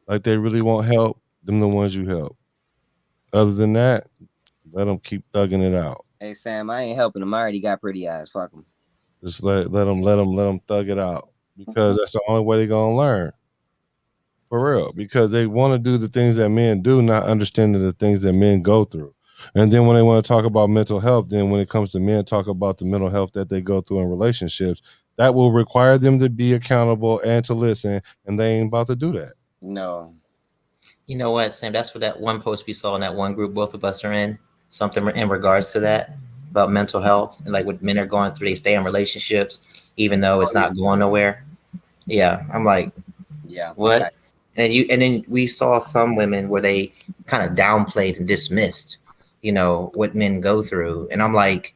like they really want help, them the ones you help. Other than that, let them keep thugging it out. Hey Sam, I ain't helping him. I already got pretty eyes. Fuck him. Just let them thug it out because that's the only way they're gonna learn. For real, because they want to do the things that men do, not understanding the things that men go through. And then when they want to talk about mental health, then when it comes to men, talk about the mental health that they go through in relationships, that will require them to be accountable and to listen, and they ain't about to do that. No. You know what, Sam? That's what that one post we saw in that one group both of us are in. Something in regards to that about mental health and like what men are going through. They stay in relationships even though it's not going nowhere. Yeah, I'm like, Yeah. what? And then we saw some women where they kind of downplayed and dismissed, what men go through. And I'm like,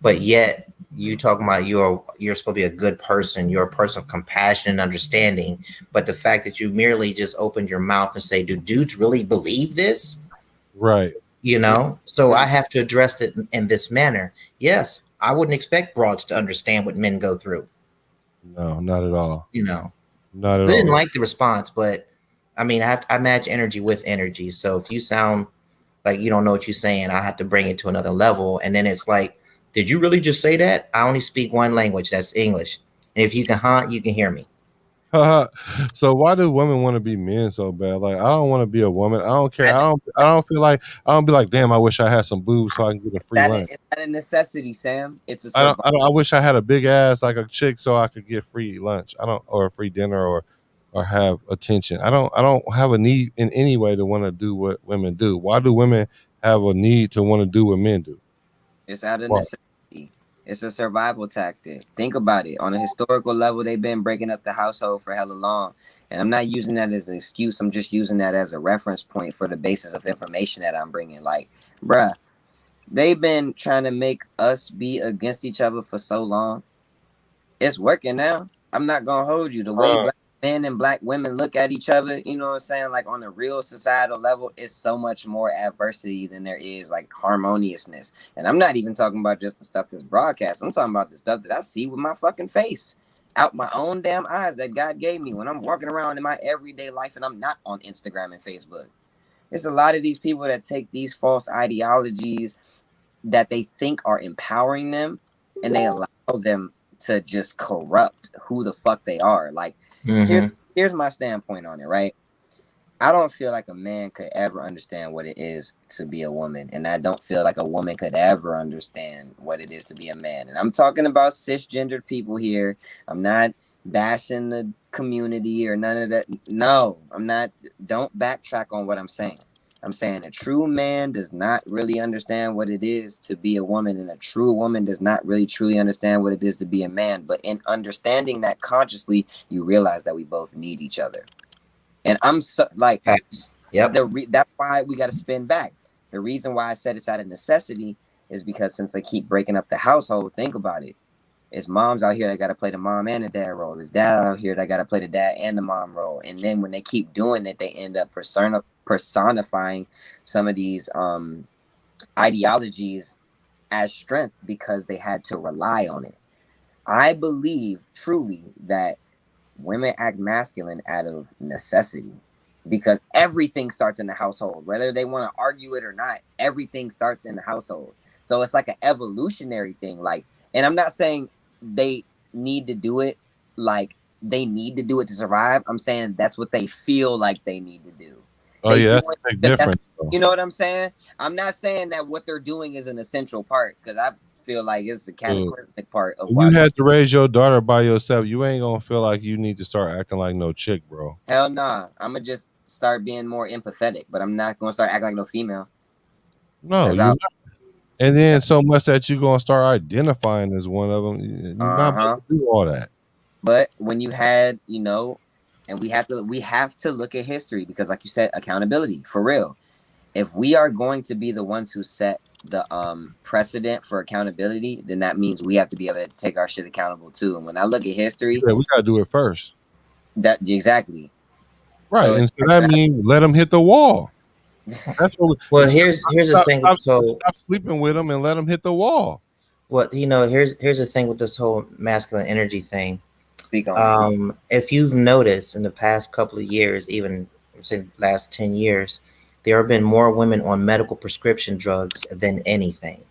but yet you talking about you're supposed to be a good person, you're a person of compassion and understanding, but the fact that you merely just opened your mouth and say, do dudes really believe this? Right. So I have to address it in this manner. Yes, I wouldn't expect broads to understand what men go through. No, not at all. Not I at didn't all. like the response, but I mean, I match energy with energy. So if you sound like you don't know what you're saying, I have to bring it to another level. And then it's like, did you really just say that? I only speak one language, that's English. And if you can you can hear me. So why do women want to be men so bad? Like I don't want to be a woman. I don't care. I don't feel like I don't be like, damn, I wish I had some boobs so I can get a free lunch. It's not a necessity, Sam. It's a I wish I had a big ass like a chick so I could get free lunch. I don't or a free dinner or have attention. I don't have a need in any way to want to do what women do. Why do women have a need to want to do what men do? It's out of Why? necessity. It's a survival tactic. Think about it. On a historical level, they've been breaking up the household for hella long. And I'm not using that as an excuse. I'm just using that as a reference point for the basis of information that I'm bringing. Like, bruh, they've been trying to make us be against each other for so long. It's working now. I'm not gonna hold you. The way black men and black women look at each other, you know what I'm saying? Like on a real societal level, it's so much more adversity than there is like harmoniousness. And I'm not even talking about just the stuff that's broadcast. I'm talking about the stuff that I see with my fucking face, out my own damn eyes that God gave me when I'm walking around in my everyday life and I'm not on Instagram and Facebook. There's a lot of these people that take these false ideologies that they think are empowering them and they allow them to just corrupt who the fuck they are. Like, here's my standpoint on it, right? I don't feel like a man could ever understand what it is to be a woman, and I don't feel like a woman could ever understand what it is to be a man. And I'm talking about cisgendered people here. I'm not bashing the community or none of that. No, I'm not. Don't backtrack on what I'm saying. I'm saying a true man does not really understand what it is to be a woman, and a true woman does not really truly understand what it is to be a man. But in understanding that consciously, you realize that we both need each other. And I'm so like, that's why we got to spin back. The reason why I said it's out of necessity is because since they keep breaking up the household, think about it. It's moms out here that got to play the mom and the dad role. It's dad out here that got to play the dad and the mom role. And then when they keep doing it, they end up personifying some of these ideologies as strength because they had to rely on it. I believe truly that women act masculine out of necessity, because everything starts in the household, whether they want to argue it or not. Everything starts in the household, so it's like an evolutionary thing. Like, and I'm not saying they need to do it, like they need to do it to survive. I'm saying that's what they feel like they need to do. Oh They yeah, do that's it a big because that's, difference. Though. you know what I'm saying. I'm not saying that what they're doing is an essential part, because I feel like it's a Dude, cataclysmic part of if why. you had to raise your daughter by yourself, you ain't gonna feel like you need to start acting like no chick, bro. Hell nah. I'm gonna just start being more empathetic, but I'm not gonna start acting like no female. No, Cause you. I, And then so much that you're gonna start identifying as one of them. You're not about to do all that. But when you had, and we have to look at history, because, like you said, accountability for real. If we are going to be the ones who set the precedent for accountability, then that means we have to be able to take our shit accountable too. And when I look at history, Yeah, we gotta do it first, that exactly. right? So And so that means let them hit the wall. That's what. Well, Stop, here's the thing with stop, this whole stop sleeping with them and let them hit the wall. here's the thing with this whole masculine energy thing. speak on it. If you've noticed in the past couple of years, even say last 10 years, there have been more women on medical prescription drugs than anything,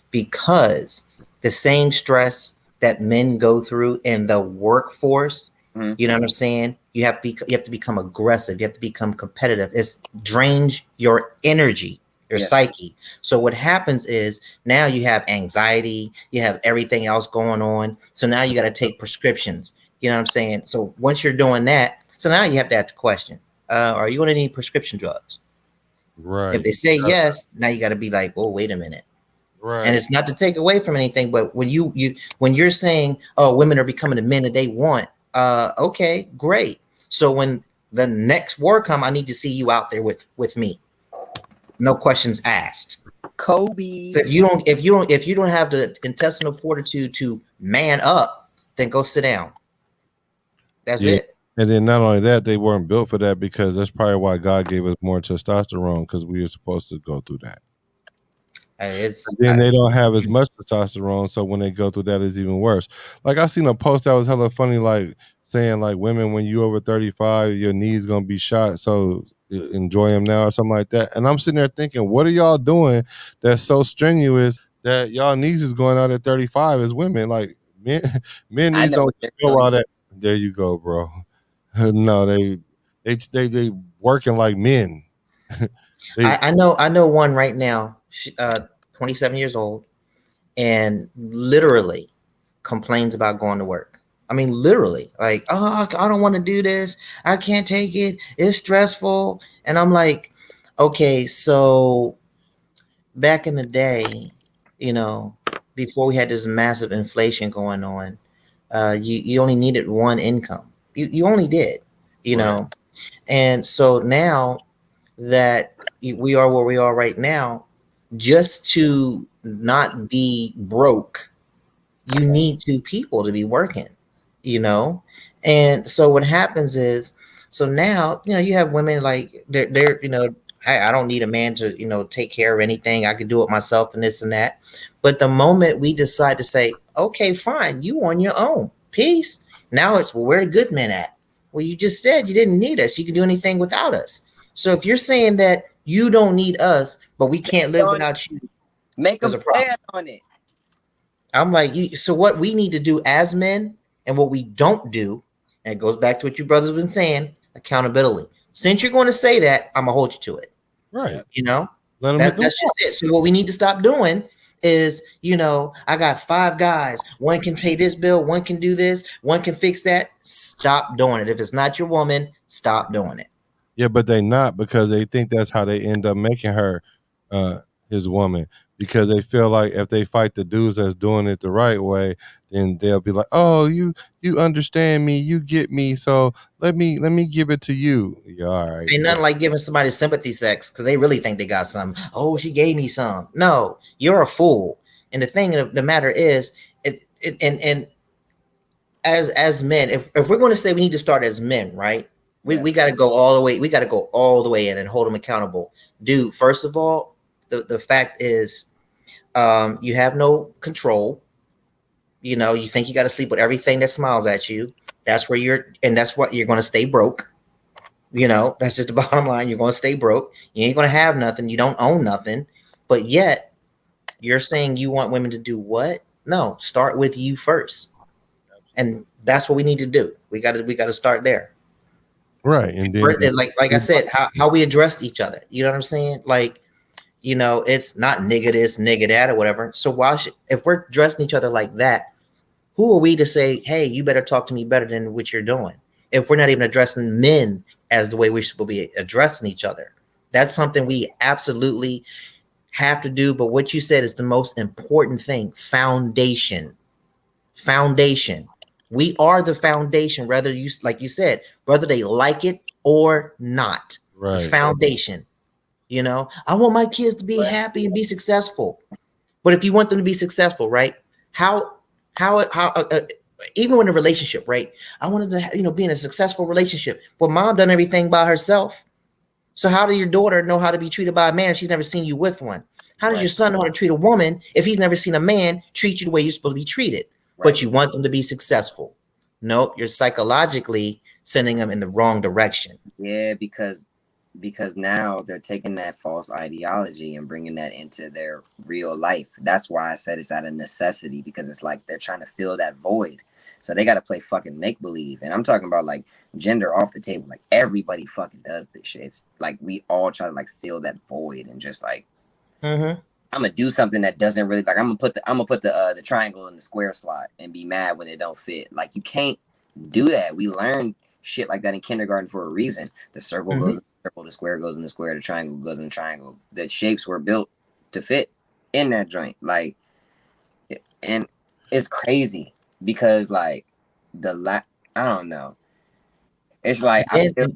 because the same stress that men go through in the workforce, you know what I'm saying? You have to become aggressive. You have to become competitive. It drains your energy, your psyche. So what happens is now you have anxiety, you have everything else going on. So now you got to take prescriptions. You know what I'm saying? So once you're doing that, so now you have to ask the question: are you on any prescription drugs? If Right. they say yes, now you got to be like, oh, wait a minute. Right. And it's not to take away from anything, but when you're saying, oh, women are becoming the men that they want, okay, great. So when the next war come, I need to see you out there with me. No questions asked. Kobe. So if you don't have the intestinal fortitude to man up, then go sit down. That's Yeah. it. And then not only that, they weren't built for that, because that's probably why God gave us more testosterone, because we were supposed to go through that. Then they don't have as much testosterone, so when they go through that, it's even worse. Like, I seen a post that was hella funny, like saying like, women, when you over 35, your knees gonna be shot, so enjoy them now or something like that. And I'm sitting there thinking, what are y'all doing that's so strenuous that y'all knees is going out at 35 as women? Like, men I knees know don't what they're go really out saying. at. There you go, bro. No, they working like men. they I know one right now. 27 years old, and literally complains about going to work. I mean, literally, like, oh, I don't want to do this. I can't take it. It's stressful. And I'm like, okay, so back in the day, you know, before we had this massive inflation going on, you only needed one income. You only did, you Right. know. And so now that we are where we are right now, just to not be broke, you need two people to be working, you know. And so what happens is, so now, you know, you have women like they're you know, I don't need a man to, you know, take care of anything. I can do it myself and this and that. But the moment we decide to say, okay, fine, you on your own, peace, now it's, well, where the good men at? Well, you just said you didn't need us, you can do anything without us. So if you're saying that you don't need us, but we can't live without you, Make them there's a problem. stand on it. I'm like, so what we need to do as men and what we don't do, and it goes back to what you brothers been saying, accountability. Since you're going to say that, I'm gonna hold you to it. Right. You know, Let them hit the that's just it. So what we need to stop doing is, you know, I got 5 guys. One can pay this bill. One can do this. One can fix that. Stop doing it. If it's not your woman, stop doing it. Yeah, but they not, because they think that's how they end up making her uh his woman, because they feel like if they fight the dudes that's doing it the right way, then they'll be like, "Oh, you understand me, you get me, so let me give it to you." Yeah, all right. Ain't nothing like giving somebody sympathy sex because they really think they got some. Oh, she gave me some. No, you're a fool. And the thing of the matter is, and as men, if we're going to say we need to start as men, right? We got to go all the way. We got to go all the way in and hold them accountable. Dude, first of all, the fact is, you have no control. You know, you think you got to sleep with everything that smiles at you. That's what you're going to stay broke. You know, that's just the bottom line. You're going to stay broke. You ain't going to have nothing. You don't own nothing. But yet, you're saying you want women to do what? No, start with you first. And that's what we need to do. We got to start there. Right. And then Like I said, how we addressed each other. You know what I'm saying? Like, you know, it's not nigga this, nigga that, or whatever. So if we're addressing each other like that, who are we to say, hey, you better talk to me better than what you're doing? If we're not even addressing men as the way we should be addressing each other, that's something we absolutely have to do. But what you said is the most important thing: foundation. Foundation. We are the foundation, whether you, like you said, whether they like it or not. The right. foundation. You know, I want my kids to be happy and be successful. But if you want them to be successful, right? How even in a relationship, right? I wanted to, be in a successful relationship. Well, mom done everything by herself. So how does your daughter know how to be treated by a man if she's never seen you with one? How does your son know how to treat a woman if he's never seen a man treat you the way you're supposed to be treated? Right. But you want them to be successful. No, you're psychologically sending them in the wrong direction. Yeah, because now they're taking that false ideology and bringing that into their real life. That's why I said it's out of necessity, because it's like they're trying to fill that void. So they got to play fucking make believe. And I'm talking about like gender off the table. Like everybody fucking does this shit. It's like we all try to like fill that void and just like, I'm gonna do something that doesn't really, like, I'm gonna put the triangle in the square slot and be mad when it don't fit. Like, you can't do that. We learned shit like that in kindergarten for a reason. The circle goes in the circle, the square goes in the square, the triangle goes in the triangle. The shapes were built to fit in that joint. Like, and it's crazy because like I don't know. It's like I feel.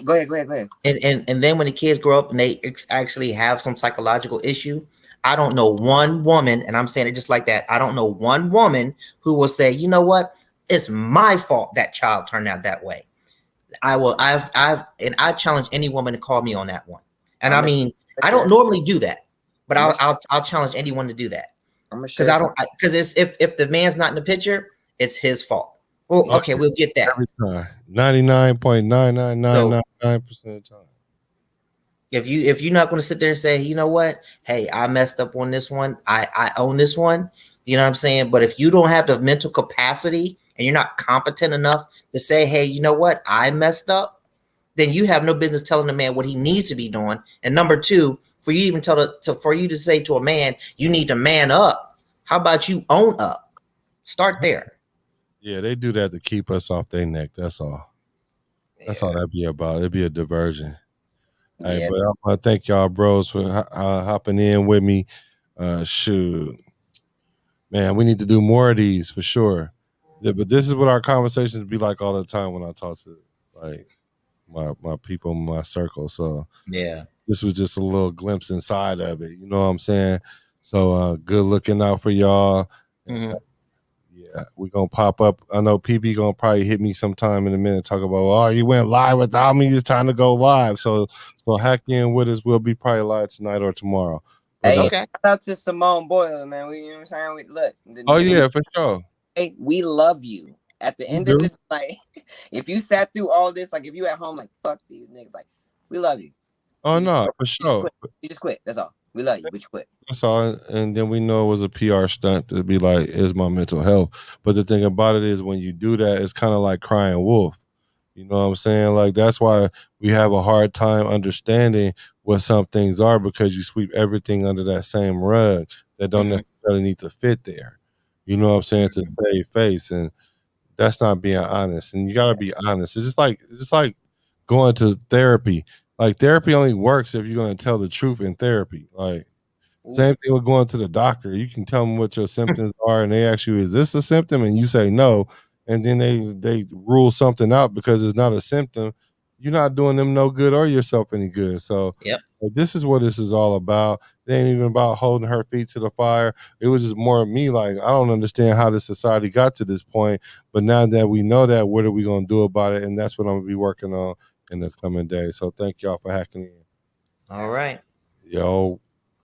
Go ahead. And then when the kids grow up and they actually have some psychological issue, I don't know one woman, and I'm saying it just like that. I don't know one woman who will say, you know what, it's my fault that child turned out that way. I challenge any woman to call me on that one. And I mean, I don't normally do that, but I'll challenge anyone to do that. Because it's if the man's not in the picture, it's his fault. Well, okay, we'll get that. Every time. 99.99999% of the time. If you're not going to sit there and say, you know what, hey, I messed up on this one, I own this one, you know what I'm saying? But if you don't have the mental capacity and you're not competent enough to say, hey, you know what, I messed up, then you have no business telling the man what he needs to be doing. And number two, for you even for you to say to a man, you need to man up. How about you own up? Start there. Yeah, they do that to keep us off their neck. That's all. That's all that'd be about. It'd be a diversion. Yeah. Hey, but I want to thank y'all, bros, for hopping in with me. Shoot, man, we need to do more of these for sure. Yeah, but this is what our conversations be like all the time when I talk to like my people in my circle. So yeah, this was just a little glimpse inside of it. You know what I'm saying? So good looking out for y'all. Yeah, we're gonna pop up. I know PB gonna probably hit me sometime in a minute, talk about, oh, you went live without me, it's time to go live. So hack in with us. We'll be probably live tonight or tomorrow. But, hey, shout out to Simone Boyle, man. You know what I'm saying? Look. For sure. Hey, we love you. At the end of the like, if you sat through all this, like if you at home, like, fuck these niggas, like, we love you. Oh no, for sure. You just quit. That's all. We love you, but you quit. That's all. And then we know it was a PR stunt to be like, it's my mental health. But the thing about it is, when you do that, it's kind of like crying wolf. You know what I'm saying? Like, that's why we have a hard time understanding what some things are, because you sweep everything under that same rug that don't necessarily need to fit there. You know what I'm saying? To save face. And that's not being honest. And you got to be honest. It's just like going to therapy. Like, therapy only works if you're going to tell the truth in therapy. Like, same thing with going to the doctor. You can tell them what your symptoms are, and they ask you, is this a symptom? And you say no. And then they rule something out because it's not a symptom. You're not doing them no good or yourself any good. So this is what this is all about. It ain't even about holding her feet to the fire. It was just more of me, like, I don't understand how this society got to this point. But now that we know that, what are we going to do about it? And that's what I'm going to be working on in the coming days. So thank y'all for hacking in. All right. Yo.